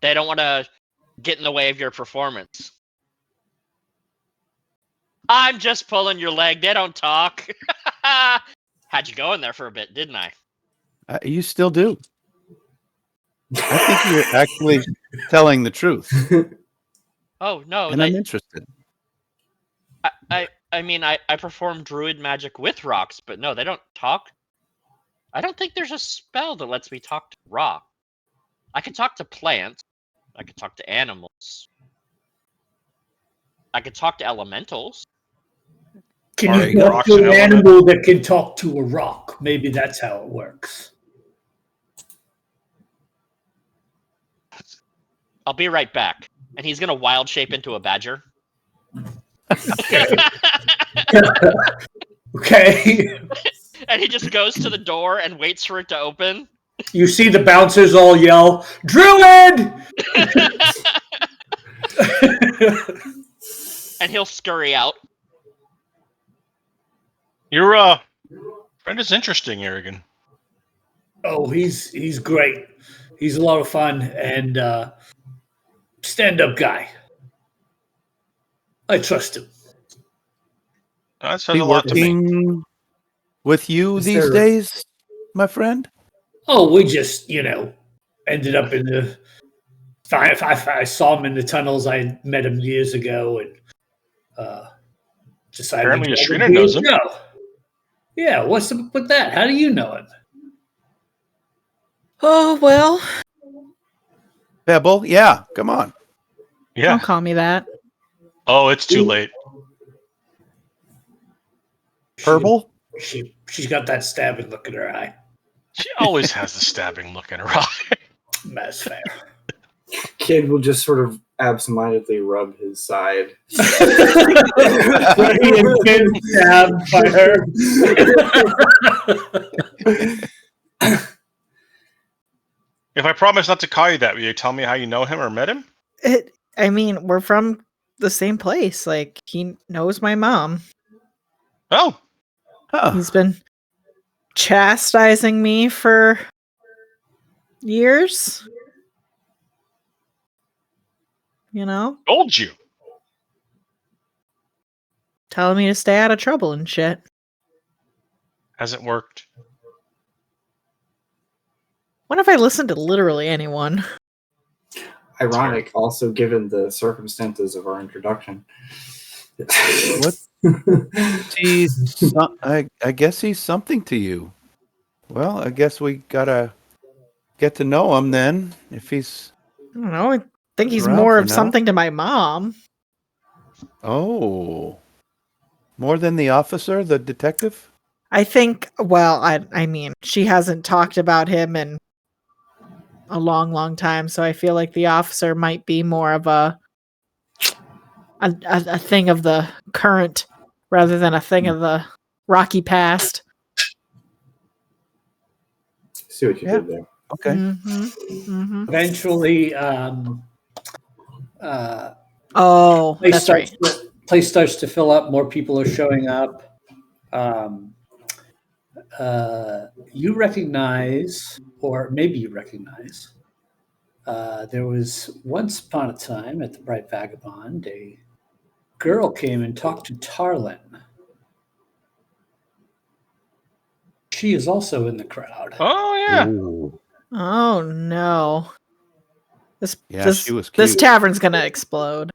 They don't want to get in the way of your performance. I'm just pulling your leg. They don't talk. Had you go in there for a bit, didn't I?
You still do. I think you're actually telling the truth.
Oh no,
and I'm interested.
I mean, I perform druid magic with rocks, but no, they don't talk. I don't think there's a spell that lets me talk to rock. I can talk to plants. I can talk to animals. I can talk to elementals.
Can you talk to an animal that can talk to a rock? Maybe that's how it works.
I'll be right back. And he's going to wild shape into a badger.
Okay.
And he just goes to the door and waits for it to open.
You see the bouncers all yell, "Druid!"
And he'll scurry out.
Your friend is interesting, Irrigan.
Oh, he's great. He's a lot of fun and stand-up guy. I trust him.
That says a lot to me.
Working with you these days, my friend?
Oh, we just, ended up in the... I saw him in the tunnels. I met him years ago and decided...
Apparently, Ashrina knows him.
No. Yeah, what's up with that? How do you know him?
Oh, well.
Pebble, yeah, come on.
Yeah.
Don't call me that.
Oh, it's too late.
Purple?
She's got that stabbing look in her eye.
She always has the stabbing look in her eye.
That's fair.
Kid will just sort of absentmindedly rub his side.
Been stabbed by her.
If I promise not to call you that, will you tell me how you know him or met him?
We're from the same place. Like, he knows my mom.
Oh.
Huh.
He's been chastising me for years.
Told you.
Telling me to stay out of trouble and shit.
Hasn't worked.
What if I listened to literally anyone?
Ironic, also given the circumstances of our introduction.
What? I guess he's something to you. Well, I guess we gotta get to know him then. If he's
I don't know. I think he's
around
more
for
of
now.
something to my mom.
Oh, more than the officer, the detective?
I think, well, I mean, she hasn't talked about him in a long, long time, so I feel like the officer might be more of a thing of the current rather than a thing of the rocky past.
See what you did there.
Okay.
Eventually,
Oh, that's right.
Place starts to fill up. More people are showing up. You recognize, or maybe you recognize, there was once upon a time at the Bright Vagabond, a girl came and talked to Tarlin. She is also in the crowd.
Oh yeah.
Ooh.
Oh no.
She was cute.
This tavern's gonna explode.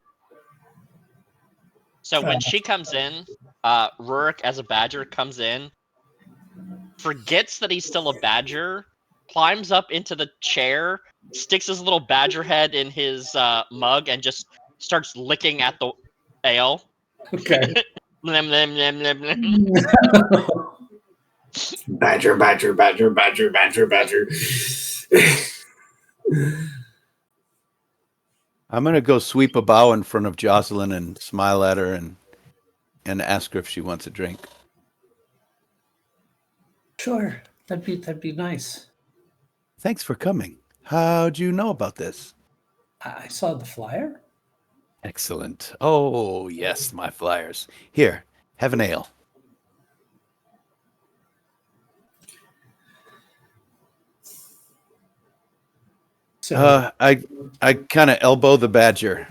So when she comes in, Rurik as a badger comes in, forgets that he's still a badger, climbs up into the chair, sticks his little badger head in his mug, and just starts licking at the ale.
Okay.
Blim, blim, blim, blim, blim.
Badger, badger, badger, badger, badger, badger.
I'm gonna go sweep a bow in front of Jocelyn and smile at her and ask her if she wants a drink.
Sure, that'd be nice.
Thanks for coming. How'd you know about this?
I saw the flyer.
Excellent. Oh, yes, my flyers. Here, have an ale.
So
I kind of elbow the badger.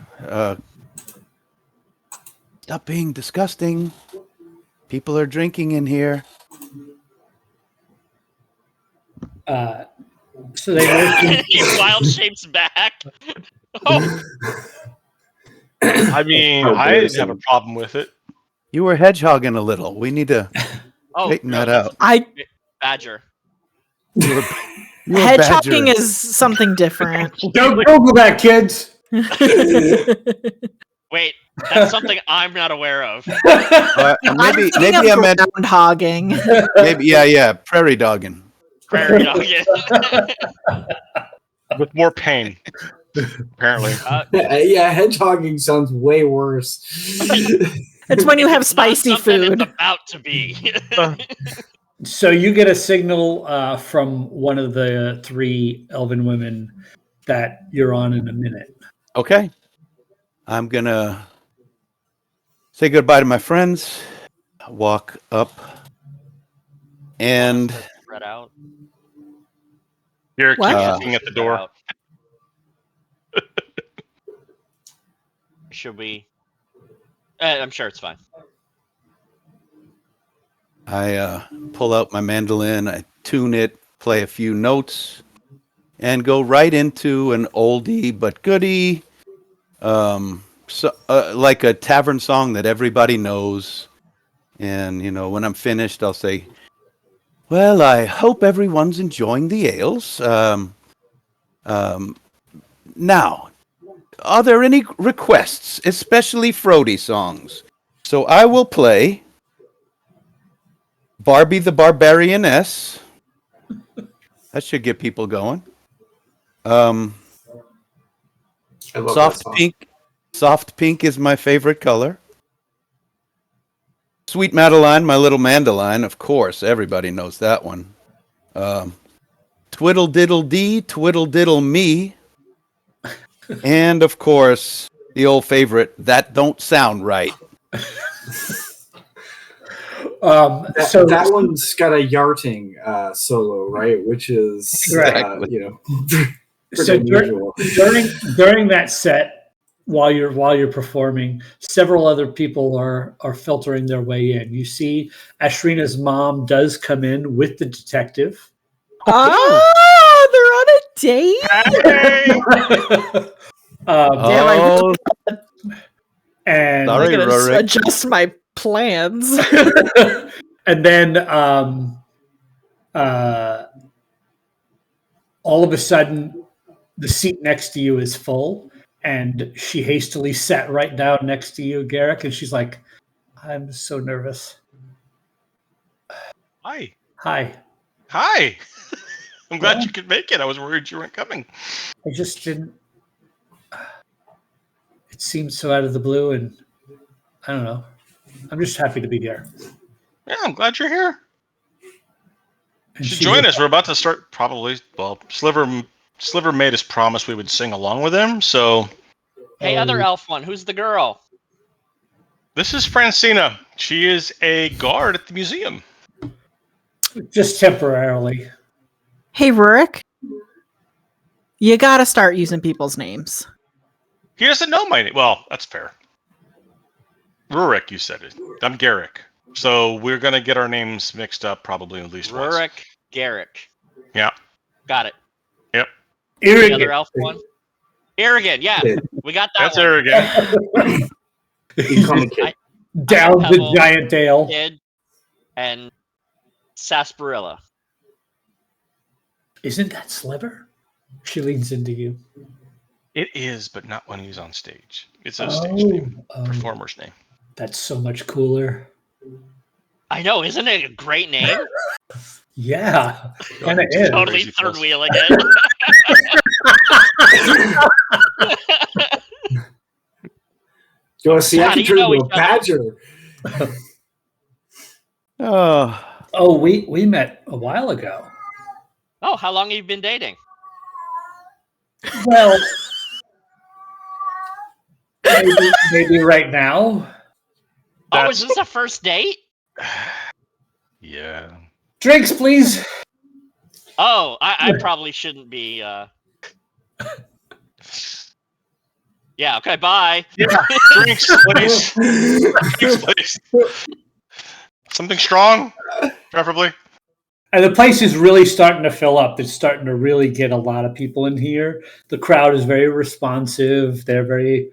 Stop being disgusting. People are drinking in here.
so they
He wild shapes back. Oh,
I mean,
How
I didn't have a
embarrassing.
problem with it.
You were hedgehogging a little. We need to straighten that out.
badger.
You were
Hedgehogging
badger.
is something different.
don't Google that, kids.
Wait, that's something I'm not aware of.
Maybe I meant
ground hogging.
maybe yeah, prairie dogging.
Prairie dog.
With more pain, apparently.
Yeah, hedgehogging sounds way worse.
It's when you have
It's not
spicy
something
food.
It's about to be.
So you get a signal from one of the three elven women that you're on in a minute.
Okay. I'm gonna say goodbye to my friends, walk up, and
Spread out.
You're
What?
knocking at the door.
Out. Should we? I'm sure it's fine.
I pull out my mandolin, I tune it, play a few notes, and go right into an oldie but goodie, like a tavern song that everybody knows. And, you know, when I'm finished, I'll say, well, I hope everyone's enjoying the ales. Now, are there any requests, especially Frody songs? So I will play Barbie the Barbarianess. That should get people going.
I love that
Soft
song.
pink. Soft pink is my favorite color. Sweet Madeline, my little mandolin, of course. Everybody knows that one. Twiddle diddle dee, twiddle diddle me. And, of course, the old favorite, That Don't Sound Right.
So
That one's got a yarting solo, right? Which is,
Exactly.
So
unusual.
during that set, while you're performing, several other people are filtering their way in. You see, Ashrina's mom does come in with the detective.
Oh, they're Dave?
Hey!
Damn,
Oh,
and
sorry,
I'm gonna
Rorik.
adjust my plans.
and then all of a sudden, the seat next to you is full, and she hastily sat right down next to you, Garrick, and she's like, "I'm so nervous."
Hi.
Hi.
Hi. I'm glad
Yeah.
you could make it. I was worried you weren't coming.
I just didn't. It seemed so out of the blue, and I don't know. I'm just happy to be here.
Yeah, I'm glad you're here.
And
You should
she
join
goes,
us. We're about to start probably. Well, Sliver made us promise we would sing along with him. So
Hey, other elf one, who's the girl?
this is Francina. She is a guard at the museum.
just temporarily.
Hey, Rurik. You gotta start using people's names.
He doesn't know my name. Well, that's fair. Rurik, you said it. I'm Garrick. So we're gonna get our names mixed up probably at least once.
Rurik Garrick.
Yeah.
Got it.
Yep.
The
Arrogant.
other elf one? Arrogant, yeah. We got that
That's
one.
arrogant.
You call me Kid.
Down the
Pebble.
giant dale.
Kid and Sarsaparilla.
Isn't that Sliver? She leans into you.
It is, but not when he's on stage. It's a stage name. Performer's name.
That's so much cooler.
I know, isn't it a great name?
Yeah, kind of
God,
is.
Totally
crazy
third
close.
wheeling it.
You want to see?
How
I
do
can
you
turn
know
into a
each other?
badger.
Oh,
Oh, we met a while ago.
Oh, how long have you been dating?
Well, maybe right now.
Oh, is this a first date?
Yeah.
Drinks, please.
Oh, I probably shouldn't be. Yeah, okay, bye.
Yeah. Drinks, please. Drinks, please. Something strong, preferably.
And the place is really starting to fill up. It's starting to really get a lot of people in here. The crowd is very responsive. They're very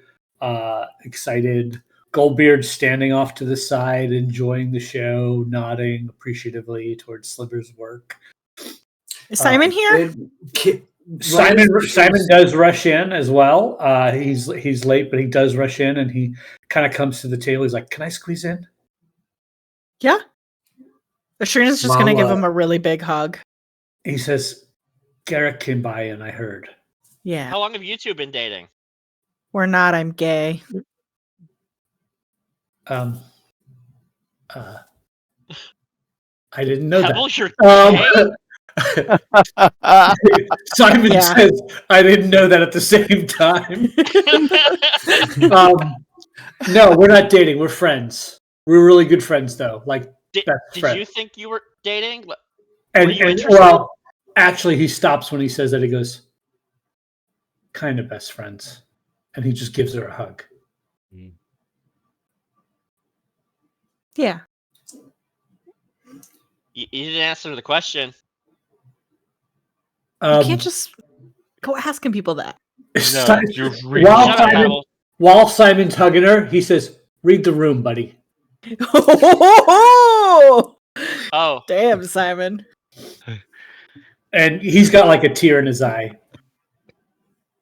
excited. Goldbeard's standing off to the side, enjoying the show, nodding appreciatively towards Sliver's work.
Is Simon here?
Simon does rush in as well. He's late, but he does rush in, and he kind of comes to the table. He's like, "Can I squeeze in?"
Yeah. Ashrina's just gonna give him a really big hug.
He says, "Garrick came by, and I heard."
Yeah.
How long have you two been dating?
We're not. I'm gay.
I didn't know
Pebbles, you're
that.
gay?
Simon
Yeah.
says, "I didn't know that at the same time." No, we're not dating. We're friends. We're really good friends, though. Like
Did
best friends.
you think you were dating?
And,
were you
and
interested?
well, actually, he stops when he says that. He goes, "Kind of best friends," and he just gives her a hug.
Yeah.
You didn't answer the question.
You can't just go asking people that.
No, you're really
Shut up, Pebbles.
While Simon's hugging her, he says, "Read the room, buddy."
Oh,
damn, Simon.
And he's got like a tear in his eye.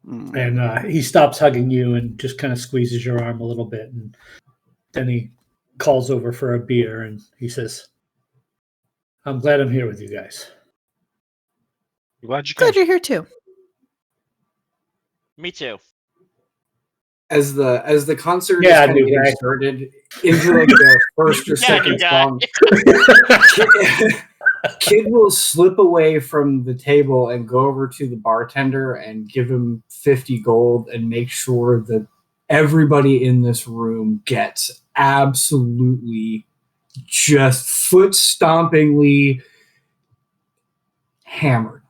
And he stops hugging you and just kind of squeezes your arm a little bit. And then he calls over for a beer and he says, "I'm glad I'm here with you guys."
Glad you
Glad you're here too.
me too.
As the concert
Yeah,
is kind
new
of getting
guy.
started into like the first or
Yeah,
second
new guy.
song, Kid will slip away from the table and go over to the bartender and give him 50 gold and make sure that everybody in this room gets absolutely just foot stompingly hammered.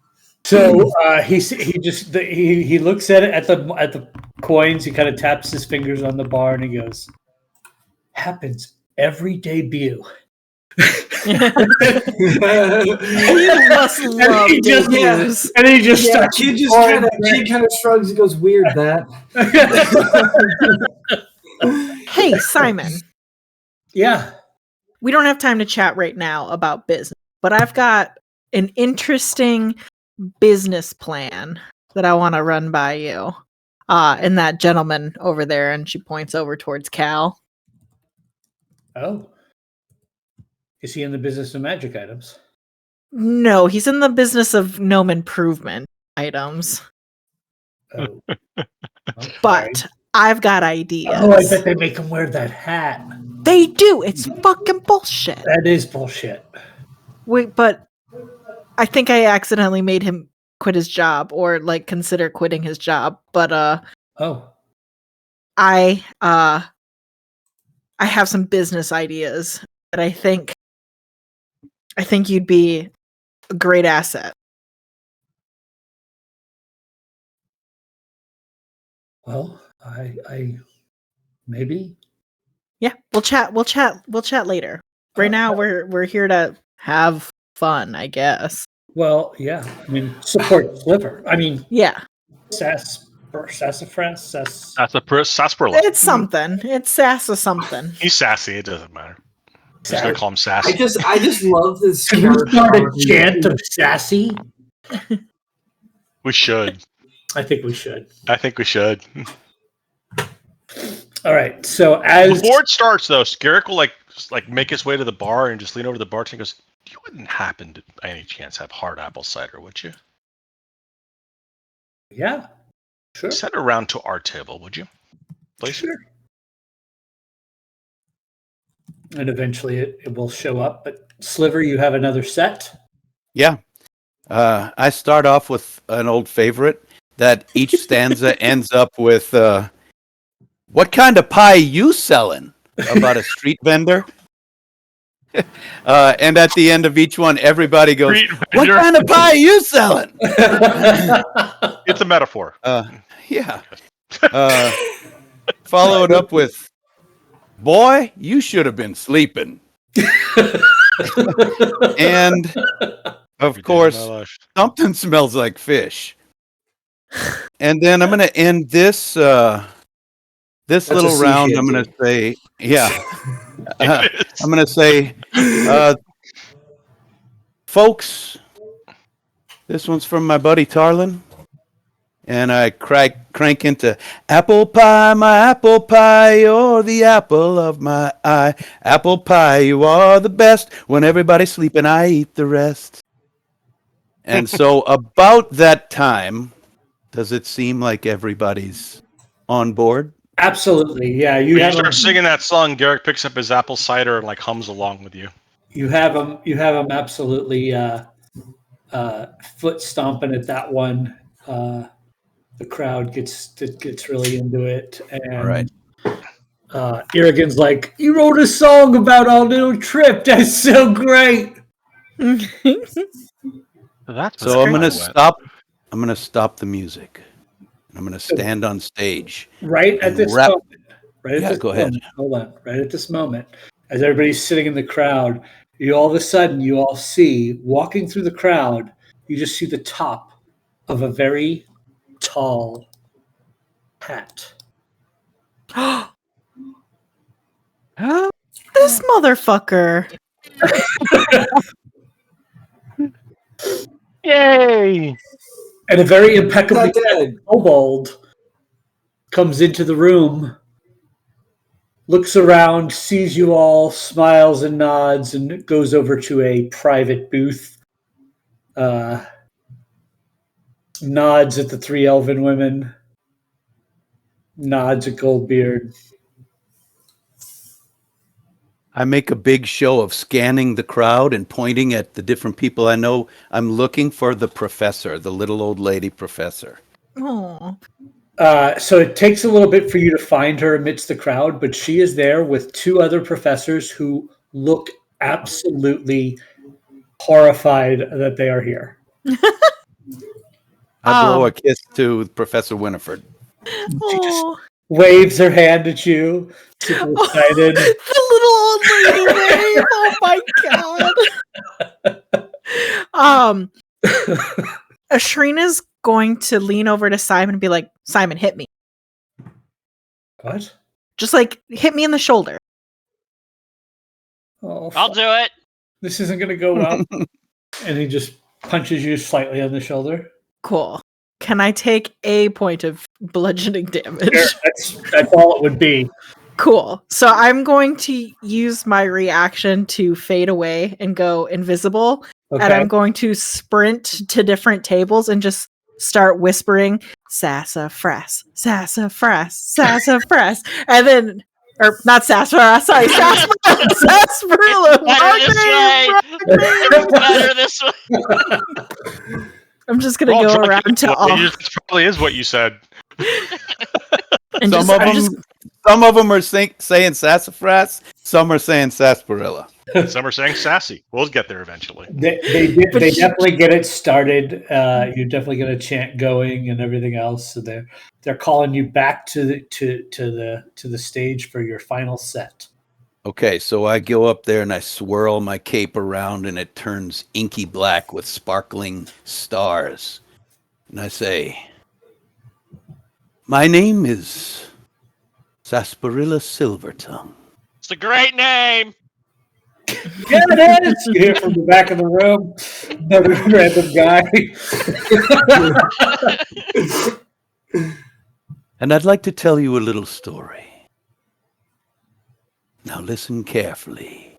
So he looks at it at the coins. He kind of taps his fingers on the bar and he goes, "Happens every debut.
You must love debuts.
And he just
Yeah,
starts.
kid kind of shrugs and goes, "Weird that."
Hey, Simon.
Yeah.
We don't have time to chat right now about business, but I've got an interesting business plan that I want to run by you. And that gentleman over there, and she points over towards Cal.
Oh. Is he in the business of magic items?
No, he's in the business of gnome improvement items.
Oh. Okay.
But I've got ideas.
Oh, I bet they make him wear that hat.
They do. It's fucking bullshit.
That is bullshit.
Wait, but I think I accidentally made him quit his job or like consider quitting his job. But
Oh.
I have some business ideas that I think you'd be a great asset.
Well, I maybe.
Yeah, we'll chat later. Right now we're here to have fun, I guess.
Well, yeah. I mean, support Sliver. I mean,
Yeah.
Sassafras.
Sarsaparilla.
It's something. It's Sassa something.
He's sassy. It doesn't matter. I'm just gonna call him Sassy.
I just love this.
Can we start a chant of sassy?
We should.
I think we should. All right. So as
Before it starts, though, Scarrick will like make his way to the bar and just lean over to the bartender and goes, "You wouldn't happen to, by any chance, have hard apple cider, would you?"
Yeah. Sure.
Send it around to our table, would you? Please.
Sure. And eventually it will show up. But Sliver, you have another set?
Yeah. I start off with an old favorite that each stanza ends up with, what kind of pie you selling? About a street vendor. And at the end of each one, everybody goes, what kind of pie you selling?
It's a metaphor.
Yeah. Followed up with, boy, you should have been sleeping. And of course, something smells like fish. And then I'm going to end this little round. I'm going to say, I'm going to say, folks, this one's from my buddy Tarlin. And I crank into apple pie, my apple pie, you're the apple of my eye. Apple pie, you are the best. When everybody's sleeping, I eat the rest. And so about that time, does it seem like everybody's on board?
Absolutely, yeah.
You start singing that song, Garrick picks up his apple cider and like hums along with you.
You have him absolutely foot stomping at that one. The crowd gets really into it, and
all right.
Irrigan's like, "You wrote a song about our little trip. That's so great."
So I'm gonna stop. I'm gonna stop the music. I'm gonna stand on stage.
Right at this moment. Right at this
go
moment.
ahead.
Hold on. Right at this moment, as everybody's sitting in the crowd, you all of a sudden you all see walking through the crowd. You just see the top of a very tall hat.
This motherfucker.
Yay!
And a very impeccably kobold comes into the room, looks around, sees you all, smiles and nods, and goes over to a private booth. Nods at the three elven women. Nods at Goldbeard.
I make a big show of scanning the crowd and pointing at the different people I know. I'm looking for the professor, the little old lady professor.
Oh.
So it takes a little bit for you to find her amidst the crowd, but she is there with two other professors who look absolutely horrified that they are here.
I blow a kiss to Professor Winifred.
She just waves her hand at you, super excited.
The little old lady wave. Oh my god. Ashrina's going to lean over to Simon and be like, Simon, hit me.
What?
Just like hit me in the shoulder.
Oh,
I'll do it.
this isn't going to go well. And he just punches you slightly on the shoulder.
Cool. Can I take a point of bludgeoning damage?
Sure, that's all it would be.
Cool. So I'm going to use my reaction to fade away and go invisible.
Okay.
And I'm going to sprint to different tables and just start whispering sassafras, sassafras, sassafras. And then, or not sassafras, sorry, sarsaparilla.
Better this way.
I'm just going to go around to all.
This probably is what you said.
And
some of them are saying sassafras, some are saying sarsaparilla.
Some are saying sassy. We'll get there eventually.
They definitely get it started. You definitely get a chant going and everything else. So they're calling you back to the stage for your final set.
Okay, so I go up there and I swirl my cape around and it turns inky black with sparkling stars. And I say, my name is Sarsaparilla Silvertongue.
It's a great name.
Yeah, it is. You hear from the back of the room, another random guy.
And I'd like to tell you a little story. Now listen carefully.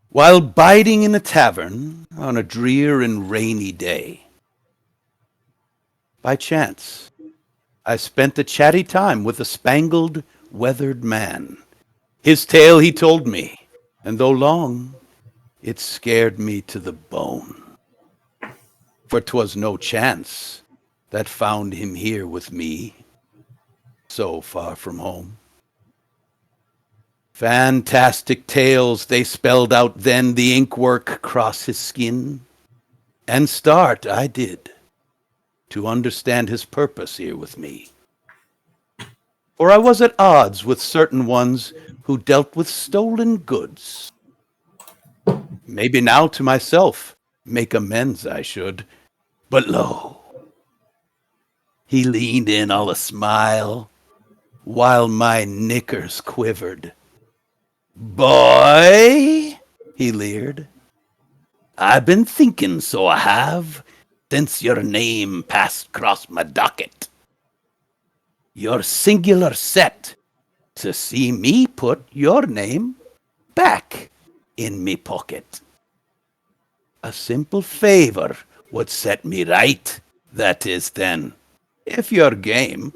While biding in a tavern on a drear and rainy day, by chance, I spent a chatty time with a spangled, weathered man. His tale he told me, and though long, it scared me to the bone. For 'twas no chance that found him here with me, so far from home. Fantastic tales they spelled out then, the inkwork cross his skin. And start I did to understand his purpose here with me. For I was at odds with certain ones who dealt with stolen goods. Maybe now to myself make amends I should, but lo, he leaned in all a smile, while my knickers quivered. Boy, he leered, I've been thinking, so I have, since your name passed across my docket. You're singular set to see me put your name back in me pocket. A simple favor would set me right, that is then, if you're game,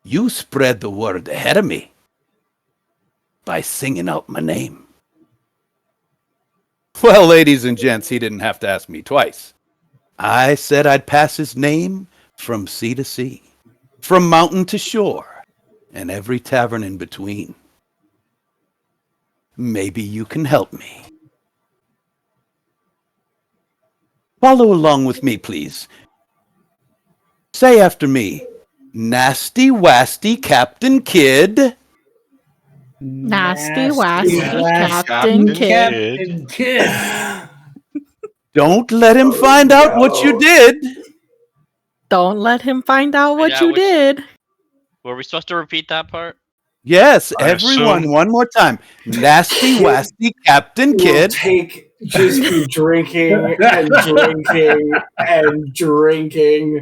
you spread the word ahead of me by singing out my name. Well, ladies and gents, he didn't have to ask me twice. I said I'd pass his name from sea to sea, from mountain to shore, and every tavern in between. Maybe you can help me. Follow along with me, please. Say after me, Nasty Wasty Captain Kidd.
Nasty Wasty Captain Kidd.
Don't let him find out what you did.
Don't let him find out what you did.
Were we supposed to repeat that part?
Yes, everyone, one more time. Nasty Wasty Captain Kidd.
Take just be drinking and drinking and drinking.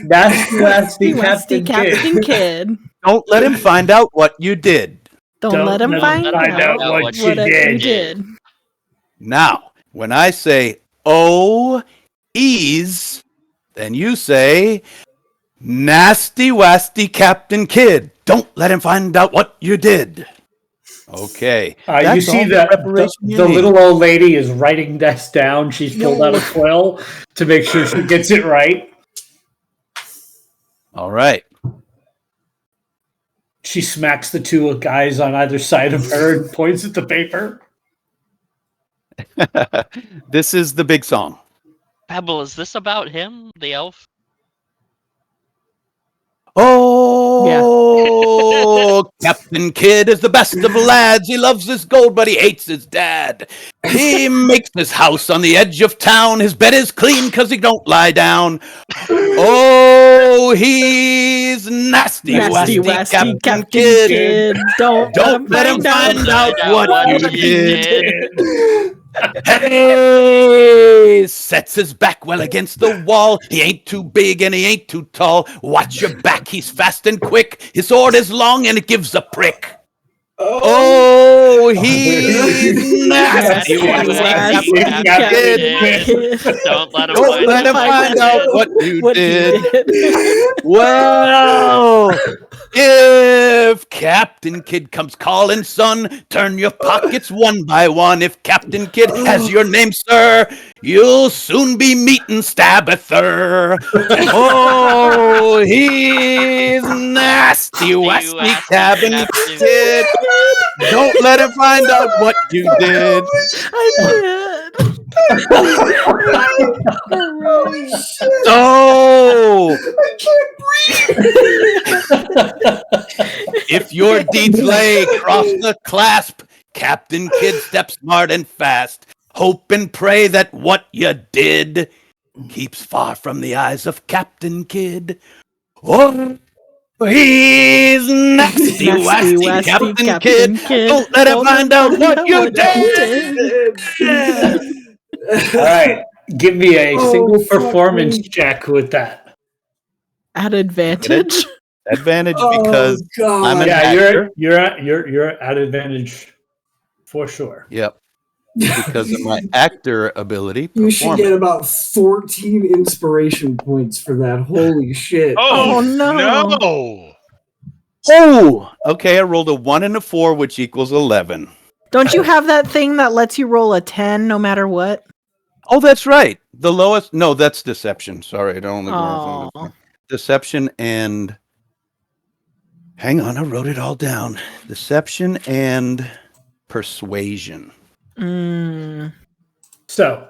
Nasty Wasty
Captain Kidd.
Don't let him find out what you did.
Don't let him find out
what you did.
Now, when I say "oh, ease," then you say Nasty Wasty Captain Kidd. Don't let him find out what you did. Okay.
You see the little old lady is writing this down. She's pulled out a quill to make sure she gets it right.
All right.
She smacks the two guys on either side of her and points at the paper.
This is the big song.
Pebble, is this about him, the elf?
Oh, Oh, Captain Kidd is the best of lads. He loves his gold, but he hates his dad. He makes his house on the edge of town. His bed is clean because he don't lie down. Oh, he's nasty, wasty, Captain Kidd.
Don't
let him find out what you did.
did.
Hey, sets his back well against the wall. He ain't too big and he ain't too tall. Watch your back, he's fast and quick. His sword is long and it gives a prick. Oh, he's nasty,
Captain Kidd. Don't let him
find out what you did. Well, if Captain Kidd comes calling, son, turn your pockets one by one. If Captain Kidd has your name, sir, you'll soon be meeting Stabither. Oh, he's nasty, wasty Captain Kidd. Don't let him find out what you did.
I did.
So,
I can't breathe.
if your deeds lay cross the clasp, Captain Kidd step smart and fast. Hope and pray that what you did keeps far from the eyes of Captain Kidd. Oh, he's nasty, wasty, Captain Kidd. Don't let him find out what you did.
All right, give me a single performance check with that.
At advantage.
Advantage because I'm an
Yeah,
actor.
you're at advantage for sure.
Yep. Because of my actor ability.
You should get about 14 inspiration points for that. Holy shit.
Oh,
no.
Oh, okay. I rolled a 1 and a 4, which equals 11.
Don't you have that thing that lets you roll a 10 no matter what?
Oh, that's right. The lowest. No, that's deception. Sorry, I don't
Oh.
deception and. Hang on, I wrote it all down. Deception and persuasion.
So,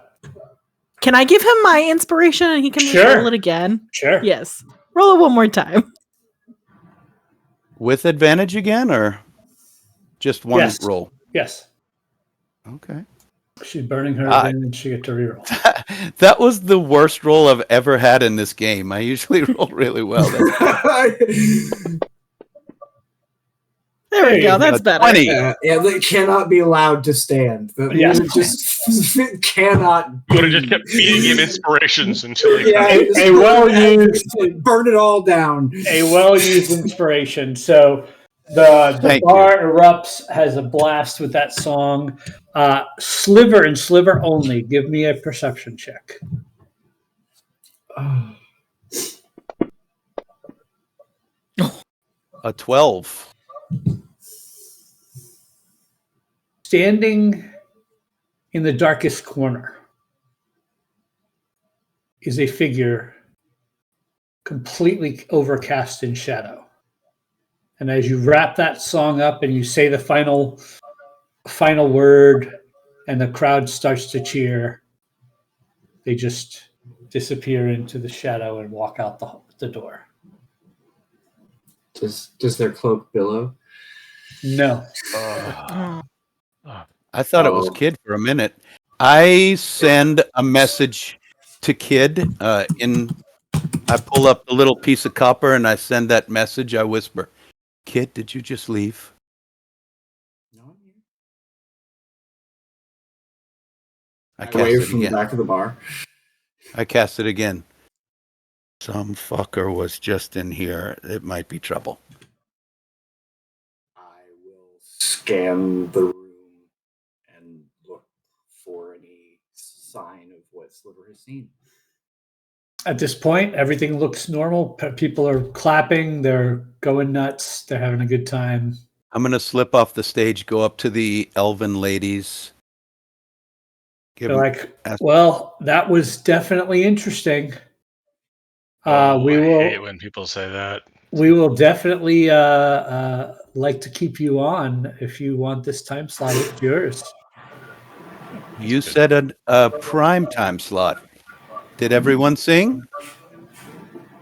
can I give him my inspiration and he can just roll it again?
Sure.
Yes. Roll it one more time.
With advantage again, or just one roll?
Yes.
Okay.
She's burning her advantage. She get to reroll.
That was the worst roll I've ever had in this game. I usually roll really well.
There we go. That's better.
20.
Yeah, they cannot be allowed to stand.
Yes.
Just cannot.
You would have just kept feeding him inspirations until he
A well-used,
burn it all down.
a well-used inspiration. So the
Thank
bar erupts, has a blast with that song. Sliver and Sliver only. Give me a perception check.
A 12.
Standing in the darkest corner is a figure completely overcast in shadow. And as you wrap that song up and you say the final word and the crowd starts to cheer, they just disappear into the shadow and walk out the door.
Does their cloak billow?
No.
I thought it was Kid for a minute. I send a message to Kid I pull up a little piece of copper and I send that message. I whisper, "Kid, did you just leave?"
No.
I cast
Away
it
from the
again.
back of the bar.
I cast it again. Some fucker was just in here. It might be trouble.
I will scan the room and look for any sign of what Sliver has seen.
At this point, everything looks normal. People are clapping. They're going nuts. They're having a good time.
I'm going to slip off the stage, go up to the elven ladies.
They're like, well, that was definitely interesting. We
I
will
hate when people say that.
We will definitely like to keep you on if you want this time slot. It's yours.
You said a prime time slot. Did everyone sing?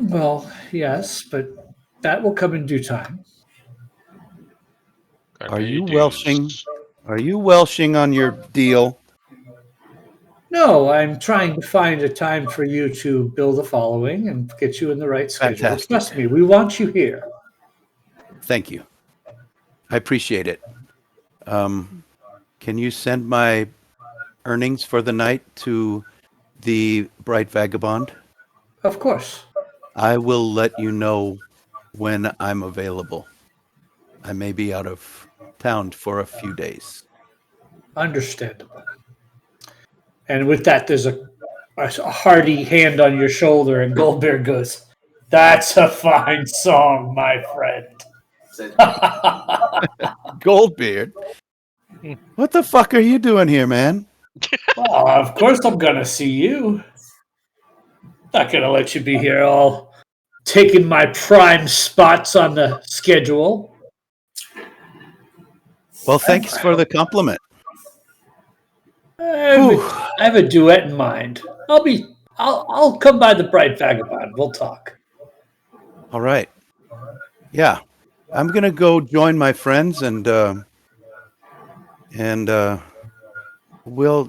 Well, yes, but That will come in due time.
Are you welshing? Are you welshing on your deal?
No, I'm trying to find a time for you to build a following and get you in the right schedule.
Fantastic.
Trust me, we want you here.
Thank you. I appreciate it. Can you send my earnings for the night to the Bright Vagabond?
Of course.
I will let you know when I'm available. I may be out of town for a few days.
Understandable. And with that, there's a hearty hand on your shoulder, and Goldbeard goes, "That's a fine song, my friend."
Goldbeard? What the fuck are you doing here, man?
Well, of course I'm gonna see you. Not gonna let you be here all taking my prime spots on the schedule.
Well, thanks for the compliment.
I have a duet in mind. I'll come by the Bright Vagabond. We'll talk.
All right. Yeah. I'm going to go join my friends and we'll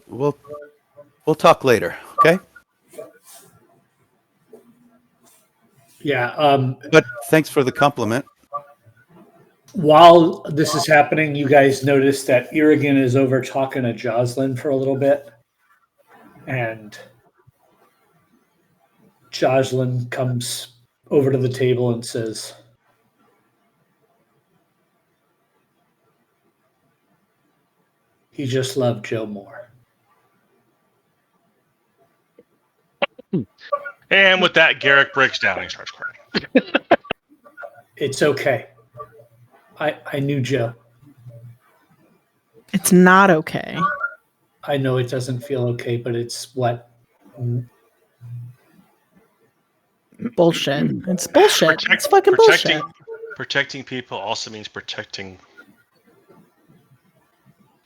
talk later, okay?
Yeah,
But thanks for the compliment.
while this is happening, you guys notice that Irrigan is over talking to Jocelyn for a little bit. And Jocelyn comes over to the table and says, "He just loved Joe more."
And with that, Garrick breaks down and starts crying.
It's okay. I knew Joe.
It's not okay.
I know it doesn't feel okay, but it's what?
Bullshit. It's bullshit. It's fucking bullshit.
Protecting people also means protecting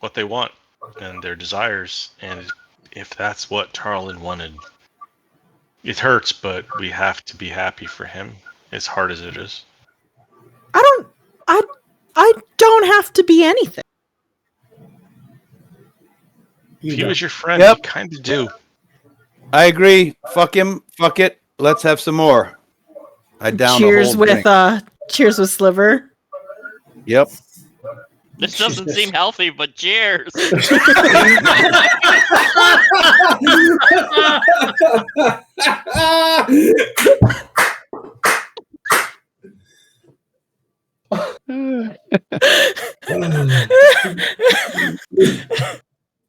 what they want and their desires. And if that's what Tarlin wanted, it hurts, but we have to be happy for him, as hard as it is.
I don't have to be anything.
If he was your friend,
Yep.
you kind of do.
I agree. Fuck him. Fuck it. Let's have some more. I down
Cheers
a whole drink.
Cheers with Sliver.
Yep.
This doesn't seem healthy, but cheers.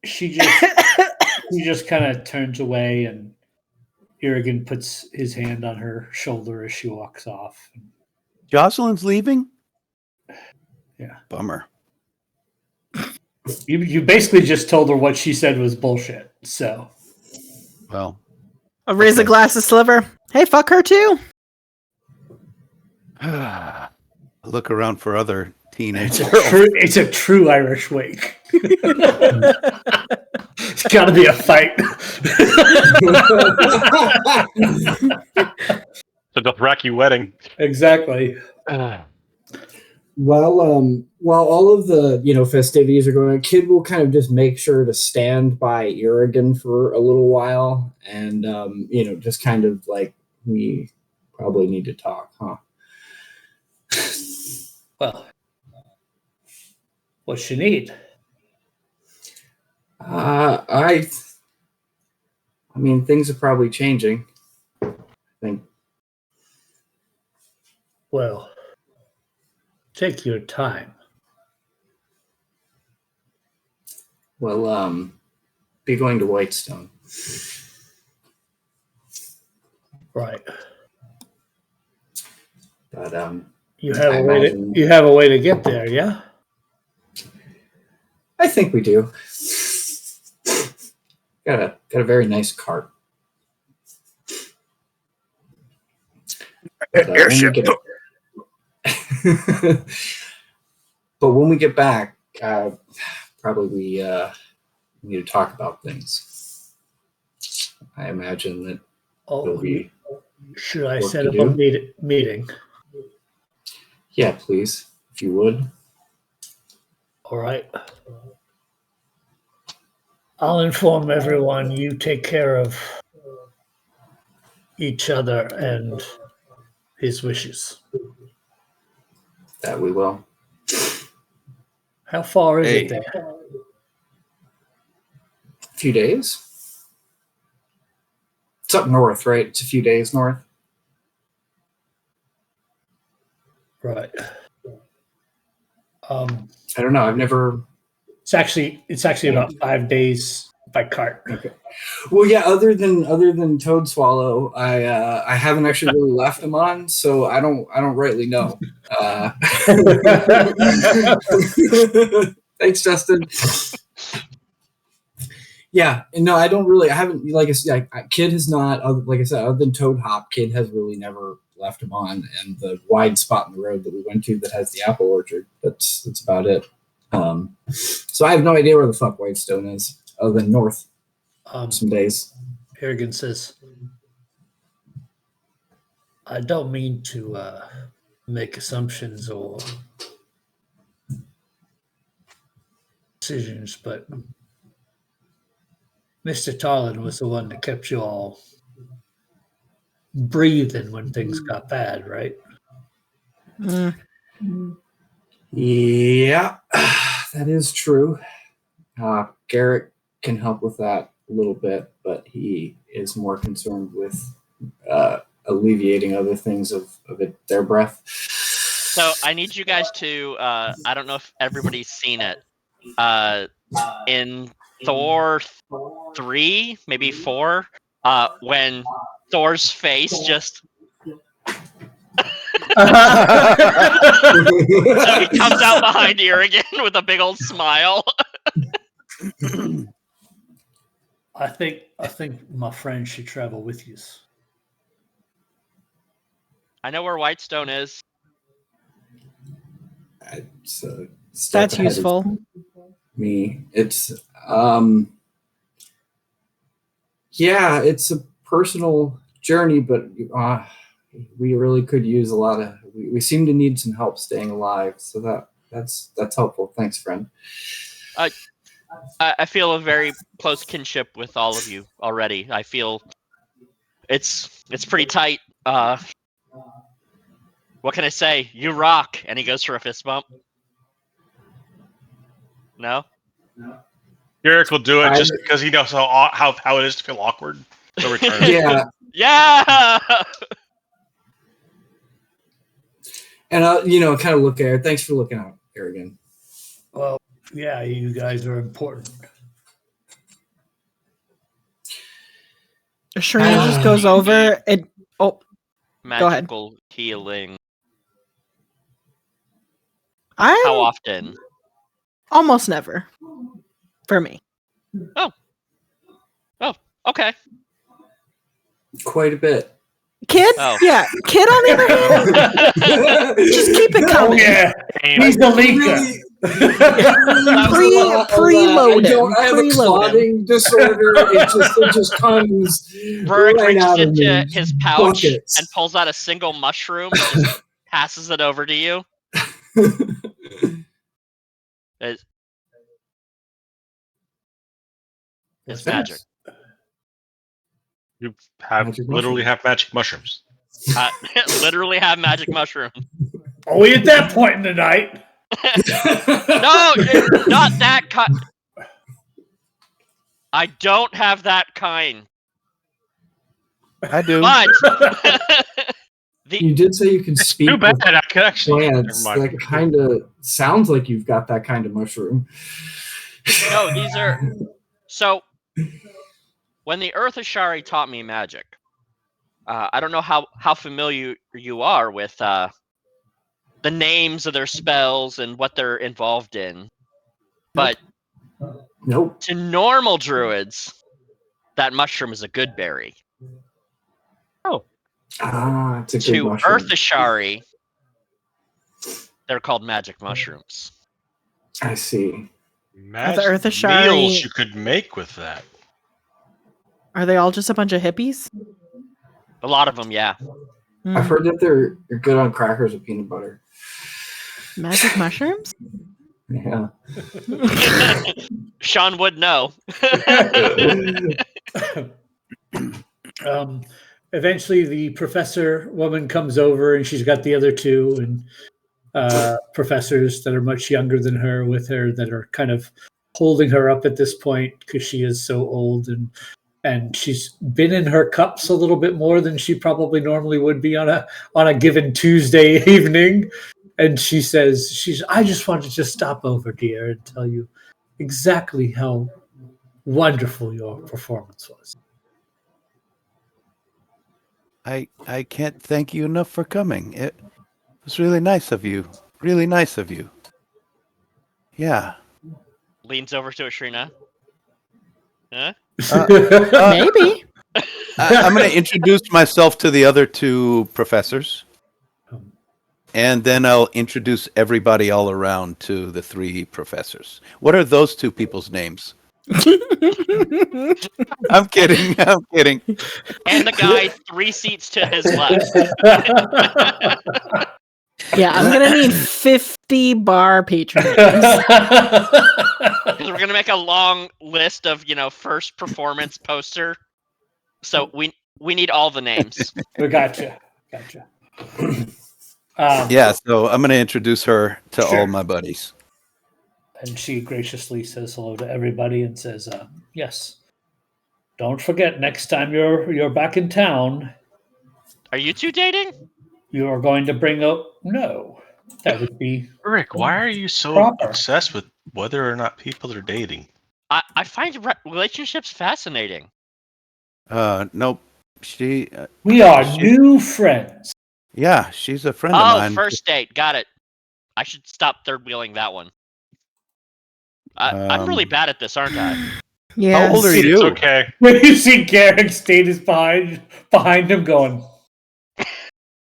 She just kind of turns away, and Irrigan puts his hand on her shoulder as she walks off.
Jocelyn's leaving?
Yeah.
Bummer.
You basically just told her what she said was bullshit. So,
Well,
I'll raise a glass of Sliver. Hey, fuck her too.
look around for other teenage girls.
it's a true Irish wake. It's got to be a fight.
It's a Dothraki wedding.
Exactly.
While all of the festivities are going on, Kid will kind of just make sure to stand by Irrigan for a little while, and just kind of like, we probably need to talk, huh?
Well, what's you need?
I mean, things are probably changing, I think.
Well, take your time.
Well, be going to Whitestone.
Right.
But
you have a way to get there, yeah?
I think we do. Got a very nice cart.
Airship.
But when we get back, probably we need to talk about things. I imagine that
Oh,
there'll be
should I
work
set
to
up a
do.
meeting?
Yeah, please, if you would.
All right. I'll inform everyone you take care of each other and his wishes.
That we will.
How far is
Hey.
it there?
A few days. It's up north, right? It's a few days north.
Right.
I don't know. I've never.
It's actually about 5 days by cart.
Okay. Well, yeah. Other than Toad Swallow, I haven't actually really left him on, so I don't rightly know. Thanks, Justin. Yeah, no, I don't really. I haven't. Like I said, Kid has not. Like I said, other than Toad Hop, Kid has really never left him on. And the wide spot in the road that we went to that has the apple orchard. That's about it. So I have no idea where the fuck Whitestone is, other than north. Some days.
Harrigan says, I don't mean to make assumptions or decisions, but Mr. Tarlin was the one that kept you all breathing when things got bad, right?
Yeah, that is true. Garrett can help with that a little bit, but he is more concerned with alleviating other things of their breath.
So I need you guys to, I don't know if everybody's seen it. In Thor 3, maybe 4, when Thor's face just... So he comes out behind here again with a big old smile.
I think my friend should travel with you.
I know where Whitestone is.
That's useful.
Me, it's yeah, it's a personal journey, but we really could use a lot of. We seem to need some help staying alive, so that's helpful. Thanks, friend.
I feel a very close kinship with all of you already. I feel it's pretty tight. What can I say? You rock. And he goes for a fist bump. No?
Eric will do it just because he knows how it is to feel awkward. So return.
Yeah.
Yeah.
And kind of look at it. Thanks for looking out, Aragon.
Well, yeah, you guys are important.
Sharina just goes over and
Magical healing.
How
How often?
Almost never. For me.
Oh, okay.
Quite a bit.
Kid?
Oh.
Yeah. Kid on the other hand. Just keep it coming.
Yeah, he's the leaker.
Preloaded.
I have a clotting disorder. It just comes
Burrick
right
reaches
out of
into
me.
his pouch
Buckets.
and pulls out a single mushroom and just passes it over to you. It's magic.
You literally have magic mushrooms.
Literally have magic mushroom.
Only at that point in the night.
No, not that kind. I don't have that kind.
I do.
But
You did say you can speak.
Too bad.
with
I could actually.
plants. That kind of sounds like you've got that kind of mushroom.
No, these are... So, when the Earth Ashari taught me magic, I don't know how familiar you are with the names of their spells and what they're involved in. But
Nope.
to normal druids, that mushroom is a good berry.
It's a good
To
mushroom.
Earth Ashari, they're called magic mushrooms.
I see.
Magic
Earth Ashari-
meals you could make with that.
Are they all just a bunch of hippies?
A lot of them, yeah.
I've heard that they're good on crackers with peanut butter.
Magic mushrooms?
Yeah.
Sean would know.
Eventually, the professor woman comes over, and she's got the other two and professors that are much younger than her with her that are kind of holding her up at this point because she is so old and she's been in her cups a little bit more than she probably normally would be on a given Tuesday evening. And she says, I just wanted to stop over, dear, and tell you exactly how wonderful your performance was.
I can't thank you enough for coming. It was really nice of you. Really nice of you. Yeah.
Leans over to Ashrina. Huh?
Maybe.
I'm going to introduce myself to the other two professors. And then I'll introduce everybody all around to the three professors. What are those two people's names? I'm kidding. I'm kidding.
And the guy 3 seats to his left.
Yeah, I'm gonna need 50 bar patrons.
Because we're gonna make a long list of first performance poster. So we need all the names.
Gotcha.
Yeah, so I'm going to introduce her to
Sure.
all my buddies.
And she graciously says hello to everybody and says, yes, don't forget next time you're back in town,
Are you two dating?
you are going to bring up, no, that would be
Rick, why are you so
proper.
obsessed with whether or not people are dating?
I find relationships fascinating.
Nope.
We are new friends.
Yeah, she's a friend of
Oh,
mine.
first date. Got it. I should stop third wheeling that one. I'm really bad at this, aren't I?
Yeah.
How old are
It's
you?
okay.
When you see Garrick status behind him going,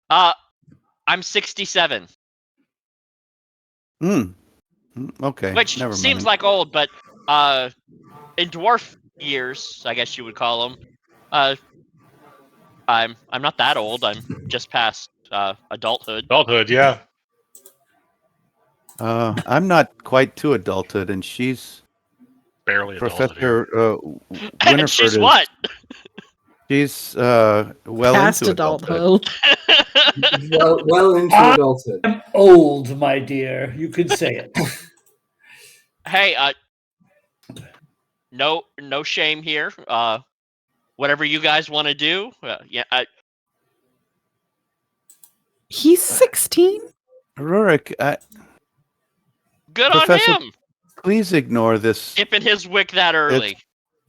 I'm 67,
Okay.
which
never
seems
mind.
like old, but in dwarf years, I guess you would call them, I'm not that old. I'm just past adulthood.
Adulthood, yeah.
I'm not quite to adulthood, and she's
Barely adulthood. here.
Professor
And
Winifred.
she's what?
She's well
Past
into
adulthood.
Well into adulthood.
I'm old, my dear. You could say it.
Hey, no shame here. Whatever you guys want to do.
He's 16?
Rurik,
Good
Professor-
on him.
please ignore this
Skipping his wick that early.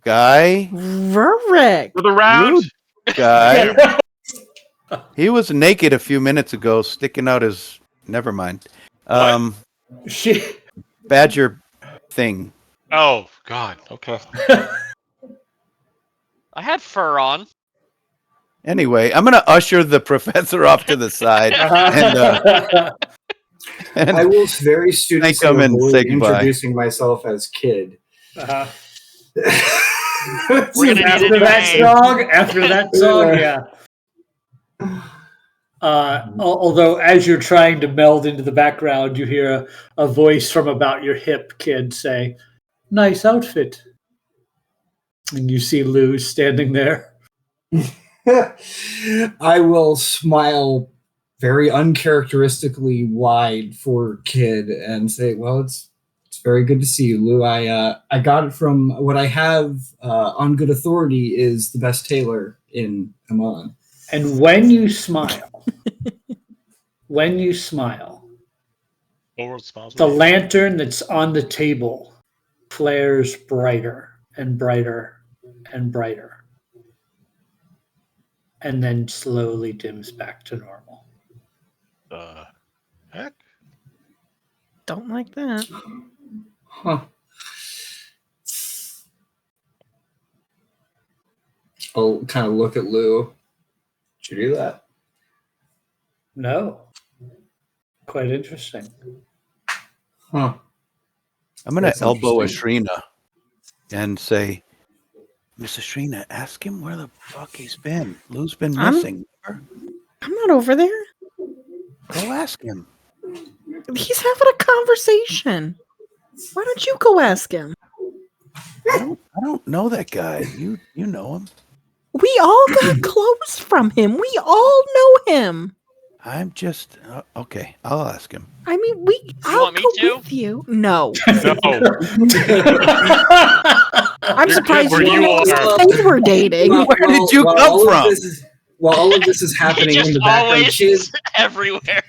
guy.
Rurik.
For the round.
Rude guy. He was naked a few minutes ago, sticking out his. Never mind.
She,
Badger thing.
Oh, God. Okay.
I had fur on.
Anyway, I'm gonna usher the professor off to the side and
I will very studiously
come and
avoid
say goodbye.
introducing myself as kid.
uh-huh.
We're gonna need a new name.
After that song, yeah. Although, as you're trying to meld into the background, you hear a voice from about your hip, kid, say, "Nice outfit." And you see Lou standing there.
I will smile very uncharacteristically wide for kid and say, "Well, it's very good to see you, Lou. I got it from what I have on good authority is the best tailor in Amon."
And when you smile,
Forward smiles.
the lantern that's on the table flares brighter and brighter and brighter, and then slowly dims back to normal.
Heck?
Don't like that.
Huh. I'll kind of look at Lou. Did you do that?
No. Quite interesting.
Huh.
I'm gonna
That's
elbow
interesting.
Ashrina and say, Miss Ashrina, ask him where the fuck he's been. Lou's been
I'm-
missing.
I'm not over there.
Go ask him.
He's having a conversation. Why don't you go ask him?
I don't know that guy. You know him.
We all got clothes from him. We all know him.
I'm just okay. I'll ask him.
I mean, I'll
want me
go
to?
with you. No.
No.
I'm surprised
where you are.
they were dating.
Where did you come from?
While all of this is happening in
Just
the background,
always everywhere.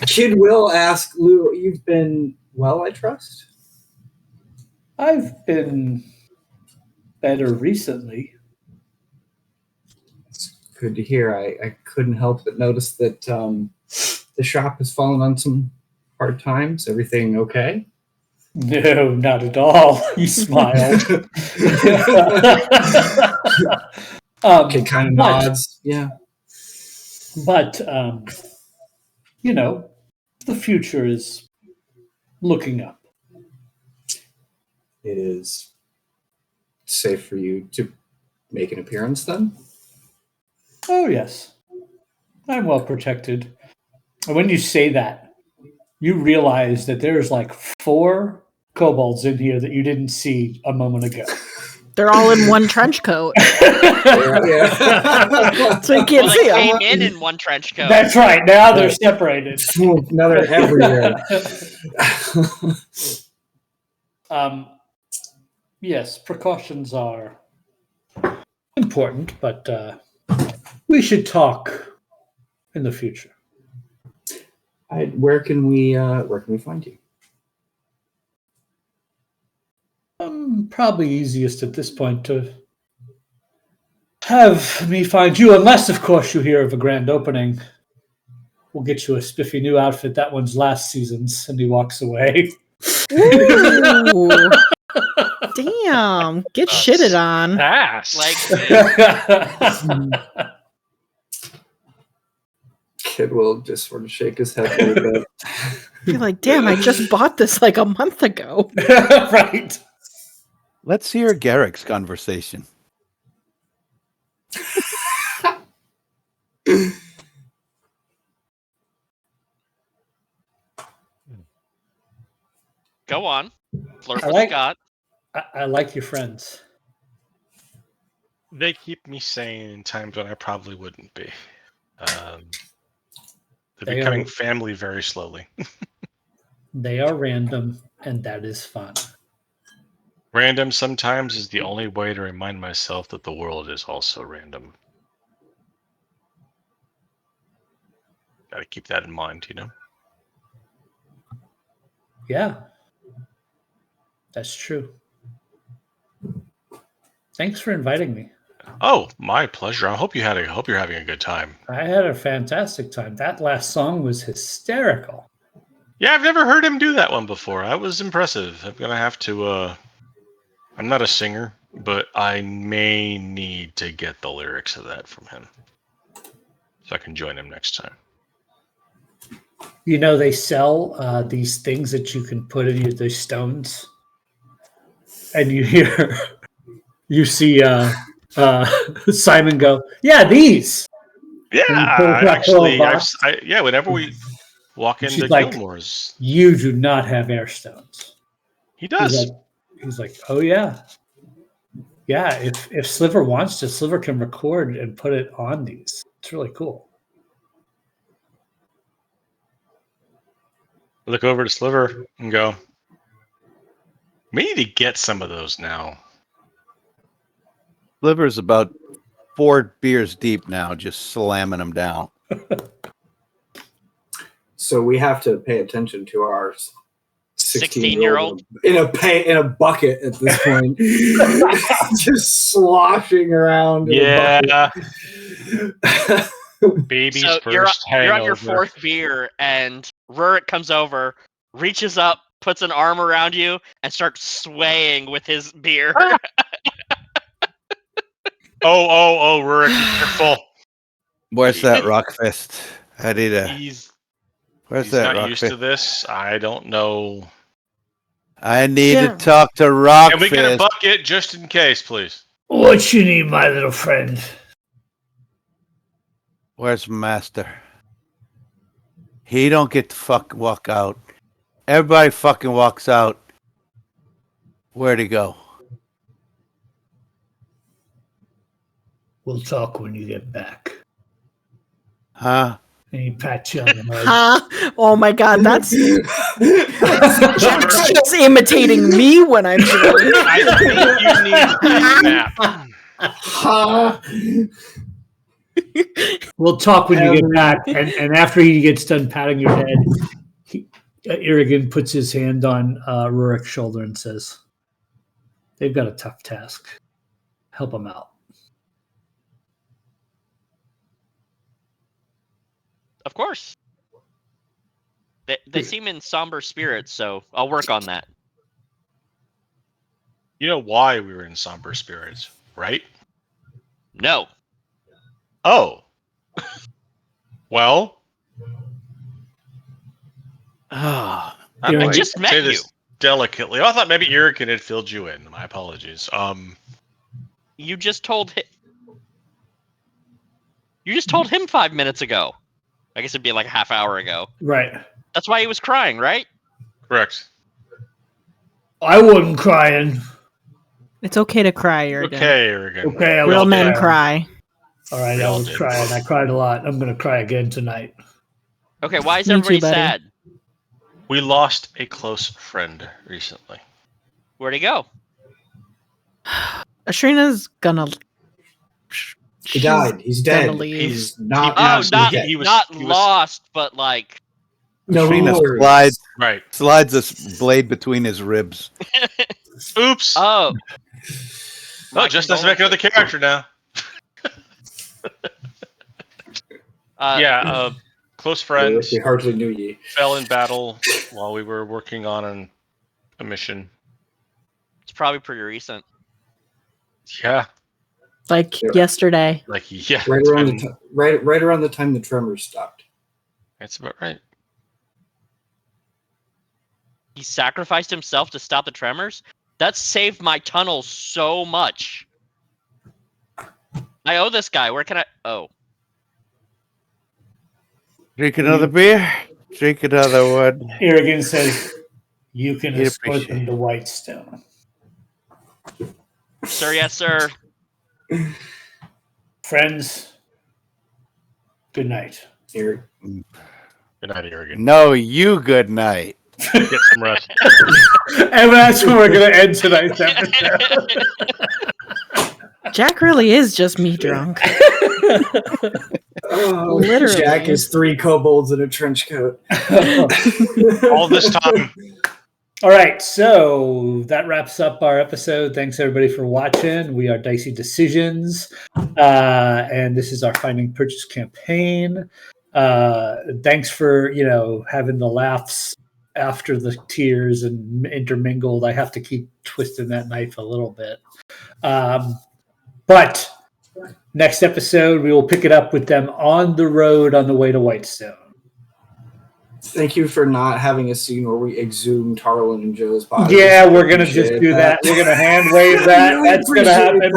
Kid will ask Lou, "You've been well, I trust."
I've been better recently.
It's good to hear. I couldn't help but notice that the shop has fallen on some hard times. Everything okay?
No, not at all. He smiled.
Kid kind of nods. Yeah.
But, the future is looking up.
It is safe for you to make an appearance then?
Oh, yes. I'm well protected. And when you say that, you realize that there's like 4 kobolds in here that you didn't see a moment ago.
They're all in one trench coat.
Yeah.
So you can't see
They
them.
came in one trench coat.
That's right. Now they're separated.
Now they're everywhere.
Yes, precautions are important, but we should talk in the future.
Where can we find you?
Probably easiest at this point to have me find you, unless, of course, you hear of a grand opening. We'll get you a spiffy new outfit. That one's last season's, and he walks away.
Ooh. Damn. Get shitted on.
Pass.
Kid will just sort of shake his head a little bit.
You're like, damn, I just bought this like a month ago.
Right.
Let's hear Garrick's conversation.
Go on. Flirt
I
with
like-
Scott.
I like your friends.
They keep me sane in times when I probably wouldn't be. They're
They
becoming
are-
family very slowly.
They are random, and that is fun.
Random sometimes is the only way to remind myself that the world is also random. Gotta keep that in mind, you know?
Yeah. That's true. Thanks for inviting me.
Oh, my pleasure. I hope you're having a good time.
I had a fantastic time. That last song was hysterical.
Yeah, I've never heard him do that one before. That was impressive. I'm gonna have to I'm not a singer, but I may need to get the lyrics of that from him. So I can join him next time.
You know, they sell these things that you can put in these stones. And you see Simon go, yeah, these.
Yeah, actually, whenever we walk into
She's like,
Gilmore's,
you do not have air stones.
he does.
He's like, oh yeah. Yeah, if Sliver wants to, Sliver can record and put it on these. It's really cool.
Look over to Sliver and go, we need to get some of those now.
Sliver's about 4 beers deep now, just slamming them down.
So we have to pay attention to our
16-year-old
in a bucket at this point, just sloshing around.
Yeah. Baby's
So
first
you're on your
hangover.
4th beer, and Rurik comes over, reaches up, puts an arm around you, and starts swaying with his beer.
Oh, Rurik, be careful.
Where's that rock fist? I need a.
He's
Where's that
not
rock
used
fist?
to this. I don't know.
I need
Yeah.
to talk to rock
Can we get a
fist.
bucket just in case, please?
What you need, my little friend?
Where's Master? He don't get to fucking walk out. Everybody fucking walks out. Where'd he go?
We'll talk when you get back.
Huh?
And he pats you on the head.
Huh? Oh my god, that's Jack's just imitating me when I'm doing.
I think you need a nap.
We'll talk when you get back. And after he gets done patting your head, Irrigan puts his hand on Rurik's shoulder and says, "They've got a tough task. Help them out."
Of course. They seem in somber spirits, so I'll work on that.
You know why we were in somber spirits, right?
No.
Oh. Well.
Ah.
I just met
say
you.
this delicately. I thought maybe Irrigan had filled you in. My apologies.
You just told him. You just told him 5 minutes ago. I guess it'd be like a half hour ago.
Right.
That's why he was crying, right?
Correct.
I wasn't crying.
It's okay to cry, Irrigan.
Okay, Irrigan.
Okay, I was
Real men
crying.
cry.
All right, I was crying. I cried a lot. I'm going to cry again tonight.
Okay, why is
Me too,
everybody
buddy.
sad?
We lost a close friend recently.
Where'd he go?
Ashrina's gonna.
He died. He's dead.
gonna leave.
He's not.
Oh, not
he was-
lost, but like.
No
Trina
worries.
slides a blade between his ribs.
Oops.
Oh.
Oh, just has to make another character now. Close friends.
We hardly knew ye.
Fell in battle while we were working on a mission.
It's probably pretty recent.
Yeah.
Like yesterday.
Like yeah.
Right around right around the time the tremors stopped.
That's about right.
He sacrificed himself to stop the tremors? That saved my tunnel so much. I owe this guy. Where can I... Oh.
Drink another beer. Drink another one.
Irrigan says, "You can
He'd
escort
appreciate
them to Whitestone."
Sir, yes, sir.
Friends, good night.
Here.
Good night, Irrigan.
No, you good night.
Get some rest.
And that's where we're going to end tonight's episode.
Jack really is just me drunk.
Oh,
Literally.
Jack is 3 kobolds in a trench coat.
All this time.
All right, so that wraps up our episode. Thanks everybody for watching. We are Dicey Decisions, and this is our Finding Purchase campaign. Thanks for having the laughs after the tears and intermingled. I have to keep twisting that knife a little bit, but next episode we will pick it up with them on the road on the way to Whitestone.
Thank you for not having a scene where we exhume Tarlin and Joe's bodies.
Yeah, we're going to just do that. We're going to hand wave that.
Really
That's going to happen.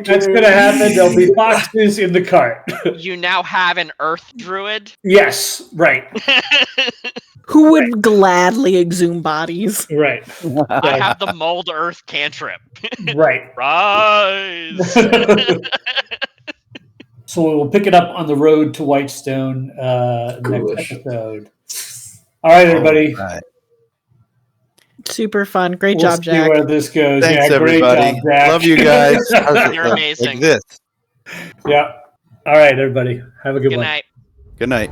That's going to happen. There'll be boxes in the cart.
You now have an earth druid?
Yes, right.
Who would gladly exhume bodies?
Right.
I have the mold earth cantrip.
Right.
Rise!
So we'll pick it up on the road to Whitestone next episode. All right, everybody.
All right.
Super fun. Great
We'll
job,
see
Jack.
where this goes.
Thanks,
yeah, great
everybody.
job, Jack.
Love you guys.
You're amazing.
Like this.
Yeah. All right, everybody. Have a good
Good
one.
night.
Good night.